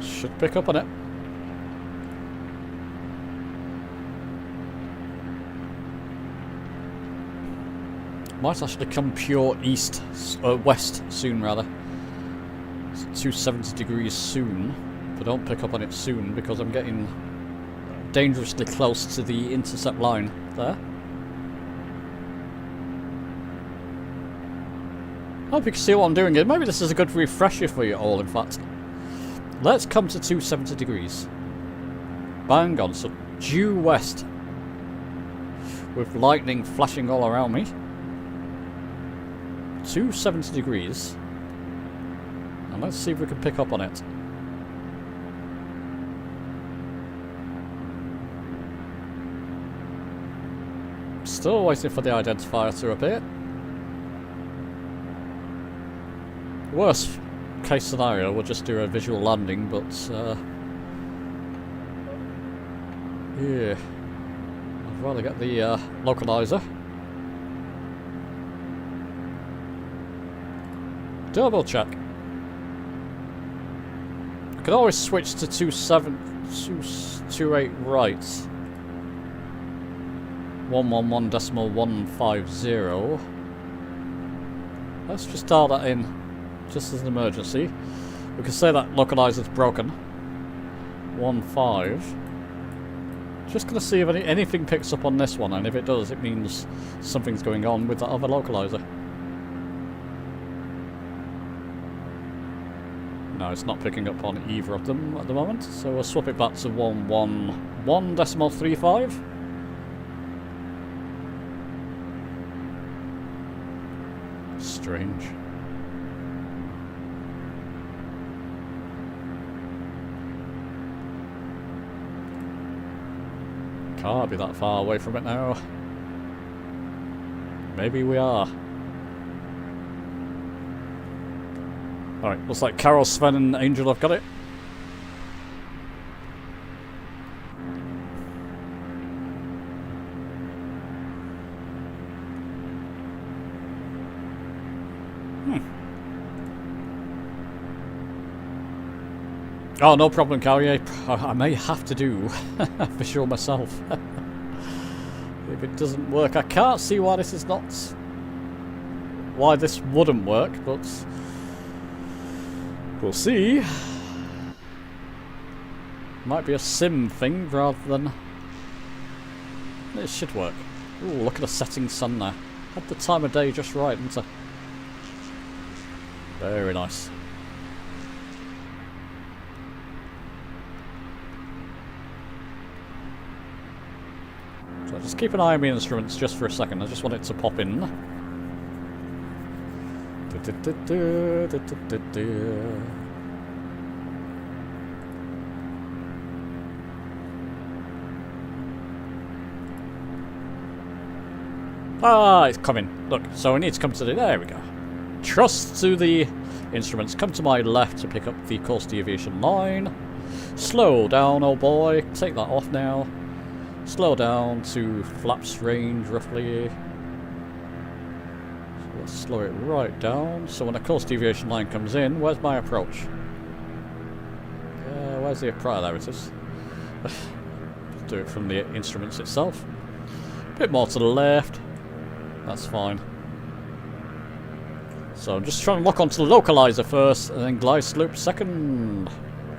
Should pick up on it. Might actually come pure east, west soon rather. 270 degrees soon, but don't pick up on it soon because I'm getting dangerously close to the intercept line there. I hope you can see what I'm doing here. Maybe this is a good refresher for you all, in fact. Let's come to 270 degrees. Bang on, so due west with lightning flashing all around me. 270 degrees. And let's see if we can pick up on it. Still waiting for the identifier to appear. Worst case scenario, we'll just do a visual landing, but yeah, I'd rather get the localizer. Double check. I could always switch to 228 right. 111.150. Let's just dial that in, just as an emergency. We can say that localizer's broken. 15. Just gonna see if anything picks up on this one, and if it does, it means something's going on with that other localizer. No, it's not picking up on either of them at the moment, so we'll swap it back to 111.35. Strange. Can't be that far away from it now. Maybe we are. Alright, looks like Carol, Sven and Angel have got it. Oh, no problem, Carrier. I may have to do for sure myself. If it doesn't work, I can't see why this is not... why this wouldn't work, but... we'll see. Might be a sim thing rather than... it should work. Ooh, look at the setting sun there. Had the time of day just right, didn't I? Very nice. So just keep an eye on my instruments just for a second. I just want it to pop in. Ah, it's coming. Look, so I need to come to the... there we go. Trust to the instruments. Come to my left to pick up the course deviation line. Slow down, oh boy. Take that off now. Slow down to flaps range, roughly. So let's slow it right down. So when the course deviation line comes in, where's my approach? Where's the approach? There it is. Just do it from the instruments itself. A bit more to the left. That's fine. So I'm just trying to lock onto the localizer first, and then glide slope second.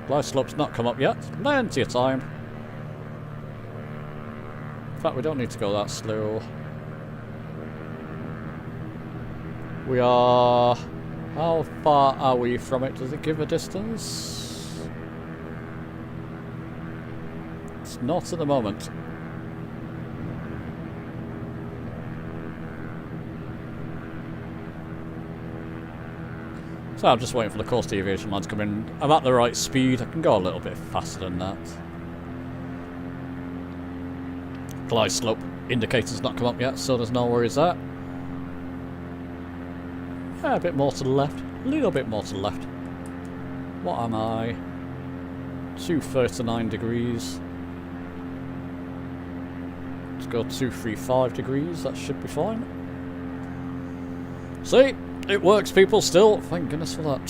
Glide slope's not come up yet. Plenty of time. In fact, we don't need to go that slow. We are... how far are we from it? Does it give a distance? It's not at the moment. So I'm just waiting for the course deviation line to come in. I'm at the right speed. I can go a little bit faster than that. Glide slope indicator's not come up yet, so there's no worries there. Yeah, a bit more to the left. A little bit more to the left. What am I? 239 degrees. Let's go 235 degrees. That should be fine. See? It works, people, still. Thank goodness for that.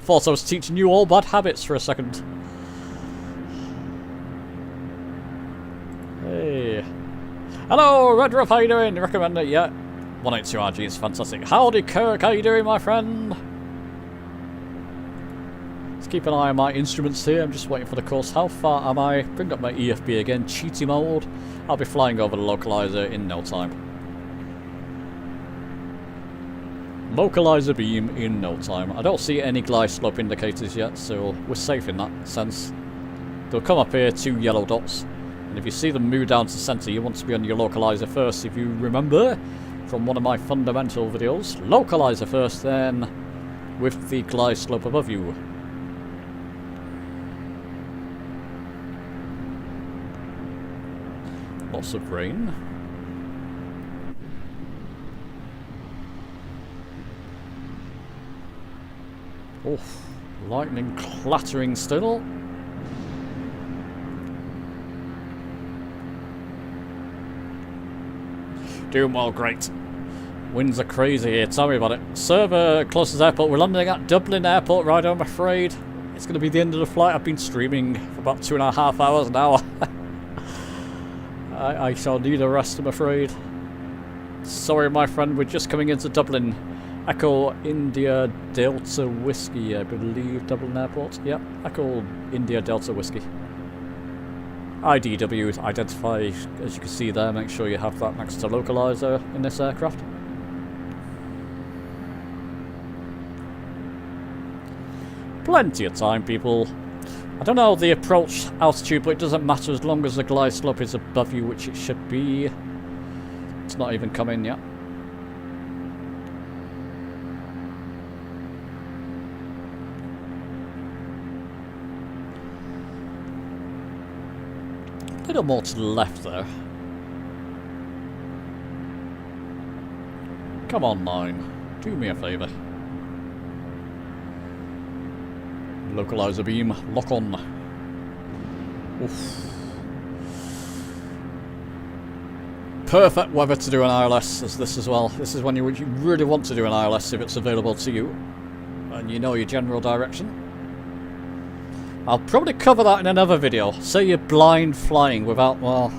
Thought I was teaching you all bad habits for a second. Hey. Hello, Red Ruff, how you doing? Recommend it yet? 182RG is fantastic. Howdy, Kirk, how you doing, my friend? Let's keep an eye on my instruments here. I'm just waiting for the course. How far am I? Bring up my EFB again. Cheaty mode. I'll be flying over the localizer in no time. Localizer beam in no time. I don't see any glide slope indicators yet, so we're safe in that sense. They'll come up here, 2 yellow dots. And if you see them move down to center, you want to be on your localizer first. If you remember from one of my fundamental videos, localizer first, then with the glide slope above you. Lots of rain. Oh, lightning clattering still. Doing well, great. Winds are crazy here, tell me about it. Server, closest airport. We're landing at Dublin Airport right now, I'm afraid. It's going to be the end of the flight. I've been streaming for about 2.5 hours now. I shall need a rest, I'm afraid. Sorry, my friend, we're just coming into Dublin. Echo India Delta Whiskey, I believe, Dublin Airport. Yep, Echo India Delta Whiskey. IDW, identify, as you can see there, make sure you have that next to localizer in this aircraft. Plenty of time, people. I don't know the approach altitude, but it doesn't matter as long as the glide slope is above you, which it should be. It's not even come in yet. A little more to the left there. Come on, 9. Do me a favour. Localizer beam, lock on. Oof. Perfect weather to do an ILS as this as well. This is when you really want to do an ILS if it's available to you. And you know your general direction. I'll probably cover that in another video. Say you're blind flying without, well...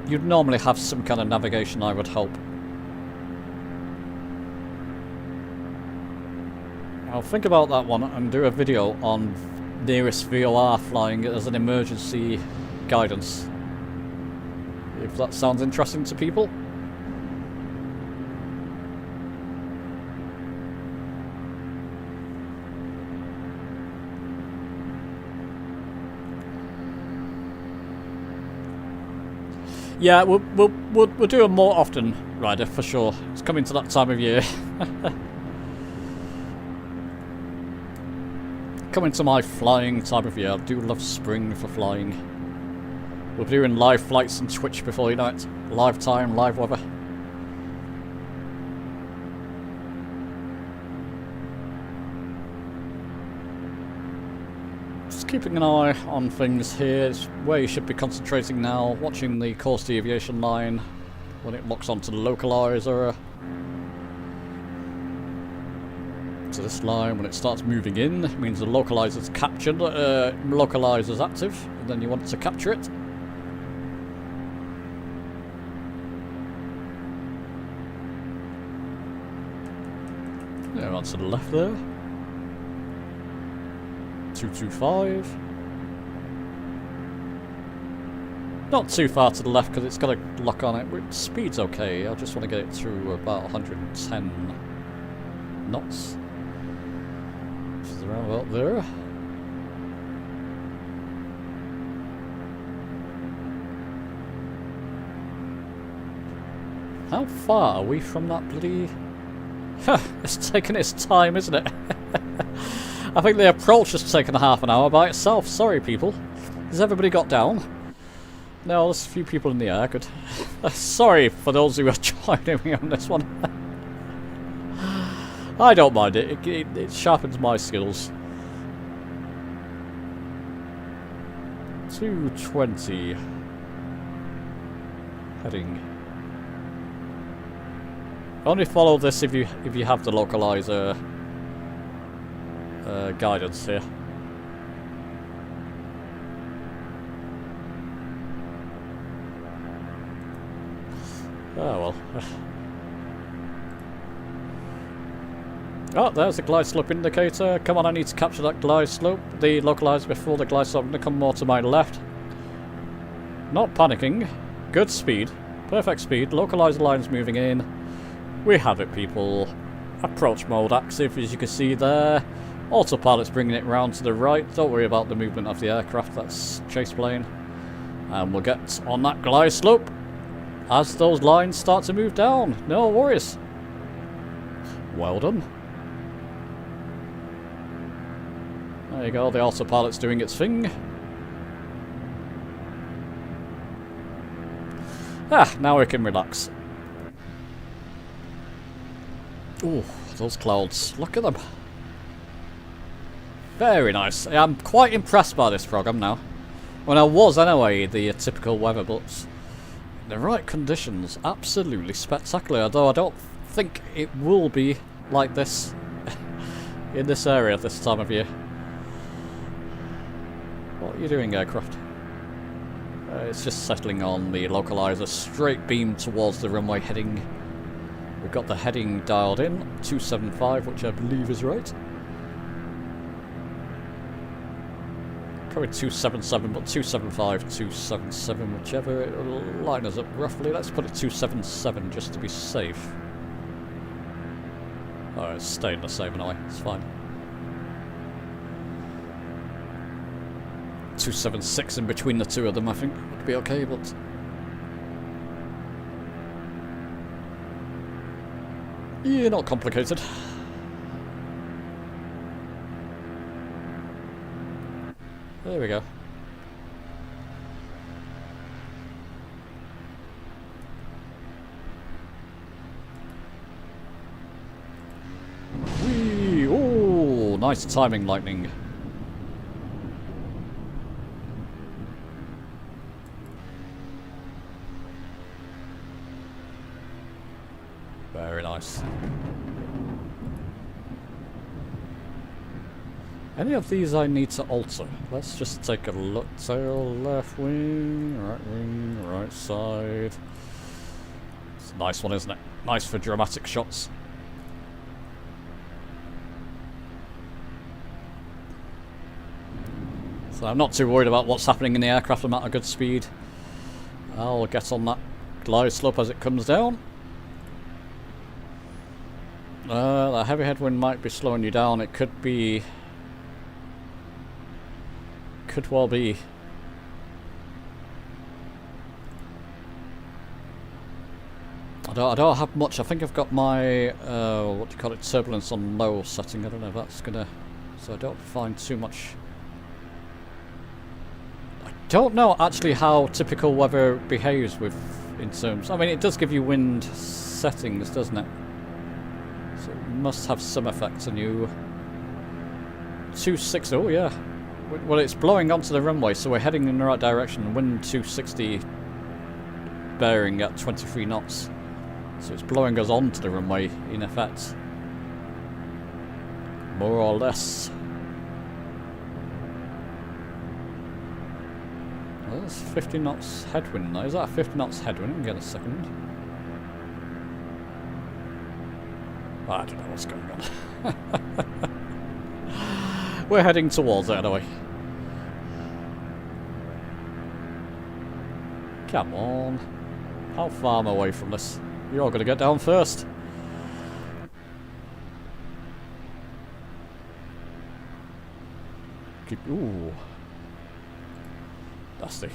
You'd normally have some kind of navigation, I would hope. I'll think about that one and do a video on nearest VOR flying as an emergency guidance. If that sounds interesting to people. Yeah, we'll do it more often, Ryder, for sure. It's coming to that time of year. Coming to my flying time of year. I do love spring for flying. We're doing live flights on Twitch before you know it. Live time, live weather. Just keeping an eye on things here. It's where you should be concentrating now. Watching the course deviation line when it locks onto the localizer. To this line, when it starts moving in, it means the localizer's captured, localizer's active, and then you want to capture it. Yeah, on to the left there. 225. Not too far to the left because it's got a lock on it. Speed's okay, I just want to get it through about 110 knots. Around about there. How far are we from that bloody... It's taken its time, isn't it? I think the approach has taken half an hour by itself. Sorry, people. Has everybody got down? No, there's a few people in the air. Good. Sorry for those who are joining me on this one. I don't mind it. It sharpens my skills. 220. Heading. Only follow this if you have the localizer guidance here. Oh well. Oh, there's the glide slope indicator. Come on, I need to capture that glide slope. The localizer before the glide slope. I'm going to come more to my left. Not panicking. Good speed. Perfect speed. Localizer lines moving in. We have it, people. Approach mode active, as you can see there. Autopilot's bringing it round to the right. Don't worry about the movement of the aircraft. That's chase plane. And we'll get on that glide slope as those lines start to move down. No worries. Well done. There you go, the autopilot's doing its thing. Ah, now we can relax. Ooh, those clouds. Look at them. Very nice. I'm quite impressed by this program now. Well, I was anyway, the typical weather, but the right conditions, absolutely spectacular. Although I don't think it will be like this in this area this time of year. What are you doing, aircraft? It's just settling on the localizer, straight beam towards the runway heading. We've got the heading dialed in, 275, which I believe is right. Probably 277, but 275, 277, whichever it'll line us up roughly. Let's put it 277 just to be safe. Oh, it's staying the same anyway, it's fine. 276 in between the two of them, I think would be okay, but yeah, not complicated. There we go. Whee! Oh, nice timing, lightning. Very nice. Any of these I need to alter? Let's just take a look. Tail, left wing, right side. It's a nice one, isn't it? Nice for dramatic shots. So I'm not too worried about what's happening in the aircraft. I'm at a good speed. I'll get on that glide slope as it comes down. The heavy headwind might be slowing you down. It could be... could well be. I don't have much. I think I've got my what do you call it, turbulence on low setting. I don't know if that's gonna, so I don't find too much. I don't know actually how typical weather behaves with in terms. I mean, it does give you wind settings, doesn't it? So it must have some effect on you. 260, oh yeah. Well, it's blowing onto the runway, so we're heading in the right direction. Wind 260 bearing at 23 knots. So it's blowing us onto the runway, in effect. More or less. Well, that's 50 knots headwind now. Is that a 50 knots headwind? Get a second. I don't know what's going on. We're heading towards it anyway. Come on. How far am I away from this? You're all going to get down first. Keep... Ooh. Dusty.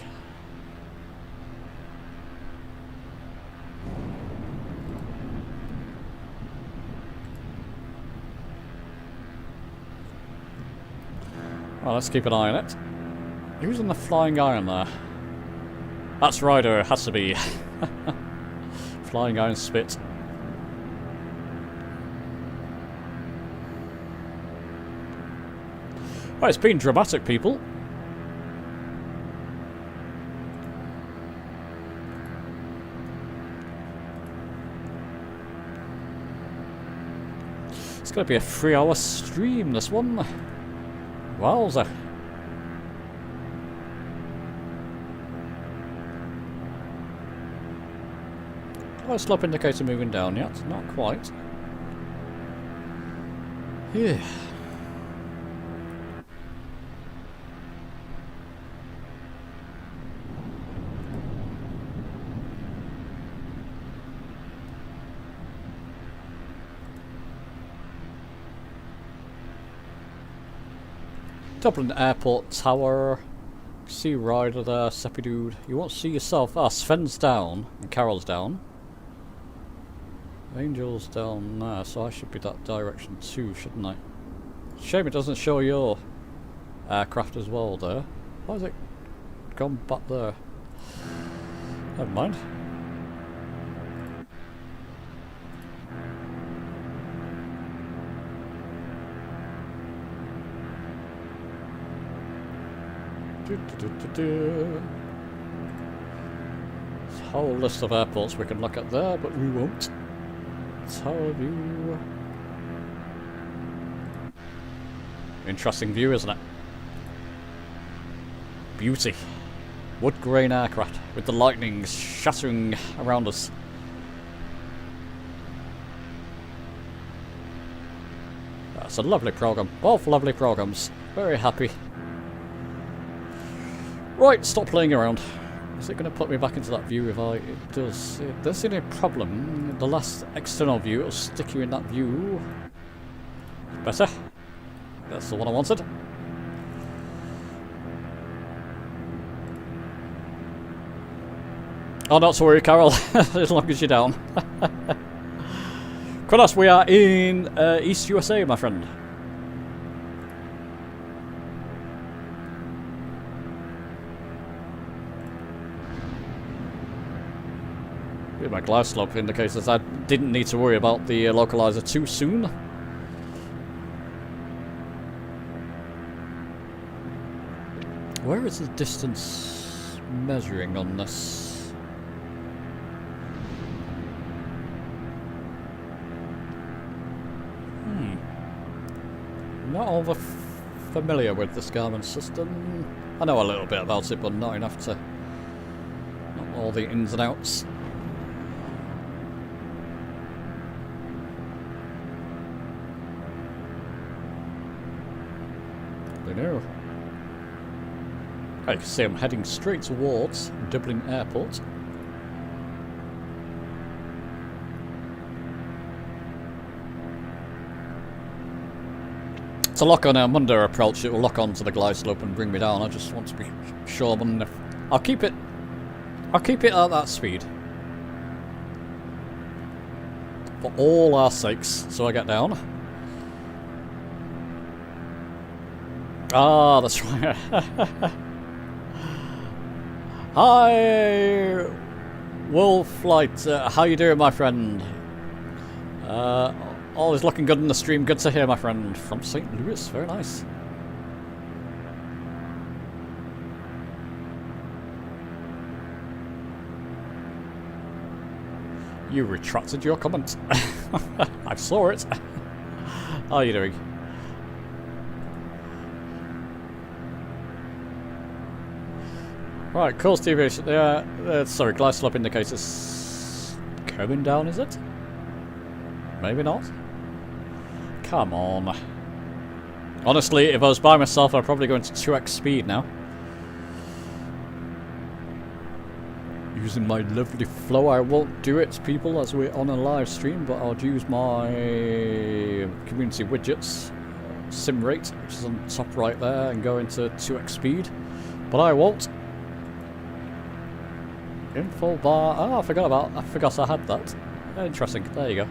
Well, let's keep an eye on it. Who's in the flying iron there? That's Ryder, it has to be. Flying iron spit. Well, it's been dramatic, people. It's going to be a 3-hour stream, this one. Wowza. Oh, slope indicator moving down yet? Not quite. Yeah. Dublin Airport Tower. See Ryder there, Seppy dude. You won't see yourself. Ah, Sven's down and Carol's down. Angel's down there, so I should be that direction too, shouldn't I? Shame it doesn't show your aircraft as well there. Why has it gone back there? Never mind. There's a whole list of airports we can look at there, but we won't. Tower view. Interesting view, isn't it? Beauty. Wood grain aircraft with the lightning shattering around us. That's a lovely program. Both lovely programs. Very happy. Right, stop playing around. Is it going to put me back into that view if I... It does. If there's any problem, the last external view, it'll stick you in that view. Better. That's the one I wanted. Oh, not to worry, Carol. As long as you're down. Kronos, we are in East USA, my friend. My glide slope indicates that I didn't need to worry about the localizer too soon. Where is the distance measuring on this? Not over familiar with this Garmin system. I know a little bit about it, but not enough to... not all the ins and outs. No. I can see I'm heading straight towards Dublin Airport. To lock on a under approach, it will lock onto the glide slope and bring me down. I just want to be sure I'm I'll keep it at that speed. For all our sakes, so I get down. Ah, that's right. Hi, Wolflight. How you doing, my friend? All is looking good in the stream. Good to hear, my friend. From St. Louis. Very nice. You retracted your comment. I saw it. How are you doing? Right, course deviation. Sorry, glide slope indicators coming down, is it? Maybe not. Come on. Honestly, if I was by myself, I'd probably go into 2x speed now. Using my lovely flow. I won't do it, people, as we're on a live stream, but I'll use my community widgets, sim rate, which is on top right there, and go into 2x speed. But I won't. Info bar. Oh, I forgot I had that. Interesting. There you go.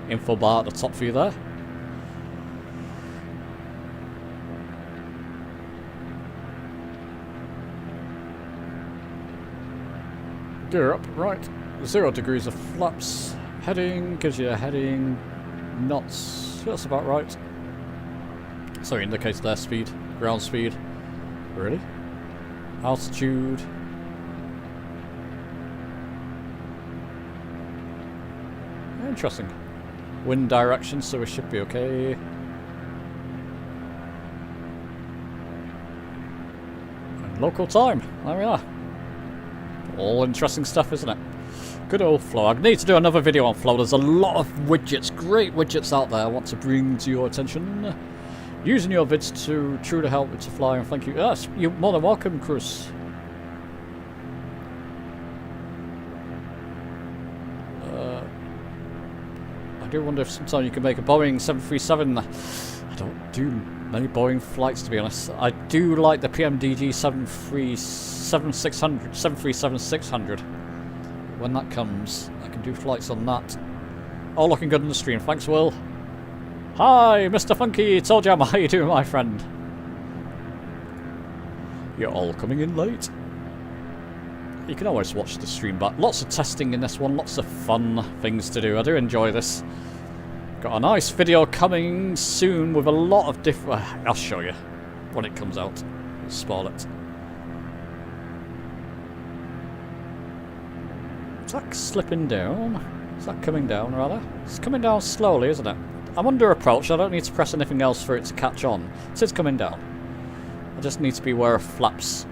Info bar at the top for you there. Gear up. Right. 0 degrees of flaps. Heading gives you a heading. Knots. That's about right. Sorry, indicates their speed. Ground speed. Really? Altitude. Interesting. Wind direction, so we should be okay. And local time. There we are. All interesting stuff, isn't it? Good old flow. I need to do another video on flow. There's a lot of widgets, great widgets out there I want to bring to your attention. Using your vids to truly help with to fly, and thank you. Yes, you're more than welcome, Chris. I do wonder if sometime you can make a Boeing 737. I don't do many Boeing flights, to be honest. I do like the PMDG 737-600. When that comes, I can do flights on that. All looking good in the stream. Thanks, Will. Hi, Mr. Funky. Told you how you doing, my friend. You're all coming in late. You can always watch the stream back. Lots of testing in this one, lots of fun things to do. I do enjoy this. Got a nice video coming soon with a lot of different... I'll show you when it comes out. Spoil it. Is that slipping down? Is that coming down, rather? It's coming down slowly, isn't it? I'm under approach. I don't need to press anything else for it to catch on. It is coming down. I just need to be aware of flaps.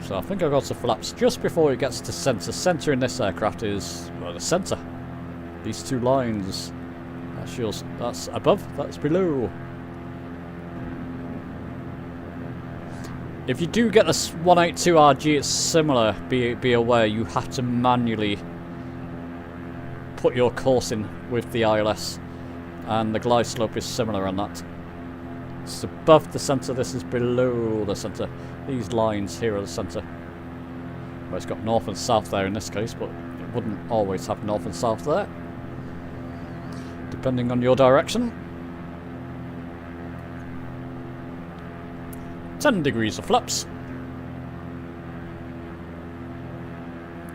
So I think I got to flaps just before it gets to centre. Centre in this aircraft is, well, the centre. These two lines. That's yours. That's above, that's below. If you do get this 182RG, it's similar. Be aware, you have to manually put your course in with the ILS. And the glide slope is similar on that. It's above the centre, this is below the centre. These lines here are the centre. Well, it's got north and south there in this case, but it wouldn't always have north and south there, depending on your direction. 10 degrees of flaps.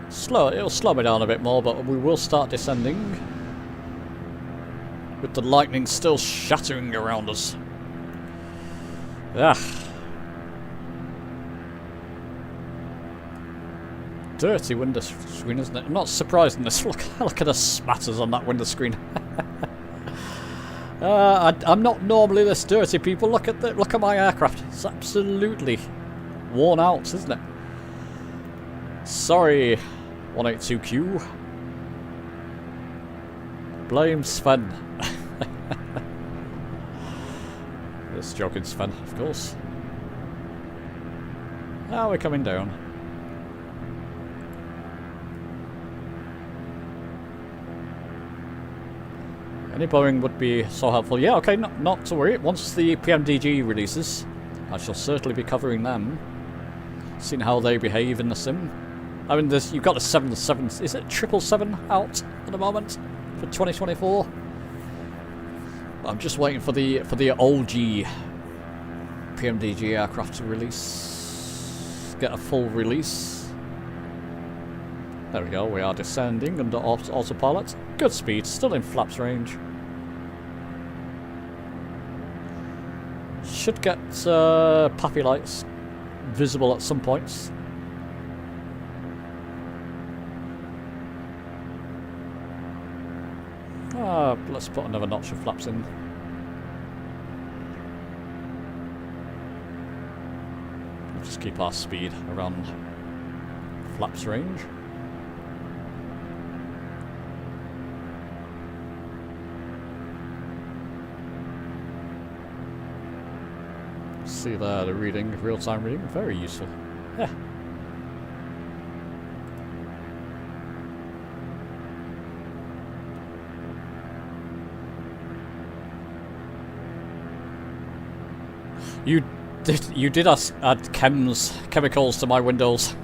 It'll slow me down a bit more, but we will start descending with the lightning still shattering around us. Ah. Dirty window screen, isn't it? I'm not surprised in this. Look at the spatters on that window screen. I'm not normally this dirty, people. Look at my aircraft. It's absolutely worn out, isn't it? Sorry, 182Q. Blame Sven. Just joking, Sven, of course. Now we're coming down. Any Boeing would be so helpful. Yeah, okay, not to worry. Once the PMDG releases, I shall certainly be covering them. Seeing how they behave in the sim. I mean, you've got the 777. Is it 777 out at the moment for 2024? I'm just waiting for the OG PMDG aircraft to release. Get a full release. There we go. We are descending under autopilot. Good speed. Still in flaps range. Should get puffy lights visible at some points. Let's put another notch of flaps in. We'll just keep our speed around flaps range. See there, the reading, real-time reading, very useful. Yeah. You did add chemicals to my windows.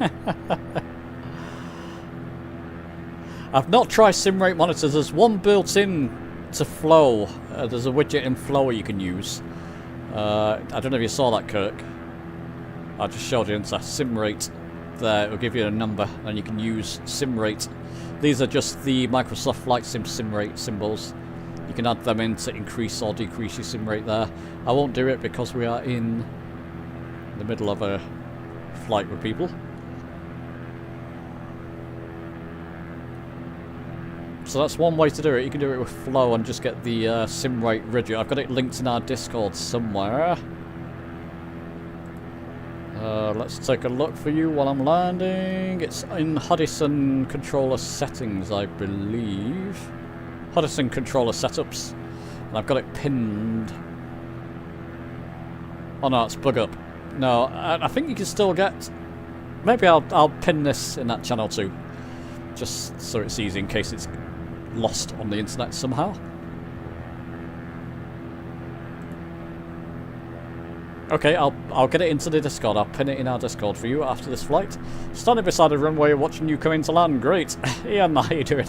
I've not tried SimRate monitors. There's one built in to Flow. There's a widget in Flow you can use. I don't know if you saw that, Kirk. I just showed you into SimRate. There, it will give you a number, and you can use SimRate. These are just the Microsoft Flight Sim SimRate symbols. You can add them in to increase or decrease your sim rate there. I won't do it because we are in the middle of a flight with people. So that's one way to do it. You can do it with Flow and just get the sim rate widget. I've got it linked in our Discord somewhere. Let's take a look for you while I'm landing. It's in Hudson controller settings, I believe. Hudson controller setups, and I've got it pinned. Oh no, it's bug up. No, I think you can still get. Maybe I'll pin this in that channel too, just so it's easy in case it's lost on the internet somehow. Okay, I'll get it into the Discord. I'll pin it in our Discord for you after this flight. Standing beside the runway, watching you come into land. Great, Ian, how you doing?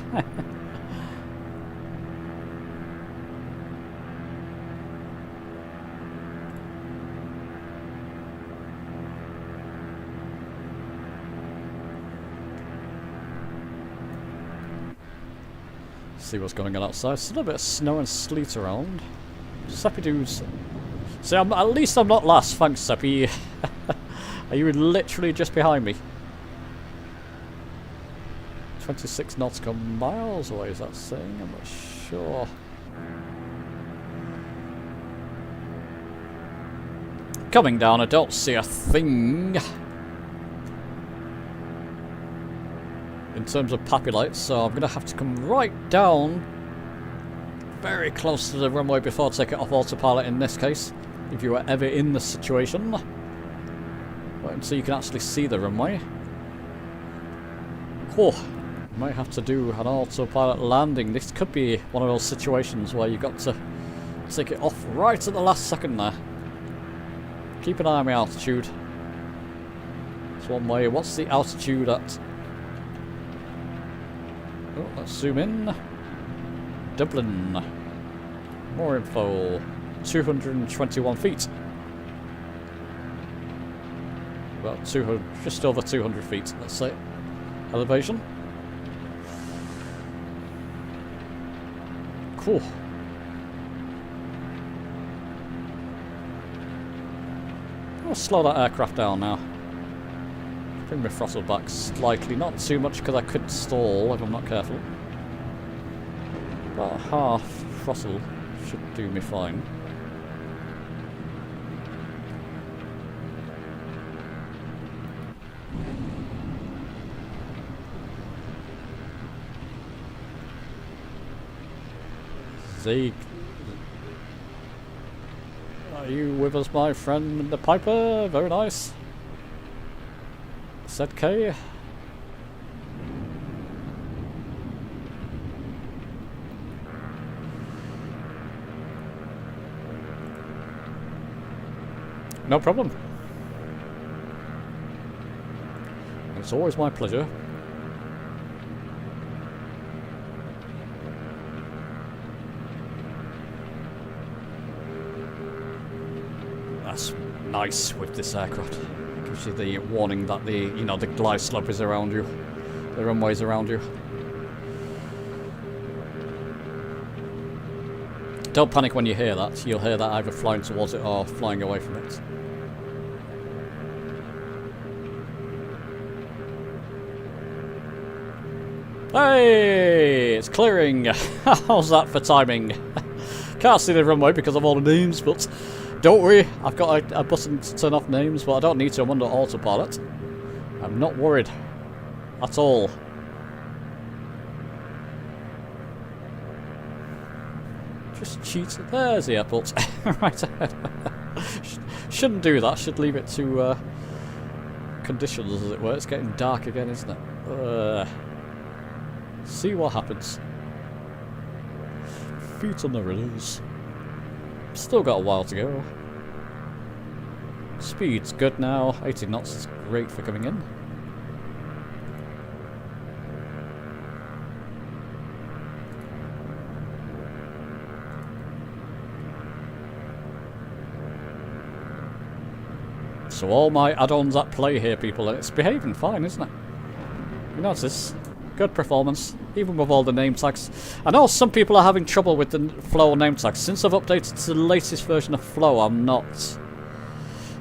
See what's going on outside. Still a bit of snow and sleet around. Seppi dudes. See, at least I'm not last. Thanks, Seppi. Are you literally just behind me? 26 nautical miles away, is that saying? I'm not sure. Coming down, I don't see a thing in terms of puppy lights, so I'm going to have to come right down very close to the runway before I take it off autopilot in this case, if you were ever in the situation. Wait until you can actually see the runway. Oh, might have to do an autopilot landing. This could be one of those situations where you've got to take it off right at the last second there. Keep an eye on my altitude. It's one way. What's the altitude at? Oh, let's zoom in. Dublin. More info. 221 feet. About 200, just over 200 feet, let's say. Elevation. Cool. I'll slow that aircraft down now. Bring my throttle back slightly, not too much because I could stall if I'm not careful. About half throttle should do me fine. Zeke, are you with us, my friend the Piper? Very nice. ZK. No problem. It's always my pleasure. That's nice with this aircraft. Gives you the warning that the glide slope is around you, the runway's around you. Don't panic when you hear that. You'll hear that either flying towards it or flying away from it. Hey, it's clearing. How's that for timing? Can't see the runway because of all the names, but don't worry, I've got a button to turn off names, but I don't need to. I'm under autopilot. I'm not worried at all. Just cheat. There's the airport. Right ahead. Shouldn't do that. Should leave it to conditions, as it were. It's getting dark again, isn't it? See what happens. Feet on the runners. Still got a while to go. Speed's good now. 80 knots is great for coming in. So all my add-ons at play here, people. It's behaving fine, isn't it? You notice? Good performance, even with all the name tags. I know some people are having trouble with the Flow name tags. Since I've updated to the latest version of Flow, I'm not...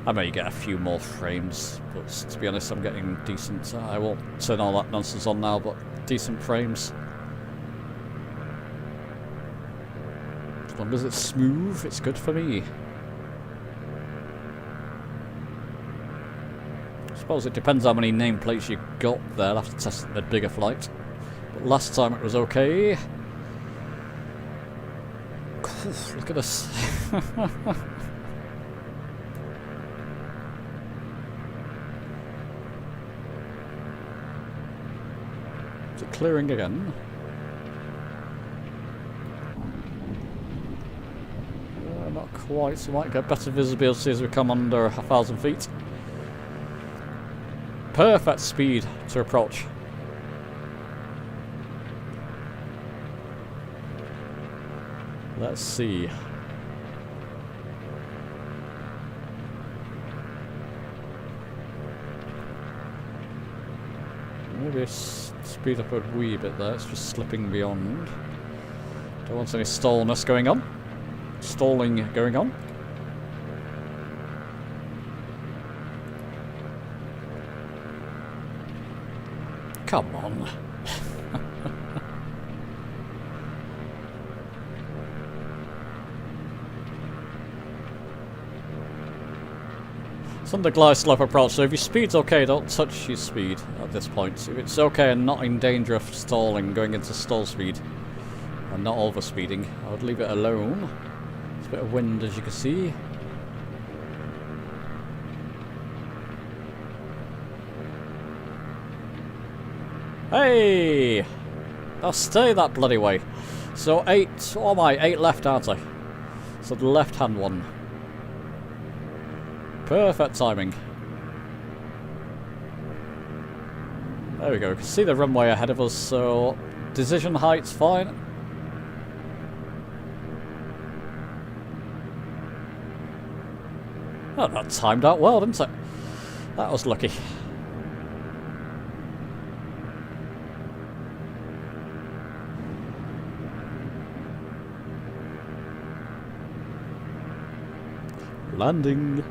I may get a few more frames, but to be honest, I'm getting decent. I won't turn all that nonsense on now, but decent frames. As long as it's smooth, it's good for me. I suppose it depends how many nameplates you got there. I'll have to test the bigger flight. But last time it was okay. Cool, look at this. Is it clearing again? Not quite, so might get better visibility as we come under 1,000 feet. Perfect speed to approach. Let's see. Maybe speed up a wee bit there. It's just slipping beyond. Don't want any stallness going on. Stalling going on. Come on. It's under glide slope approach, so if your speed's okay, don't touch your speed at this point. If it's okay and not in danger of stalling, going into stall speed, and not overspeeding, I would leave it alone. There's a bit of wind, as you can see. Hey! I'll stay that bloody way. So 8, what am I? 8 left, aren't I? So the left hand one. Perfect timing. There we go. We can see the runway ahead of us, so decision height's fine. Oh, that timed out well, didn't it? That was lucky. Landing.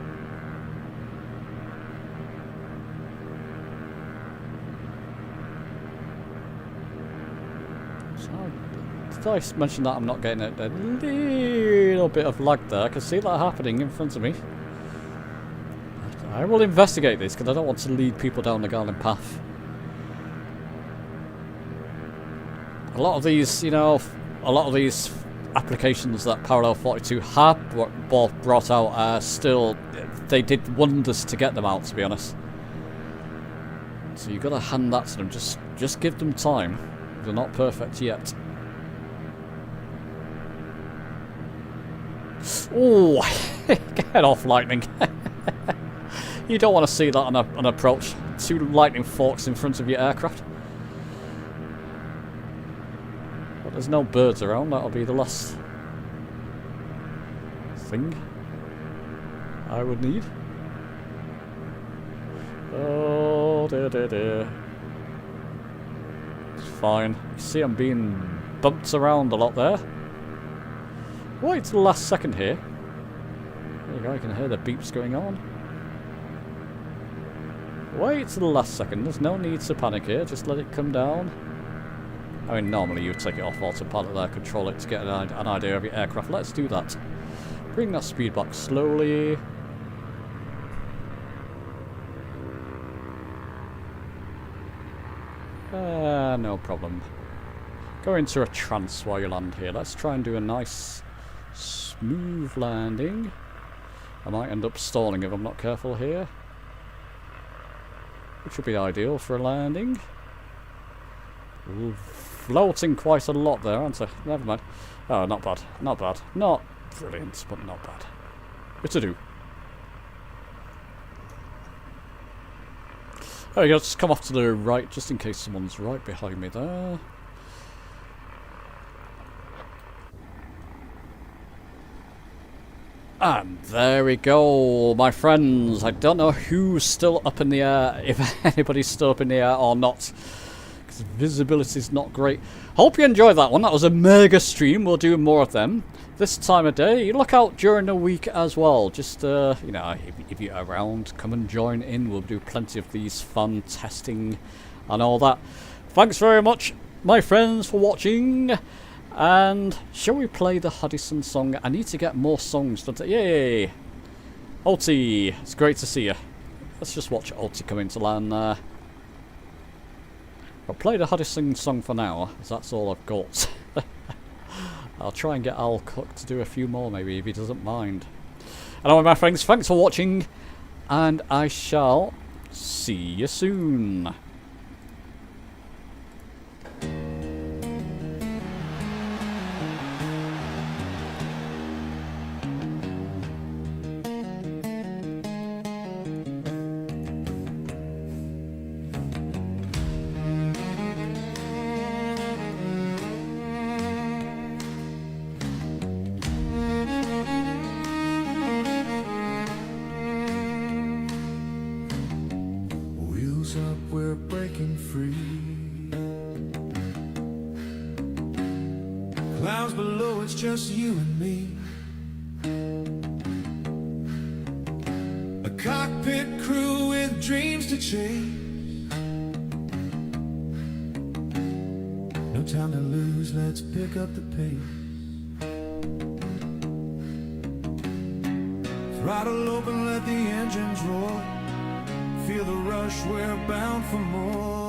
Did I mention that I'm not getting a little bit of lag there? I can see that happening in front of me. I will investigate this because I don't want to lead people down the garden path. A lot of these, you know, a lot of these applications that Parallel 42 have brought out are still, they did wonders to get them out, to be honest. So you've got to hand that to them. Just give them time. They're not perfect yet. Oh, get off, lightning. You don't want to see that on an approach. 2 lightning forks in front of your aircraft. But there's no birds around. That'll be the last thing I would need. Oh, dear, dear, dear. It's fine. You see I'm being bumped around a lot there. Wait till the last second here. There you go, you can hear the beeps going on. Wait till the last second, there's no need to panic here, just let it come down. I mean, normally you would take it off autopilot there, control it to get an idea of your aircraft. Let's do that. Bring that speed back slowly. No problem. Go into a trance while you land here. Let's try and do a nice smooth landing. I might end up stalling if I'm not careful here, which would be ideal for a landing. Ooh, floating quite a lot there, aren't I? Never mind. Oh, not bad. Not bad. Not brilliant, but not bad. Good to do. There we go, just come off to the right, just in case someone's right behind me there. And there we go, my friends. I don't know who's still up in the air, if anybody's still up in the air or not, because visibility's not great. Hope you enjoyed that one. That was a mega stream. We'll do more of them this time of day. Look out during the week as well. Just, you know, if you're around, come and join in. We'll do plenty of these fun testing and all that. Thanks very much, my friends, for watching. And shall we play the Hudson song? I need to get more songs. Yay! Ulti, it's great to see you. Let's just watch Ulti come into land there. I'll play the Hudson song for now, as that's all I've got. I'll try and get Al Cook to do a few more, maybe, if he doesn't mind. Anyway, my friends, thanks for watching, and I shall see you soon. Wheels up, we're breaking free. Clouds below, it's just you and me. A cockpit crew with dreams to chase. No time to lose, let's pick up the pace. Throttle open, let the engines roar. Feel the rush, we're bound for more.